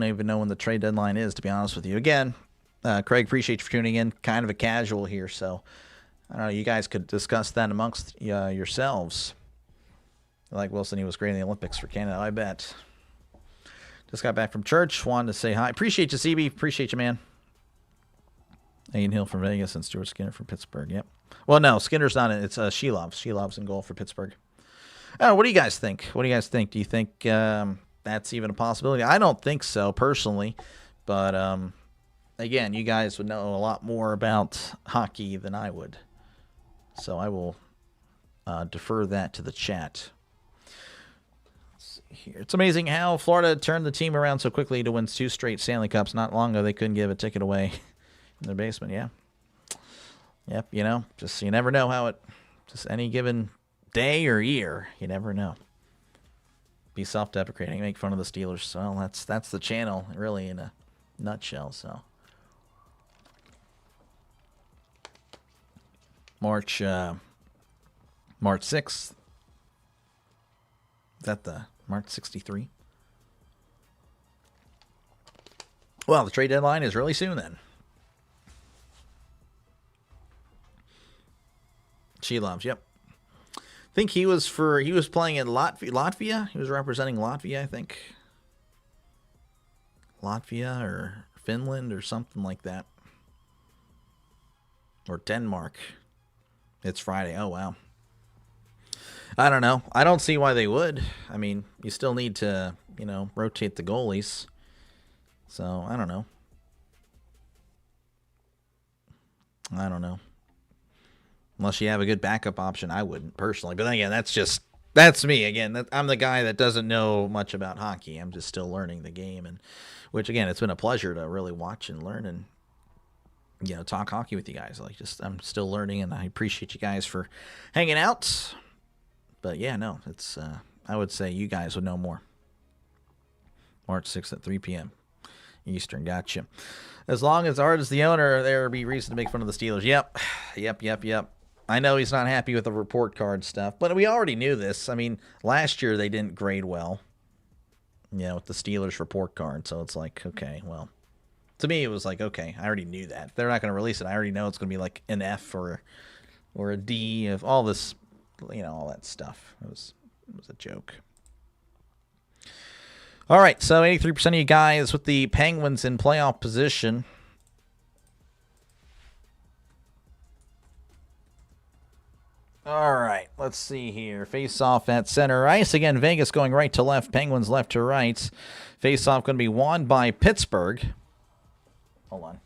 even know when the trade deadline is, to be honest with you. Again, Craig, appreciate you for tuning in. Kind of a casual here, so I don't know. You guys could discuss that amongst yourselves. Like Wilson, he was great in the Olympics for Canada, I bet. Just got back from church. Wanted to say hi. Appreciate you, CB. Appreciate you, man. Ian Hill from Vegas and Stuart Skinner from Pittsburgh. Yep. Well, no, Skinner's not in. It's Shelov. Shelov's in goal for Pittsburgh. What do you guys think? Do you think that's even a possibility? I don't think so, personally. But, again, you guys would know a lot more about hockey than I would. So I will defer that to the chat. Let's see here. It's amazing how Florida turned the team around so quickly to win 2 straight Stanley Cups. Not long ago, they couldn't give a ticket away in their basement, yeah. Yep, just you never know how it, just any given day or year, you never know. Be self-deprecating, make fun of the Steelers. So that's the channel, really, in a nutshell. So March 6th. Is that the March 63? Well, the trade deadline is really soon then. Shelovs, yep. I think he was playing in Latvia. He was representing Latvia, I think. Latvia or Finland or something like that. Or Denmark. It's Friday. Oh, wow. I don't know. I don't see why they would. I mean, you still need to, rotate the goalies. So, I don't know. Unless you have a good backup option, I wouldn't personally. But again, that's me. Again, I'm the guy that doesn't know much about hockey. I'm just still learning the game, and which again, it's been a pleasure to really watch and learn and talk hockey with you guys. I'm still learning, and I appreciate you guys for hanging out. But yeah, no, it's I would say you guys would know more. March 6th at 3 p.m. Eastern. Gotcha. As long as Art is the owner, there will be reason to make fun of the Steelers. Yep. I know he's not happy with the report card stuff, but we already knew this. I mean, last year they didn't grade well, with the Steelers report card. So it's like, okay, well, to me it was like, okay, I already knew that. They're not going to release it. I already know it's going to be like an F or a D of all this, all that stuff. It was a joke. All right, so 83% of you guys with the Penguins in playoff position. All right, let's see here. Face-off at center ice. Again, Vegas going right to left, Penguins left to right. Face-off going to be won by Pittsburgh. Hold on.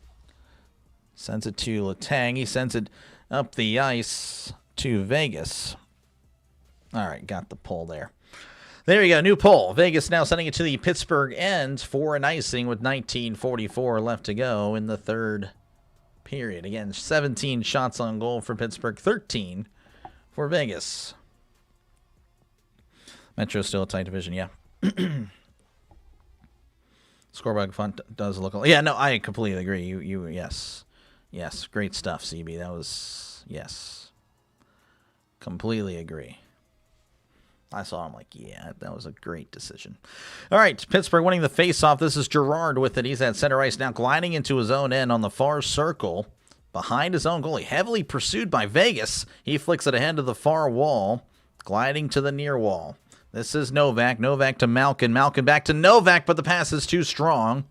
Sends it to Letang. He sends it up the ice to Vegas. All right, got the pull there. There you go, new poll. Vegas now sending it to the Pittsburgh end for an icing with 19:44 left to go in the third period. Again, 17 shots on goal for Pittsburgh, 13 for Vegas. Metro's still a tight division, yeah. Scorebug font does look. Yeah, no, I completely agree. Yes, great stuff, CB. That was completely agree. I saw him like, yeah, that was a great decision. All right, Pittsburgh winning the faceoff. This is Gerard with it. He's at center ice now, gliding into his own end on the far circle, behind his own goalie, heavily pursued by Vegas. He flicks it ahead to the far wall, gliding to the near wall. This is Novak. Novak to Malkin. Malkin back to Novak, but the pass is too strong.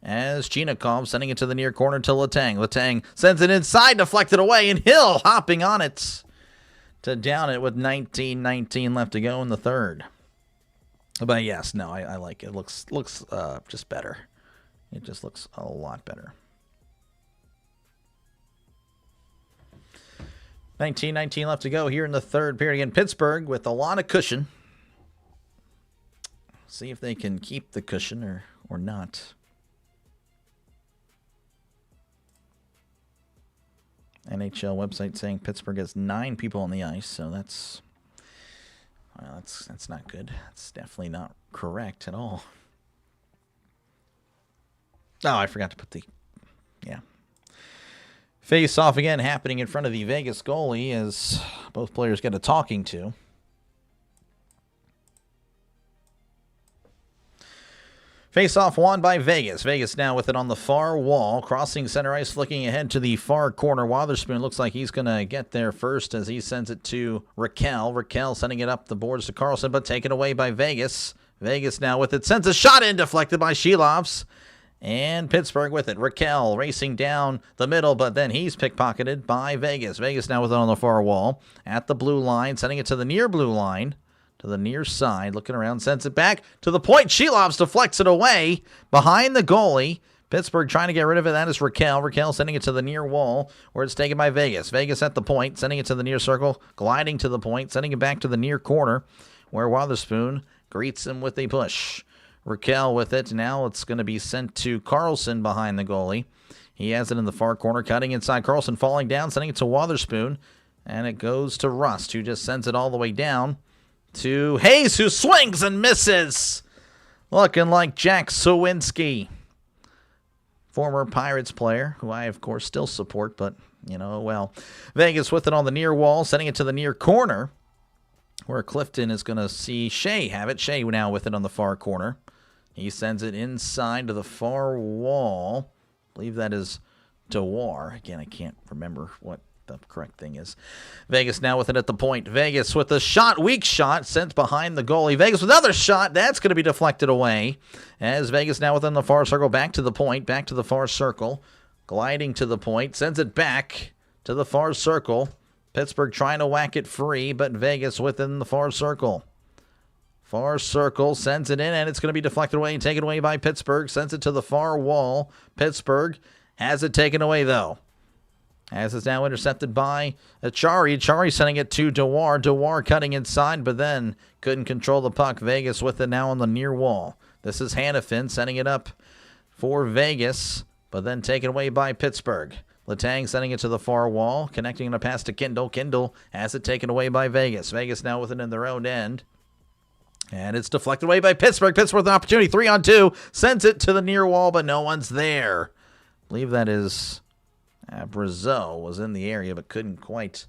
As Chinakhov sending it to the near corner to Letang. Letang sends it inside, deflected away, and Hill hopping on it to down it with 19:19 left to go in the third. But yes, no, I like it. It looks just better. It just looks a lot better. 19:19 left to go here in the third period. Again, Pittsburgh with a lot of cushion. See if they can keep the cushion or not. NHL website saying Pittsburgh has 9 people on the ice, so that's not good. That's definitely not correct at all. Oh, I forgot to put the face off again, happening in front of the Vegas goalie as both players get a talking to. Face-off won by Vegas. Vegas now with it on the far wall. Crossing center ice, looking ahead to the far corner. Wotherspoon looks like he's going to get there first as he sends it to Raquel. Raquel sending it up the boards to Carlson, but taken away by Vegas. Vegas now with it. Sends a shot in, deflected by Shelovs. And Pittsburgh with it. Raquel racing down the middle, but then he's pickpocketed by Vegas. Vegas now with it on the far wall. At the blue line, sending it to the near blue line. To the near side, looking around, sends it back to the point. Shelovs deflects it away behind the goalie. Pittsburgh trying to get rid of it. That is Raquel. Raquel sending it to the near wall where it's taken by Vegas. Vegas at the point, sending it to the near circle, gliding to the point, sending it back to the near corner where Wotherspoon greets him with a push. Raquel with it. Now it's going to be sent to Carlson behind the goalie. He has it in the far corner, cutting inside. Carlson falling down, sending it to Wotherspoon. And it goes to Rust, who just sends it all the way down to Hayes, who swings and misses. Looking like Jack Sawinski, former Pirates player, who I, of course, still support, but, well. Vegas with it on the near wall, sending it to the near corner, where Clifton is going to see Shea have it. Shea now with it on the far corner. He sends it inside to the far wall. I believe that is Dewar. Again, I can't remember what the correct thing is. Vegas now with it at the point. Vegas with a shot, weak shot, sent behind the goalie. Vegas with another shot. That's going to be deflected away. As Vegas now within the far circle, back to the point, back to the far circle. Gliding to the point, sends it back to the far circle. Pittsburgh trying to whack it free, but Vegas within the far circle. Far circle, sends it in, and it's going to be deflected away and taken away by Pittsburgh. Sends it to the far wall. Pittsburgh has it taken away, though. As it's now intercepted by Achari. Achari sending it to Dewar. Dewar cutting inside, but then couldn't control the puck. Vegas with it now on the near wall. This is Hannafin sending it up for Vegas, but then taken away by Pittsburgh. Letang sending it to the far wall, connecting a pass to Kindle. Kindle has it taken away by Vegas. Vegas now with it in their own end. And it's deflected away by Pittsburgh. Pittsburgh with an opportunity, 3-on-2. Sends it to the near wall, but no one's there. I believe that is Brazeau was in the area, but couldn't quite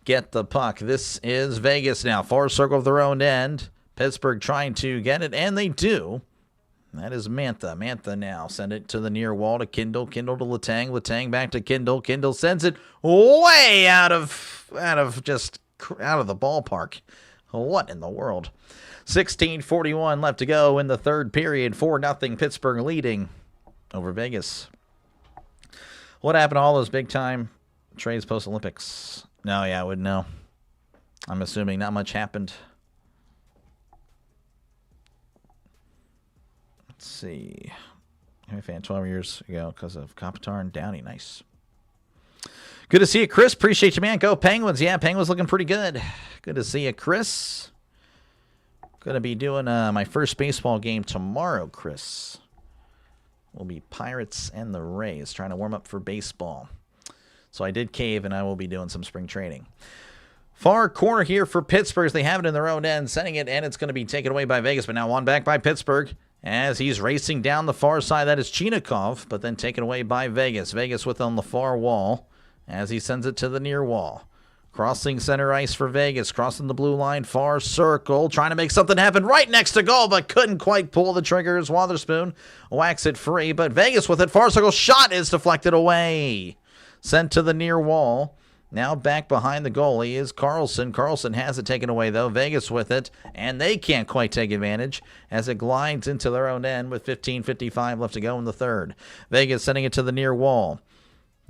get the puck. This is Vegas now. Far circle of their own end. Pittsburgh trying to get it, and they do. That is Mantha. Mantha now send it to the near wall to Kindle. Kindle to Letang. Letang back to Kindle. Kindle sends it way out of the ballpark. What in the world? 16:41 left to go in the third period. 4-0 Pittsburgh leading over Vegas. What happened to all those big-time trades post-Olympics? No, yeah, I wouldn't know. I'm assuming not much happened. Let's see. I'm a fan 12 years ago because of Kopitar and Downey. Nice. Good to see you, Chris. Appreciate you, man. Go Penguins. Yeah, Penguins looking pretty good. Good to see you, Chris. Going to be doing my first baseball game tomorrow, Chris. Will be Pirates and the Rays, trying to warm up for baseball. So I did cave, and I will be doing some spring training. Far corner here for Pittsburgh as they have it in their own end, sending it, and it's going to be taken away by Vegas, but now won back by Pittsburgh as he's racing down the far side. That is Chinikov, but then taken away by Vegas. Vegas with on the far wall as he sends it to the near wall. Crossing center ice for Vegas, crossing the blue line, far circle, trying to make something happen right next to goal, but couldn't quite pull the trigger as Wotherspoon whacks it free, but Vegas with it, far circle, shot is deflected away. Sent to the near wall. Now back behind the goalie is Carlson. Carlson has it taken away, though. Vegas with it, and they can't quite take advantage as it glides into their own end with 15:55 left to go in the third. Vegas sending it to the near wall.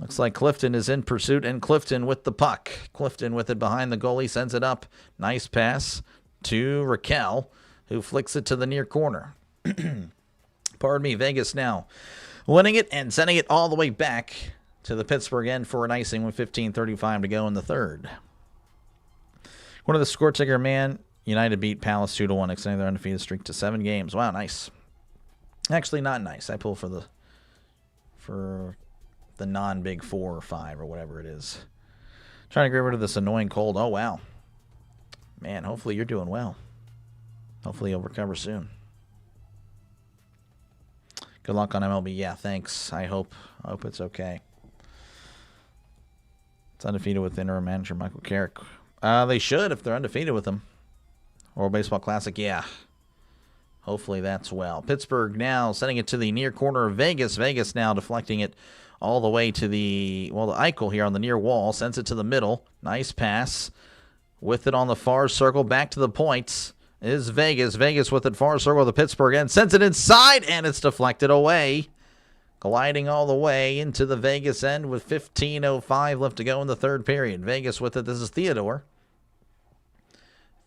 Looks like Clifton is in pursuit, and Clifton with the puck. Clifton with it behind the goalie, sends it up. Nice pass to Raquel, who flicks it to the near corner. Pardon me, Vegas now winning it and sending it all the way back to the Pittsburgh end for an icing with 15:35 to go in the third. One of the score ticker, man. United beat Palace 2-1, extending their undefeated streak to 7 games. Wow, nice. Actually, not nice. I pull for the non-big 4 or 5 or whatever it is. Trying to get rid of this annoying cold. Oh, wow. Man, hopefully you're doing well. Hopefully you'll recover soon. Good luck on MLB. Yeah, thanks. I hope it's okay. It's undefeated with interim manager Michael Carrick. They should if they're undefeated with him. Or Baseball Classic, yeah. Hopefully that's well. Pittsburgh now sending it to the near corner of Vegas. Vegas now deflecting it all the way to the Eichel here on the near wall. Sends it to the middle. Nice pass. With it on the far circle. Back to the points is Vegas. Vegas with it far circle of the Pittsburgh end. Sends it inside, and it's deflected away. Gliding all the way into the Vegas end with 15:05 left to go in the third period. Vegas with it. This is Theodore.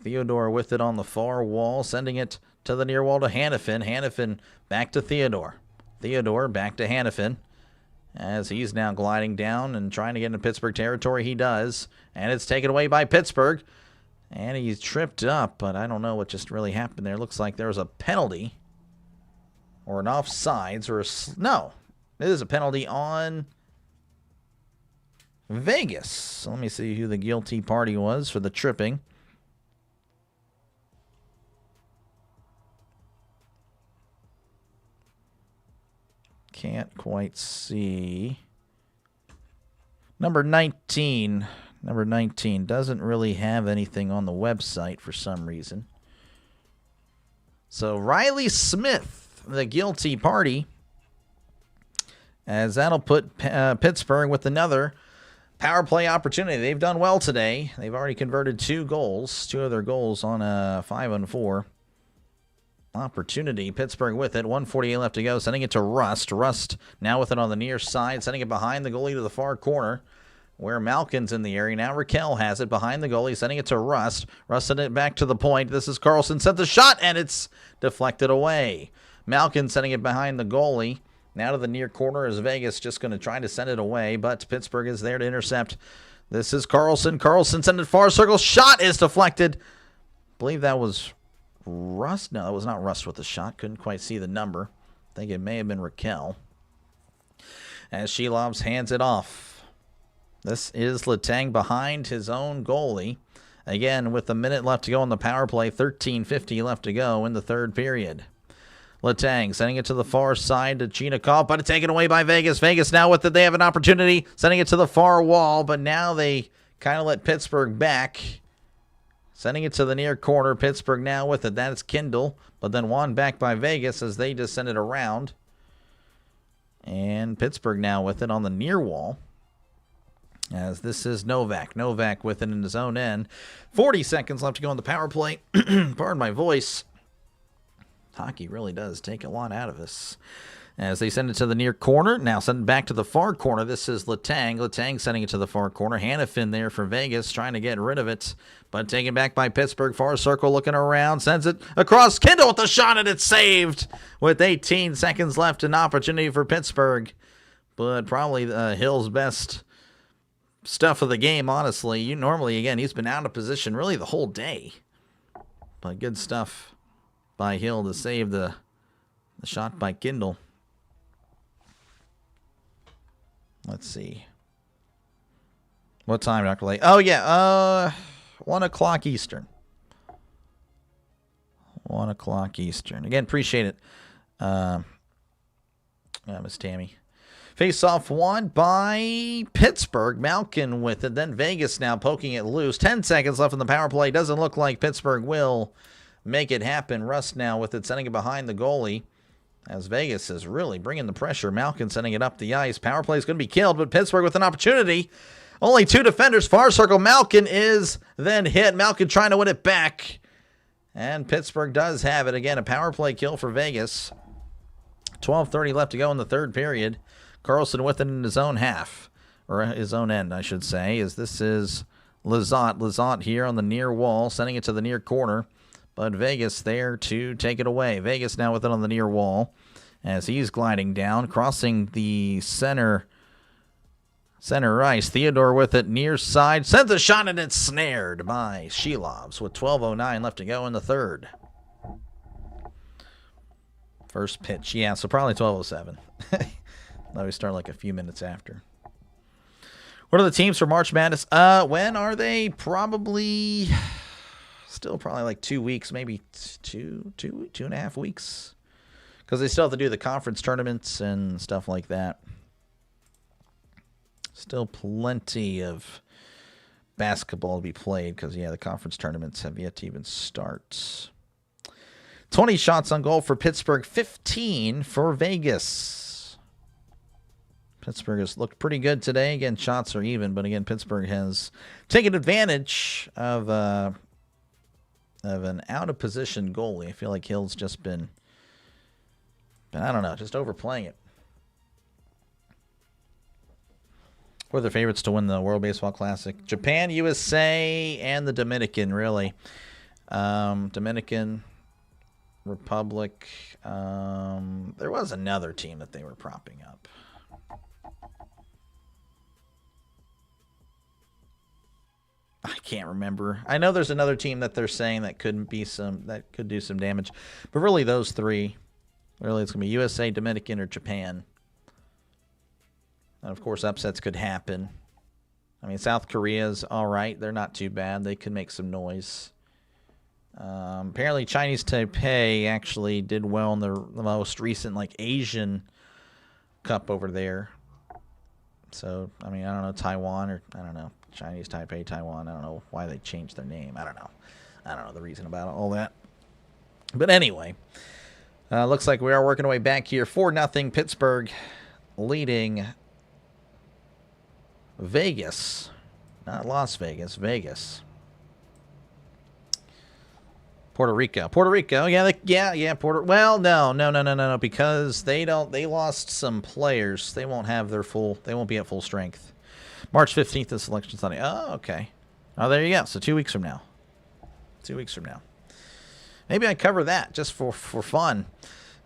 Theodore with it on the far wall, sending it to the near wall to Hannafin. Hannafin back to Theodore. Theodore back to Hannafin as he's now gliding down and trying to get into Pittsburgh territory. He does, and it's taken away by Pittsburgh. And he's tripped up, but I don't know what just really happened there. Looks like there was a penalty or an offsides or no. It is a penalty on Vegas. So let me see who the guilty party was for the tripping. Can't quite see. Number 19. Number 19 doesn't really have anything on the website for some reason. So Riley Smith, the guilty party, as that'll put Pittsburgh with another power play opportunity. They've done well today. They've already converted 2 of their goals on a 5-on-4 opportunity. Pittsburgh with it. 1:48 left to go. Sending it to Rust. Rust now with it on the near side. Sending it behind the goalie to the far corner where Malkin's in the area. Now Raquel has it behind the goalie. Sending it to Rust. Rust sending it back to the point. This is Carlson. Sent the shot, and it's deflected away. Malkin sending it behind the goalie. Now to the near corner is Vegas, just going to try to send it away, but Pittsburgh is there to intercept. This is Carlson. Carlson sent it far circle. Shot is deflected. I believe that was Rust. No, that was not Rust with the shot. Couldn't quite see the number. I think it may have been Raquel. As Shelovs hands it off. This is Letang behind his own goalie. Again, with a minute left to go on the power play, 13:50 left to go in the third period. Letang sending it to the far side to Chinikov, but it's taken away by Vegas. Vegas now with it. They have an opportunity, sending it to the far wall, but now they kind of let Pittsburgh back. Sending it to the near corner. Pittsburgh now with it. That's Kindle, but then won back by Vegas as they just send it around. And Pittsburgh now with it on the near wall. As this is Novak. Novak with it in his own end. 40 seconds left to go on the power play. Pardon my voice. Hockey really does take a lot out of us. As they send it to the near corner. Now send it back to the far corner. This is Letang. Letang sending it to the far corner. Hannafin there for Vegas, trying to get rid of it. But taken back by Pittsburgh. Far circle looking around. Sends it across. Kindle with the shot, and it's saved. With 18 seconds left, an opportunity for Pittsburgh. But probably Hill's best stuff of the game, honestly. Normally, again, he's been out of position really the whole day. But good stuff by Hill to save the shot by Kindle. Let's see. What time, Dr. Lay? Oh, yeah. 1 o'clock Eastern. 1 o'clock Eastern. Again, appreciate it. Miss Tammy. Face-off won by Pittsburgh. Malkin with it. Then Vegas now poking it loose. 10 seconds left in the power play. Doesn't look like Pittsburgh will make it happen. Rust now with it, sending it behind the goalie. As Vegas is really bringing the pressure. Malkin sending it up the ice. Power play is going to be killed, but Pittsburgh with an opportunity. Only 2 defenders. Far circle. Malkin is then hit. Malkin trying to win it back. And Pittsburgh does have it. Again, a power play kill for Vegas. 12:30 left to go in the third period. Carlson with it in his own half. Or his own end, I should say. As this is Lizotte. Lizotte here on the near wall. Sending it to the near corner. But Vegas there to take it away. Vegas now with it on the near wall. As he's gliding down. Crossing the center ice. Theodore with it near side. Sends a shot and it's snared by Shilovs with 12:09 left to go in the third. First pitch. Yeah, so probably 12:07. Now we start like a few minutes after. What are the teams for March Madness? When are they? Probably still probably like 2 weeks, maybe two and a half weeks. Because they still have to do the conference tournaments and stuff like that. Still plenty of basketball to be played because, yeah, the conference tournaments have yet to even start. 20 shots on goal for Pittsburgh, 15 for Vegas. Pittsburgh has looked pretty good today. Again, shots are even, but again, Pittsburgh has taken advantage of an out-of-position goalie. I feel like Hill's just been, I don't know, just overplaying it. Who are the favorites to win the World Baseball Classic? Japan, USA, and the Dominican, really. Dominican Republic. There was another team that they were propping up. I can't remember. I know there's another team that they're saying that could do some damage. But really those three. Really it's going to be USA, Dominican, or Japan. And of course, upsets could happen. I mean, South Korea's all right. They're not too bad. They could make some noise. Apparently, Chinese Taipei actually did well in the most recent, Asian Cup over there. So, I mean, I don't know, Taiwan or, I don't know, Chinese Taipei, Taiwan. I don't know why they changed their name. I don't know the reason about all that. But anyway, looks like we are working our way back here. 4-0 Pittsburgh leading Vegas, not Las Vegas, Vegas. Puerto Rico, yeah. Well, no, because they lost some players. They won't be at full strength. March 15th is Selection Sunday. Oh, okay. Oh, there you go. So 2 weeks from now. Maybe I cover that just for fun.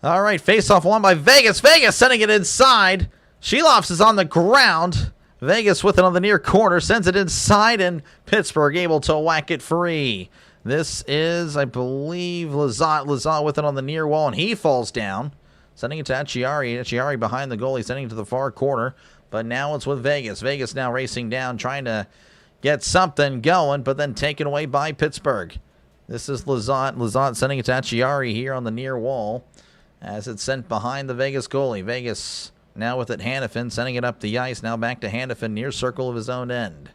All right, face-off won by Vegas. Vegas sending it inside. Shilovs is on the ground. Vegas with it on the near corner, sends it inside, and Pittsburgh able to whack it free. This is, I believe, Lizotte. Lizotte with it on the near wall, and he falls down. Sending it to Acciari. Acciari behind the goalie, sending it to the far corner. But now it's with Vegas. Vegas now racing down, trying to get something going, but then taken away by Pittsburgh. This is Lizotte. Lizotte sending it to Acciari here on the near wall as it's sent behind the Vegas goalie. Vegas now with it, Hannafin sending it up the ice. Now back to Hannafin, near circle of his own end.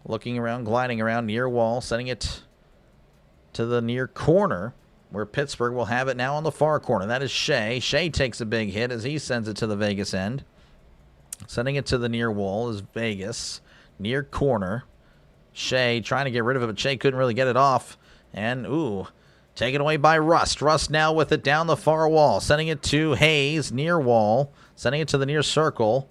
Looking around, gliding around near wall, sending it to the near corner where Pittsburgh will have it now on the far corner. That is Shea. Shea takes a big hit as he sends it to the Vegas end. Sending it to the near wall is Vegas. Near corner. Shea trying to get rid of it, but Shea couldn't really get it off. And, taken away by Rust. Rust now with it down the far wall. Sending it to Hayes, near wall. Sending it to the near circle.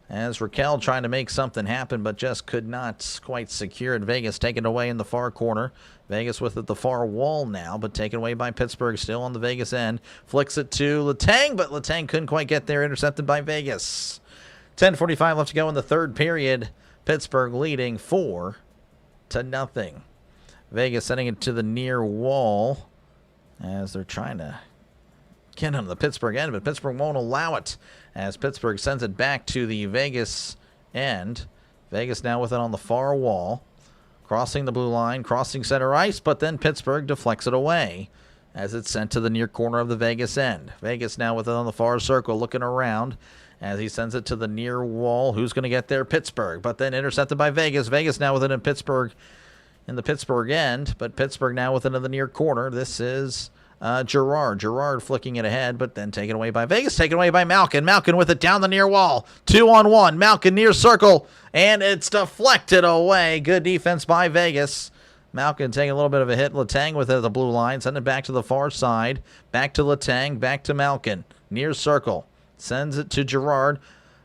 As Raquel trying to make something happen, but just could not quite secure it. Vegas taken away in the far corner. Vegas with it the far wall now, but taken away by Pittsburgh, still on the Vegas end. Flicks it to Letang, but Letang couldn't quite get there. Intercepted by Vegas. 10:45 left to go in the third period. Pittsburgh leading 4-0. Vegas sending it to the near wall as they're trying to get on the Pittsburgh end, but Pittsburgh won't allow it as Pittsburgh sends it back to the Vegas end. Vegas now with it on the far wall. crossing the blue line, crossing center ice, but then Pittsburgh deflects it away as it's sent to the near corner of the Vegas end. Vegas now with it on the far circle, looking around as he sends it to the near wall. Who's going to get there? Pittsburgh, but then intercepted by Vegas. Vegas now with it in Pittsburgh, in the Pittsburgh end, but Pittsburgh now with it in the near corner. This is Girard. Girard flicking it ahead, but then taken away by Vegas, taken away by Malkin. Malkin with it down the near wall. 2-on-1. Malkin near circle, and it's deflected away. Good defense by Vegas. Malkin taking a little bit of a hit. Letang with it at the blue line. Send it back to the far side. Back to Letang. Back to Malkin. Near circle. Sends it to Girard.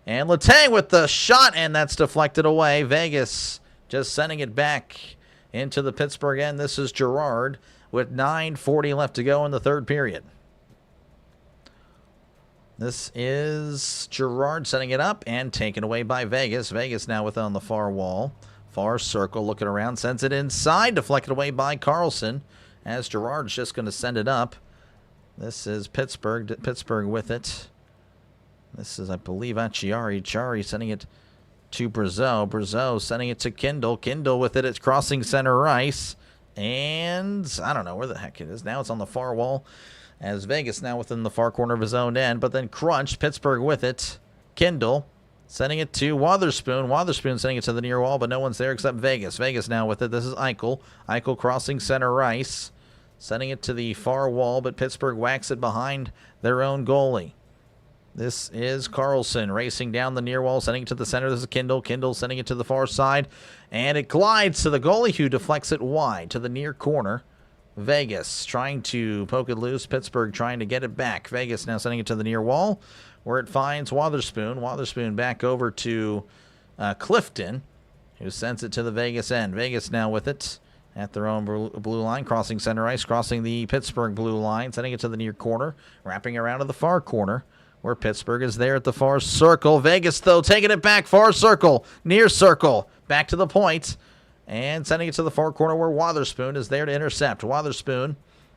And Letang with the shot, and that's deflected away. Vegas just sending it back into the Pittsburgh end. This is Girard with 9:40 left to go in the third period. This is Girard setting it up and taken away by Vegas. Vegas now with it on the far wall. Far circle, looking around, sends it inside, deflected away by Carlson as Girard's just going to send it up. This is Pittsburgh. Pittsburgh with it. This is, I believe, Acciari. Acciari sending it to Brazeau. Brazeau sending it to Kindle. Kindle with it. It's crossing center ice. And I don't know where the heck it is. Now it's on the far wall as Vegas now within the far corner of his own end. But then crunched. Pittsburgh with it. Kindle sending it to Wotherspoon. Wotherspoon sending it to the near wall, but no one's there except Vegas. Vegas now with it. This is Eichel. Eichel crossing center ice. Sending it to the far wall, but Pittsburgh whacks it behind their own goalie. This is Carlson racing down the near wall, sending it to the center. This is Kindle. Kindle sending it to the far side. And it glides to the goalie, who deflects it wide to the near corner. Vegas trying to poke it loose. Pittsburgh trying to get it back. Vegas now sending it to the near wall, where it finds Wotherspoon. Wotherspoon back over to Clifton, who sends it to the Vegas end. Vegas now with it at their own blue line, crossing center ice, crossing the Pittsburgh blue line, sending it to the near corner, wrapping around to the far corner, where Pittsburgh is there at the far circle. Vegas, though, taking it back, far circle, near circle, back to the point, and sending it to the far corner where Wotherspoon is there to intercept. Wotherspoon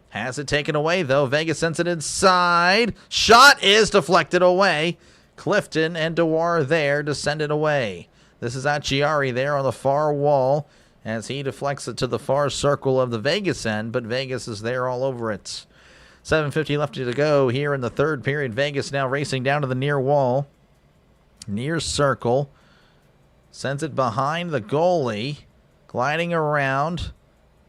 has it taken away, though. Vegas sends it inside. Shot is deflected away. Clifton and Dewar there to send it away. This is Acciari there on the far wall as he deflects it to the far circle of the Vegas end, but Vegas is there all over it. 7:50 left to go here in the third period. Vegas now racing down to the near wall. Near circle. Sends it behind the goalie. Gliding around.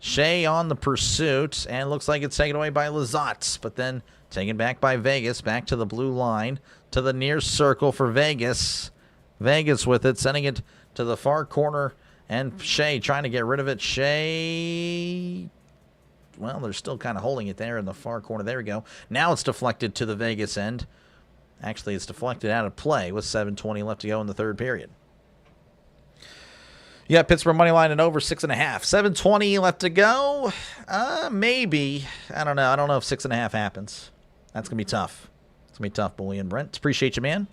Shea on the pursuit. And looks like it's taken away by Lizotte. But then taken back by Vegas. Back to the blue line. To the near circle for Vegas. Vegas with it. Sending it to the far corner. And Shea trying to get rid of it. Shea... Well, they're still kind of holding it there in the far corner. There we go. Now it's deflected to the Vegas end. Actually, it's deflected out of play with 7:20 left to go in the third period. Yeah, Pittsburgh money line and over 6.5. 7:20 left to go. Maybe. I don't know. I don't know if 6.5 happens. That's going to be tough. It's going to be tough, Bully and Brent. Appreciate you, man.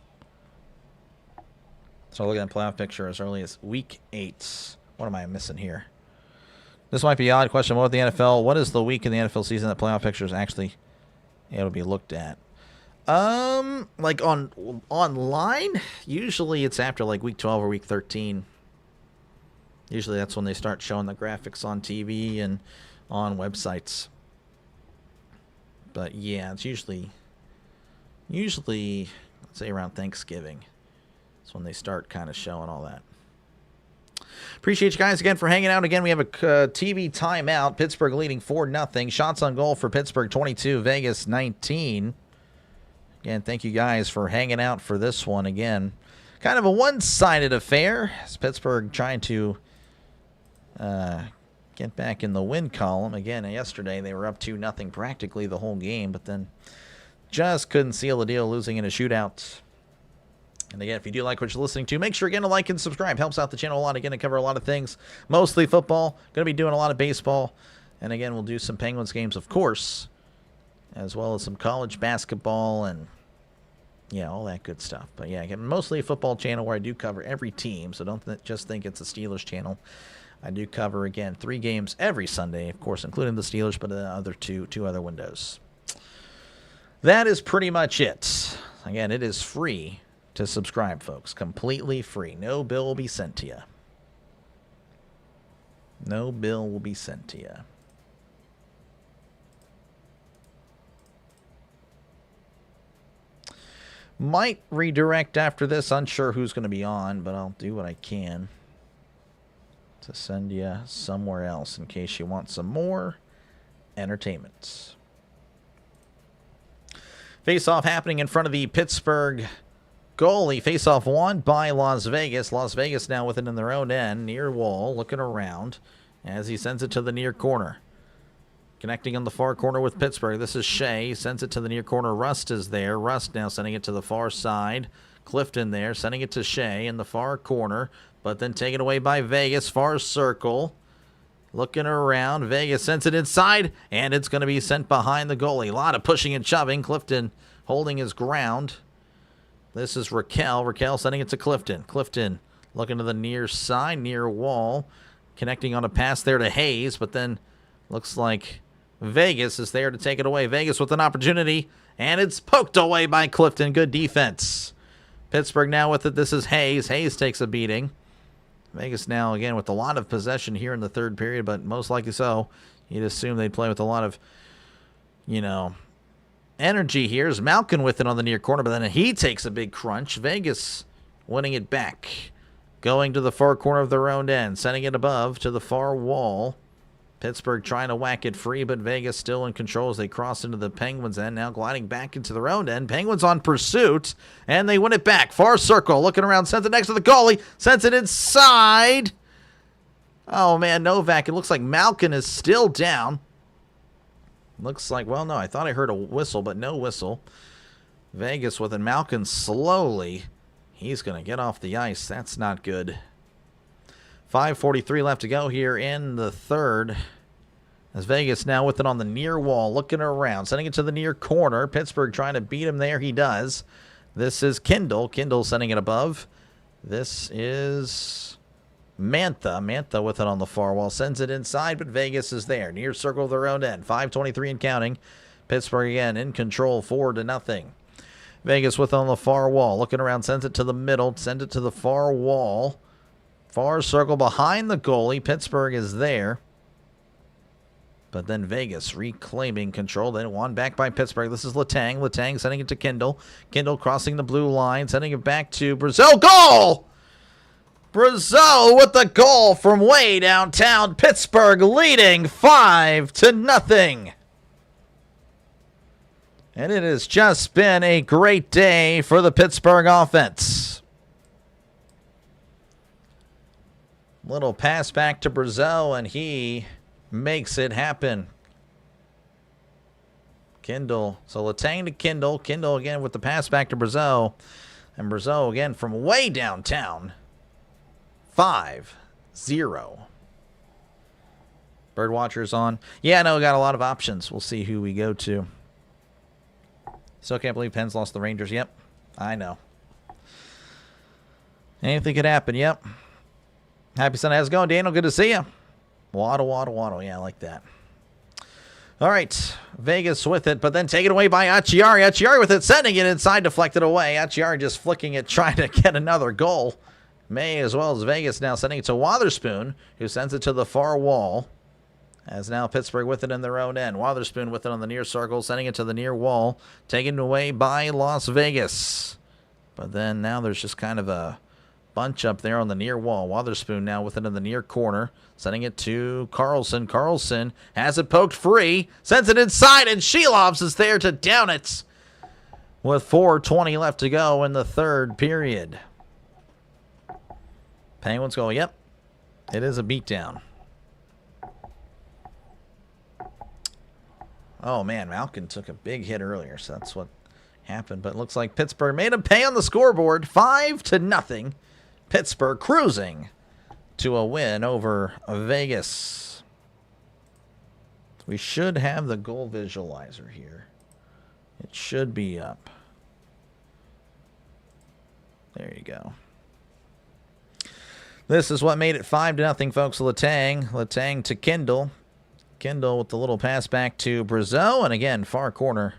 So looking at the playoff picture as early as week 8. What am I missing here? This might be an odd question. What with the NFL? What is the week in the NFL season that playoff pictures actually able to be looked at? Like online, usually it's after like week 12 or week 13. Usually that's when they start showing the graphics on TV and on websites. But yeah, it's usually let's say around Thanksgiving. That's when they start kind of showing all that. Appreciate you guys again for hanging out. Again, we have a TV timeout. Pittsburgh leading 4-0. Shots on goal for Pittsburgh 22, Vegas 19. Again, thank you guys for hanging out for this one. Again, kind of a one-sided affair. As Pittsburgh trying to get back in the win column. Again, yesterday they were up 2-0 practically the whole game, but then just couldn't seal the deal, losing in a shootout. And again, if you do like what you're listening to, make sure again to like and subscribe. Helps out the channel a lot. Again, to cover a lot of things, mostly football. Going to be doing a lot of baseball. And again, we'll do some Penguins games, of course, as well as some college basketball and, yeah, all that good stuff. But yeah, again, mostly a football channel where I do cover every team. So don't just think it's a Steelers channel. I do cover, again, 3 games every Sunday, of course, including the Steelers, but the other two other windows. That is pretty much it. Again, it is free to subscribe, folks. Completely free. No bill will be sent to you. No bill will be sent to you. Might redirect after this. Unsure who's going to be on, but I'll do what I can to send you somewhere else in case you want some more entertainment. Face-off happening in front of the Pittsburgh goalie. Face-off won by Las Vegas. Las Vegas now with it in their own end. Near wall, looking around as he sends it to the near corner. Connecting on the far corner with Pittsburgh. This is Shea. He sends it to the near corner. Rust is there. Rust now sending it to the far side. Clifton there, sending it to Shea in the far corner. But then taken away by Vegas. Far circle. Looking around. Vegas sends it inside. And it's going to be sent behind the goalie. A lot of pushing and shoving. Clifton holding his ground. This is Raquel. Raquel sending it to Clifton. Clifton looking to the near side, near wall. Connecting on a pass there to Hayes. But then looks like Vegas is there to take it away. Vegas with an opportunity. And it's poked away by Clifton. Good defense. Pittsburgh now with it. This is Hayes. Hayes takes a beating. Vegas now, again, with a lot of possession here in the third period, but most likely so. You'd assume they'd play with a lot of, energy here. Is Malkin with it on the near corner, but then he takes a big crunch. Vegas winning it back. Going to the far corner of their own end. Sending it above to the far wall. Pittsburgh trying to whack it free, but Vegas still in control as they cross into the Penguins' end. Now gliding back into their own end. Penguins on pursuit, and they win it back. Far circle, looking around, sends it next to the goalie, sends it inside. Oh, man, Novak, it looks like Malkin is still down. Looks like, well, no, I thought I heard a whistle, but no whistle. Vegas with it. Malkin slowly. He's going to get off the ice. That's not good. 5:43 left to go here in the third. As Vegas now with it on the near wall, looking around, sending it to the near corner. Pittsburgh trying to beat him there. He does. This is Kindle. Kindle sending it above. This is Mantha. Mantha with it on the far wall. Sends it inside, but Vegas is there. Near circle of their own end. 5:23 and counting. Pittsburgh again in control, 4-0. Vegas with it on the far wall. Looking around, sends it to the middle. Sends it to the far wall. Far circle behind the goalie. Pittsburgh is there. But then Vegas reclaiming control. Then won back by Pittsburgh. This is Letang. Letang sending it to Kindle. Kindle crossing the blue line. Sending it back to Brazil. Goal! Brazil with the goal from way downtown. Pittsburgh leading 5-0. And it has just been a great day for the Pittsburgh offense. Little pass back to Brazil, and he makes it happen. Kindle. So Letang to Kindle. Kindle again with the pass back to Brazil. And Brazil again from way downtown. 5-0. Birdwatcher's on. Yeah, I know we got a lot of options. We'll see who we go to. Still can't believe Penn's lost the Rangers. Yep, I know. Anything could happen. Yep. Happy Sunday. How's it going, Daniel? Good to see you. Waddle, waddle, waddle. Yeah, I like that. All right. Vegas with it, but then taken away by Acciari. Acciari with it, sending it inside, deflected away. Acciari just flicking it, trying to get another goal. May as well as Vegas now sending it to Wotherspoon, who sends it to the far wall. As now Pittsburgh with it in their own end. Wotherspoon with it on the near circle, sending it to the near wall. Taken away by Las Vegas. But then now there's just kind of a bunch up there on the near wall. Wotherspoon now with it in the near corner. Sending it to Carlson. Carlson has it poked free. Sends it inside, and Shelovs is there to down it. With 4:20 left to go in the third period. Penguins go, yep, it is a beatdown. Oh, man, Malkin took a big hit earlier, so that's what happened. But it looks like Pittsburgh made him pay on the scoreboard. 5-0. Pittsburgh cruising to a win over Vegas. We should have the goal visualizer here. It should be up. There you go. This is what made it 5-0, folks. Letang. Letang to Kindle. Kindle with the little pass back to Brazil. And again, far corner.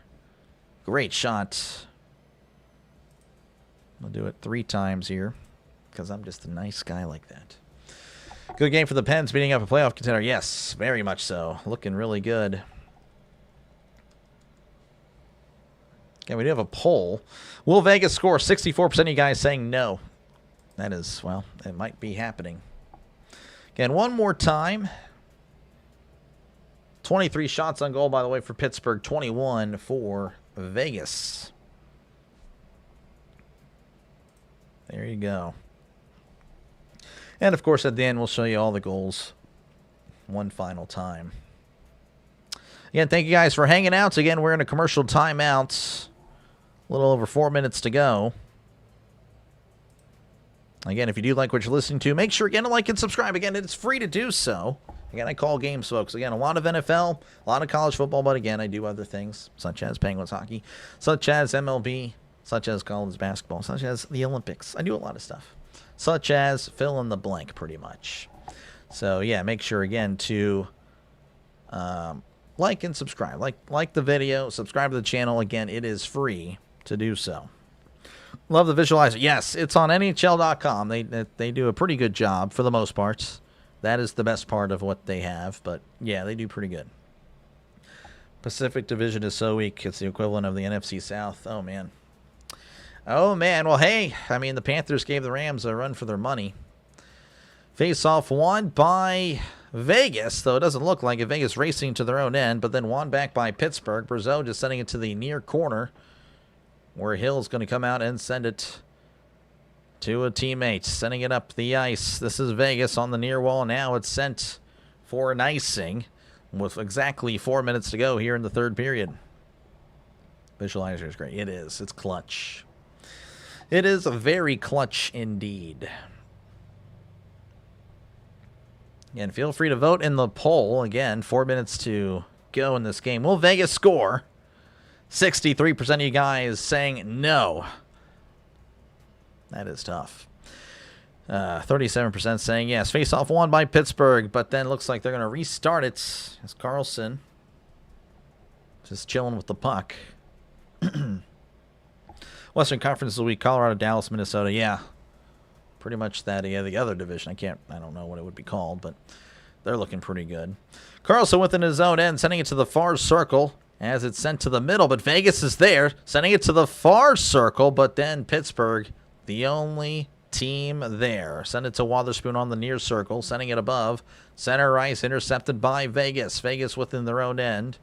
Great shot. I'll do it 3 times here because I'm just a nice guy like that. Good game for the Pens, beating up a playoff contender. Yes, very much so. Looking really good. Okay, we do have a poll. Will Vegas score? 64% of you guys saying no. That is, well, it might be happening. Again, one more time. 23 shots on goal, by the way, for Pittsburgh. 21 for Vegas. There you go. And, of course, at the end, we'll show you all the goals one final time. Again, thank you guys for hanging out. Again, we're in a commercial timeout. A little over 4 minutes to go. Again, if you do like what you're listening to, make sure, again, to like and subscribe. Again, it's free to do so. Again, I call games, folks. Again, a lot of NFL, a lot of college football, but again, I do other things, such as Penguins hockey, such as MLB, such as college basketball, such as the Olympics. I do a lot of stuff, such as fill in the blank, pretty much. So, yeah, make sure, again, to like and subscribe. Like the video, subscribe to the channel. Again, it is free to do so. Love the visualizer. Yes, it's on NHL.com. They do a pretty good job for the most part. That is the best part of what they have. But, yeah, they do pretty good. Pacific Division is so weak. It's the equivalent of the NFC South. Oh, man. Oh, man. Well, hey, I mean, the Panthers gave the Rams a run for their money. Face-off won by Vegas, though it doesn't look like it. Vegas racing to their own end, but then won back by Pittsburgh. Brazeau just sending it to the near corner, where Hill's going to come out and send it to a teammate. Sending it up the ice. This is Vegas on the near wall. Now it's sent for an icing with exactly 4 minutes to go here in the third period. Visualizer is great. It is. It's clutch. It is very clutch indeed. Again, feel free to vote in the poll. Again, 4 minutes to go in this game. Will Vegas score? 63% of you guys saying no. That is tough. 37% saying yes. Face-off won by Pittsburgh, but then looks like they're going to restart it as Carlson just chilling with the puck. Western Conference this week, Colorado, Dallas, Minnesota. Yeah, pretty much that. Yeah, the other division. I don't know what it would be called, but they're looking pretty good. Carlson within his own end, sending it to the far circle as it's sent to the middle, but Vegas is there, sending it to the far circle, but then Pittsburgh, the only team there. Send it to Wotherspoon on the near circle, sending it above. Center ice intercepted by Vegas. Vegas within their own end.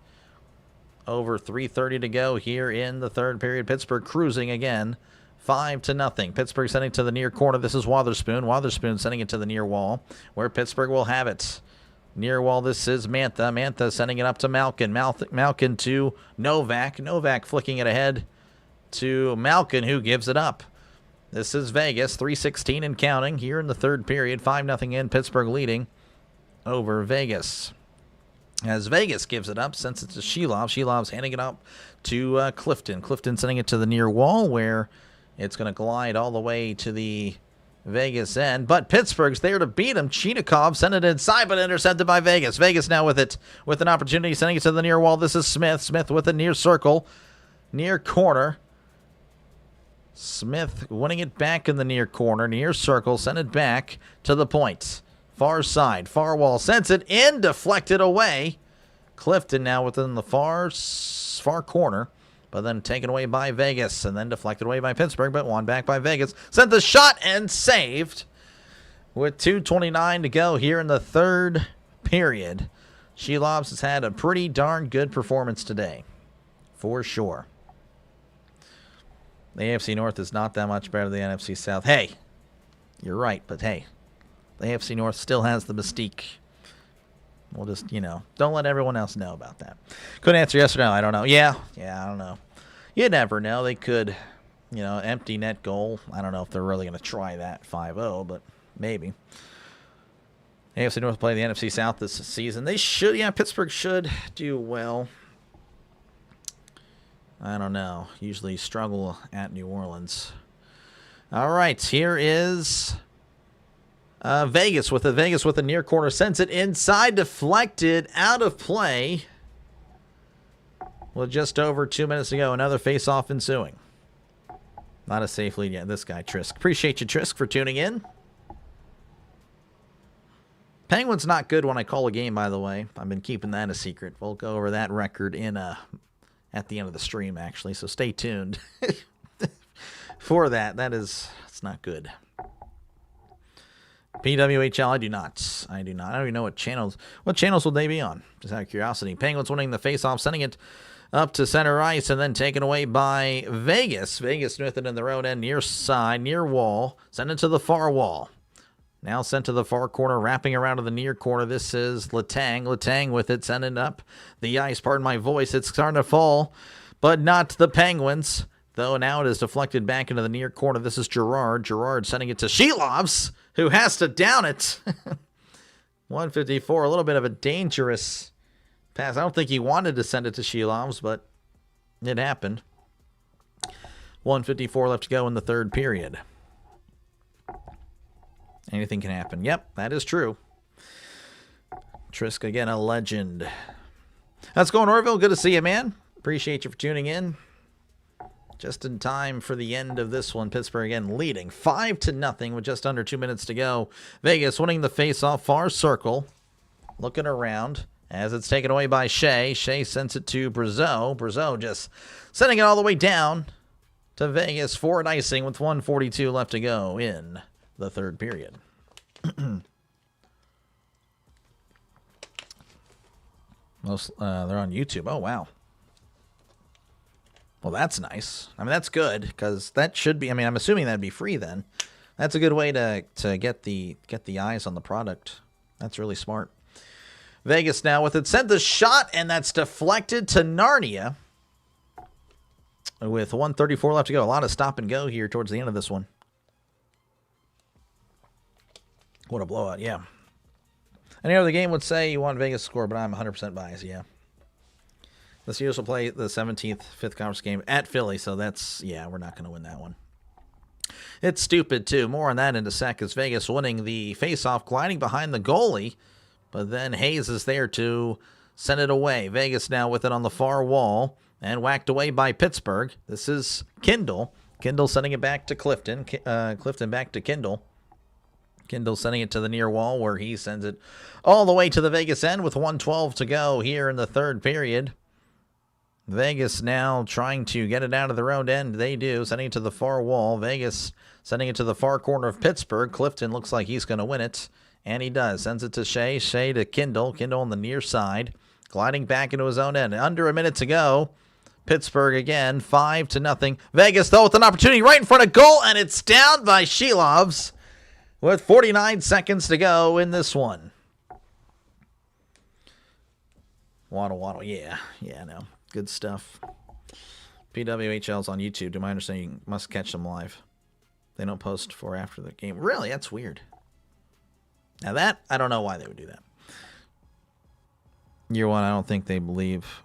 Over 3:30 to go here in the third period. Pittsburgh cruising again, 5-0. Pittsburgh sending it to the near corner. This is Wotherspoon. Wotherspoon sending it to the near wall, where Pittsburgh will have it. Near wall, this is Mantha. Mantha sending it up to Malkin. Malkin to Novak. Novak flicking it ahead to Malkin, who gives it up. This is Vegas, 3:16 and counting here in the third period. 5-0 in, Pittsburgh leading over Vegas. As Vegas gives it up, sends it to Shelov. Shelov's handing it up to Clifton. Clifton sending it to the near wall, where it's going to glide all the way to the Vegas end. But Pittsburgh's there to beat him. Chinikov sent it inside, but intercepted by Vegas. Vegas now with it, with an opportunity, sending it to the near wall. This is Smith. Smith with a near circle, near corner. Smith winning it back in the near corner, near circle, send it back to the point. Far side, far wall, sends it in, deflected away. Clifton now within the far corner, but then taken away by Vegas, and then deflected away by Pittsburgh, but won back by Vegas. Sent the shot and saved with 2:29 to go here in the third period. Shelovs has had a pretty darn good performance today, for sure. The AFC North is not that much better than the NFC South. Hey, you're right, but hey, the AFC North still has the mystique. We'll just, don't let everyone else know about that. Couldn't answer yes or no. I don't know. Yeah, I don't know. You never know. They could, empty net goal. I don't know if they're really going to try that 5-0, but maybe. AFC North play the NFC South this season. They should, Pittsburgh should do well. I don't know. Usually struggle at New Orleans. All right, here is Vegas with a near corner. Sends it inside, deflected, out of play. With just over 2 minutes to go, another face-off ensuing. Not a safe lead yet. This guy, Trisk. Appreciate you, Trisk, for tuning in. Penguins not good when I call a game, by the way. I've been keeping that a secret. We'll go over that record in at the end of the stream, actually. So stay tuned for that. It's not good. PWHL, I do not. I don't even know what channels will they be on? Just out of curiosity. Penguins winning the faceoff, sending it up to center ice, and then taken away by Vegas. Vegas with it in the road end, near side, near wall. Send it to the far wall. Now sent to the far corner, wrapping around to the near corner. This is Letang. Letang with it, sending up the ice. Pardon my voice. It's starting to fall, but not the Penguins. Though now it is deflected back into the near corner. This is Gerard. Gerard sending it to Shilovs, who has to down it. 154, a little bit of a dangerous pass. I don't think he wanted to send it to Shilovs, but it happened. 154 left to go in the third period. Anything can happen. Yep, that is true. Trisk, again, a legend. How's it going, Orville? Good to see you, man. Appreciate you for tuning in. Just in time for the end of this one. Pittsburgh, again, leading 5-0 with just under 2 minutes to go. Vegas winning the faceoff, far circle. Looking around as it's taken away by Shea. Shea sends it to Brazeau. Brazeau just sending it all the way down to Vegas for an icing with 1:42 left to go in the third period. They're on YouTube. Oh, wow. Well, that's nice. I mean, that's good, because that should be, I mean, I'm assuming that'd be free then. That's a good way to get the eyes on the product. That's really smart. Vegas now with it. Sent the shot, and that's deflected to Narnia. With 1:34 left to go. A lot of stop and go here towards the end of this one. What a blowout, yeah. Any other game would say you want Vegas to score, but I'm 100% biased, yeah. The Steelers will play the 17th, 5th conference game at Philly, so that's, yeah, we're not going to win that one. It's stupid, too. More on that in a sec, as Vegas winning the faceoff, gliding behind the goalie, but then Hayes is there to send it away. Vegas now with it on the far wall, and whacked away by Pittsburgh. This is Kindle. Kindle sending it back to Clifton. Clifton back to Kindle. Kindle sending it to the near wall, where he sends it all the way to the Vegas end with 1:12 to go here in the third period. Vegas now trying to get it out of their own end. They do, sending it to the far wall. Vegas sending it to the far corner of Pittsburgh. Clifton looks like he's going to win it, and he does. Sends it to Shea. Shea to Kindle. Kindle on the near side, gliding back into his own end. Under a minute to go. Pittsburgh again, 5-0. Vegas, though, with an opportunity right in front of goal, and it's down by Shilovs with 49 seconds to go in this one. Waddle, yeah, no. Good stuff. PWHL's on YouTube. To my understanding, you must catch them live. They don't post for after the game. Really? That's weird. Now that, I don't know why they would do that. Year one, I don't think they believe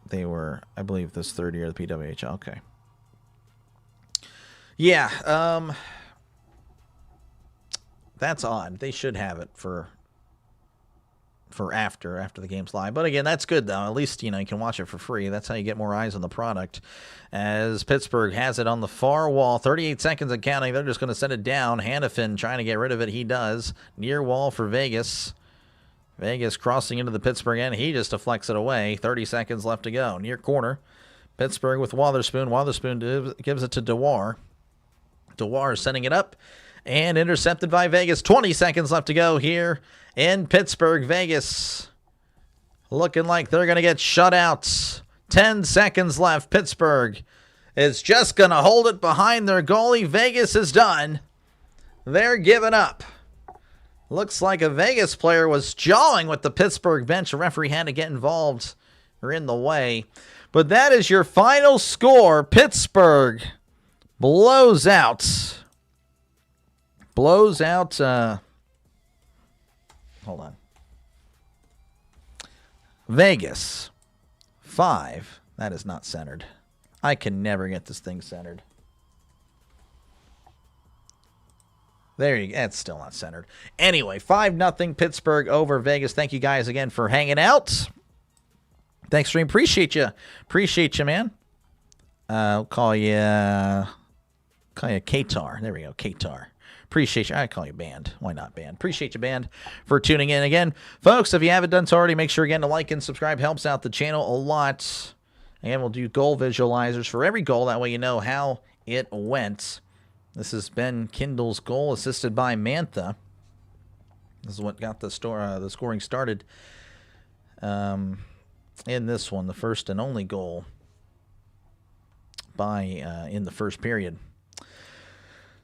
they were, I believe this third year of the PWHL. Okay. Yeah, that's odd. They should have it for after the game's live. But again, that's good, though. At least, you can watch it for free. That's how you get more eyes on the product. As Pittsburgh has it on the far wall, 38 seconds and counting. They're just going to send it down. Hannafin trying to get rid of it. He does. Near wall for Vegas. Vegas crossing into the Pittsburgh end. He just deflects it away. 30 seconds left to go. Near corner. Pittsburgh with Wotherspoon. Wotherspoon gives it to Dewar. Dewar sending it up. And intercepted by Vegas. 20 seconds left to go here in Pittsburgh. Vegas looking like they're going to get shut out. 10 seconds left. Pittsburgh is just going to hold it behind their goalie. Vegas is done. They're giving up. Looks like a Vegas player was jawing with the Pittsburgh bench. A referee had to get involved or in the way. But that is your final score. Pittsburgh blows out. Hold on. Vegas 5. That is not centered. I can never get this thing centered. There you go. That's still not centered. Anyway, 5-0 Pittsburgh over Vegas. Thank you guys again for hanging out. Thanks, stream. Appreciate you. Man. I'll call you Katar. There we go, Katar. Appreciate you. I call you Band. Why not Band? Appreciate you, Band, for tuning in. Again, folks, if you haven't done so already, make sure, again, to like and subscribe. Helps out the channel a lot. Again, we'll do goal visualizers for every goal. That way you know how it went. This has been Kindle's goal, assisted by Mantha. This is what got the scoring started in this one, the first and only goal in the first period.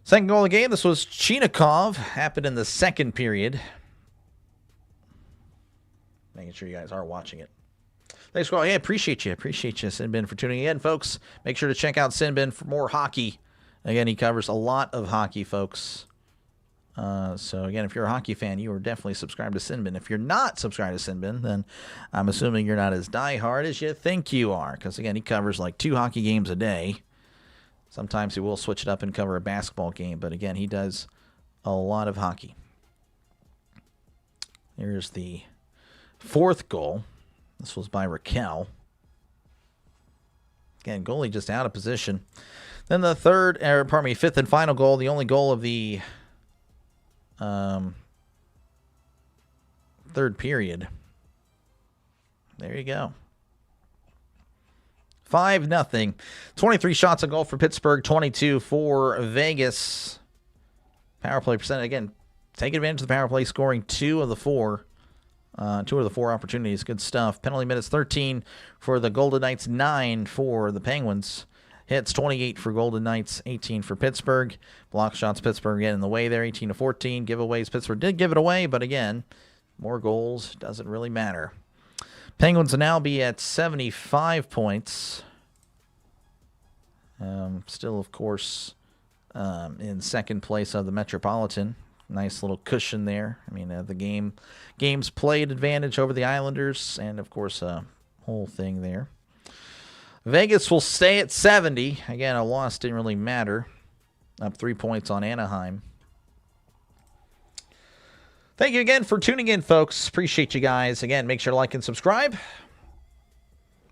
Second goal of the game, this was Chinikov. Happened in the second period. Making sure you guys are watching it. Thanks for all. Yeah, appreciate you, Sinbin, for tuning in, folks. Make sure to check out Sinbin for more hockey. Again, he covers a lot of hockey, folks. So, again, if you're a hockey fan, you are definitely subscribed to Sinbin. If you're not subscribed to Sinbin, then I'm assuming you're not as diehard as you think you are. Because, again, he covers like 2 hockey games a day. Sometimes he will switch it up and cover a basketball game. But, again, he does a lot of hockey. Here's the fourth goal. This was by Raquel. Again, goalie just out of position. Then the fifth and final goal, the only goal of the third period. There you go. 5-0. 23 shots on goal for Pittsburgh, 22 for Vegas. Power play percent, again, take advantage of the power play, scoring 2 of the 4 opportunities. Good stuff. Penalty minutes, 13 for the Golden Knights, 9 for the Penguins. Hits, 28 for Golden Knights, 18 for Pittsburgh. Block shots, Pittsburgh getting in the way there, 18-14. Giveaways, Pittsburgh did give it away, but again, more goals doesn't really matter. Penguins will now be at 75 points. Still, of course, in second place of the Metropolitan. Nice little cushion there. I mean, the games played advantage over the Islanders, and, of course, whole thing there. Vegas will stay at 70. Again, a loss didn't really matter. Up 3 points on Anaheim. Thank you again for tuning in, folks. Appreciate you guys. Again, make sure to like and subscribe.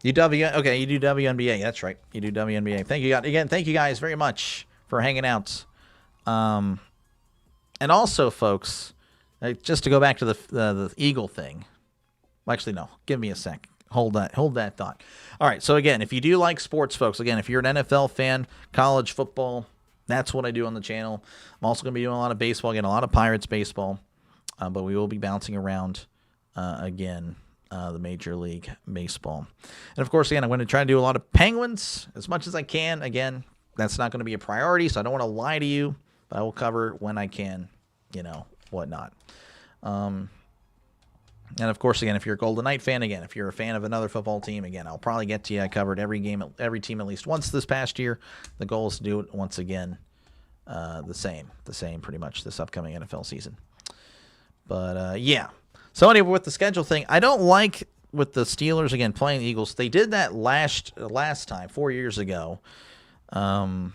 You do WNBA. That's right. You do WNBA. Thank you again. Thank you guys very much for hanging out. And also, folks, just to go back to the Eagle thing. Well, actually, no. Give me a sec. Hold that thought. All right. So again, if you do like sports, folks, again, if you're an NFL fan, college football, that's what I do on the channel. I'm also going to be doing a lot of baseball, again, a lot of Pirates baseball. But we will be bouncing around again, the Major League Baseball. And, of course, again, I'm going to try to do a lot of Penguins as much as I can. Again, that's not going to be a priority, so I don't want to lie to you. But I will cover when I can, whatnot. And, of course, again, if you're a Golden Knight fan, again, if you're a fan of another football team, again, I'll probably get to you. I covered every team at least once this past year. The goal is to do it once again the same pretty much this upcoming NFL season. But, yeah. So, anyway, with the schedule thing, I don't like with the Steelers, again, playing the Eagles. They did that last time, 4 years ago. And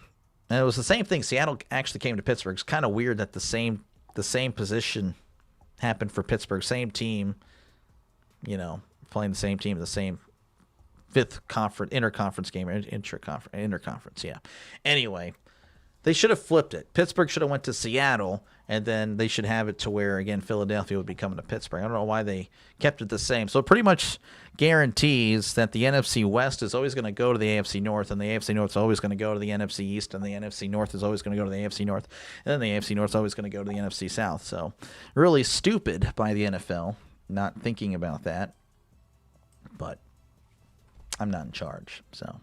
it was the same thing. Seattle actually came to Pittsburgh. It's kind of weird that the same position happened for Pittsburgh. Same team, playing the same team, the same fifth interconference game, or interconference, yeah. Anyway, they should have flipped it. Pittsburgh should have went to Seattle, and then they should have it to where, again, Philadelphia would be coming to Pittsburgh. I don't know why they kept it the same. So it pretty much guarantees that the NFC West is always going to go to the AFC North, and the AFC North is always going to go to the NFC East, and the NFC North is always going to go to the AFC North, and then the AFC North is always going to go to the NFC South. So really stupid by the NFL not thinking about that, but I'm not in charge. So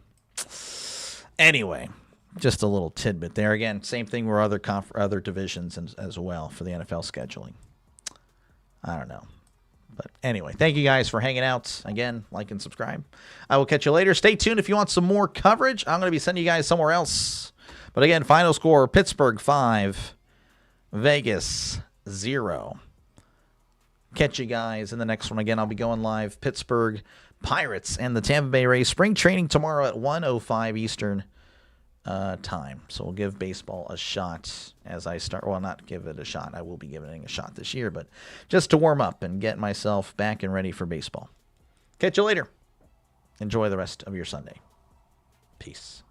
anyway, just a little tidbit there. Again, same thing with other divisions as well for the NFL scheduling. I don't know. But anyway, thank you guys for hanging out. Again, like and subscribe. I will catch you later. Stay tuned if you want some more coverage. I'm going to be sending you guys somewhere else. But again, final score, Pittsburgh 5, Vegas 0. Catch you guys in the next one. Again, I'll be going live. Pittsburgh Pirates and the Tampa Bay Rays. Spring training tomorrow at 1:05 Eastern time. So we'll give baseball a shot as I start. Well, not give it a shot. I will be giving it a shot this year, but just to warm up and get myself back and ready for baseball. Catch you later. Enjoy the rest of your Sunday. Peace.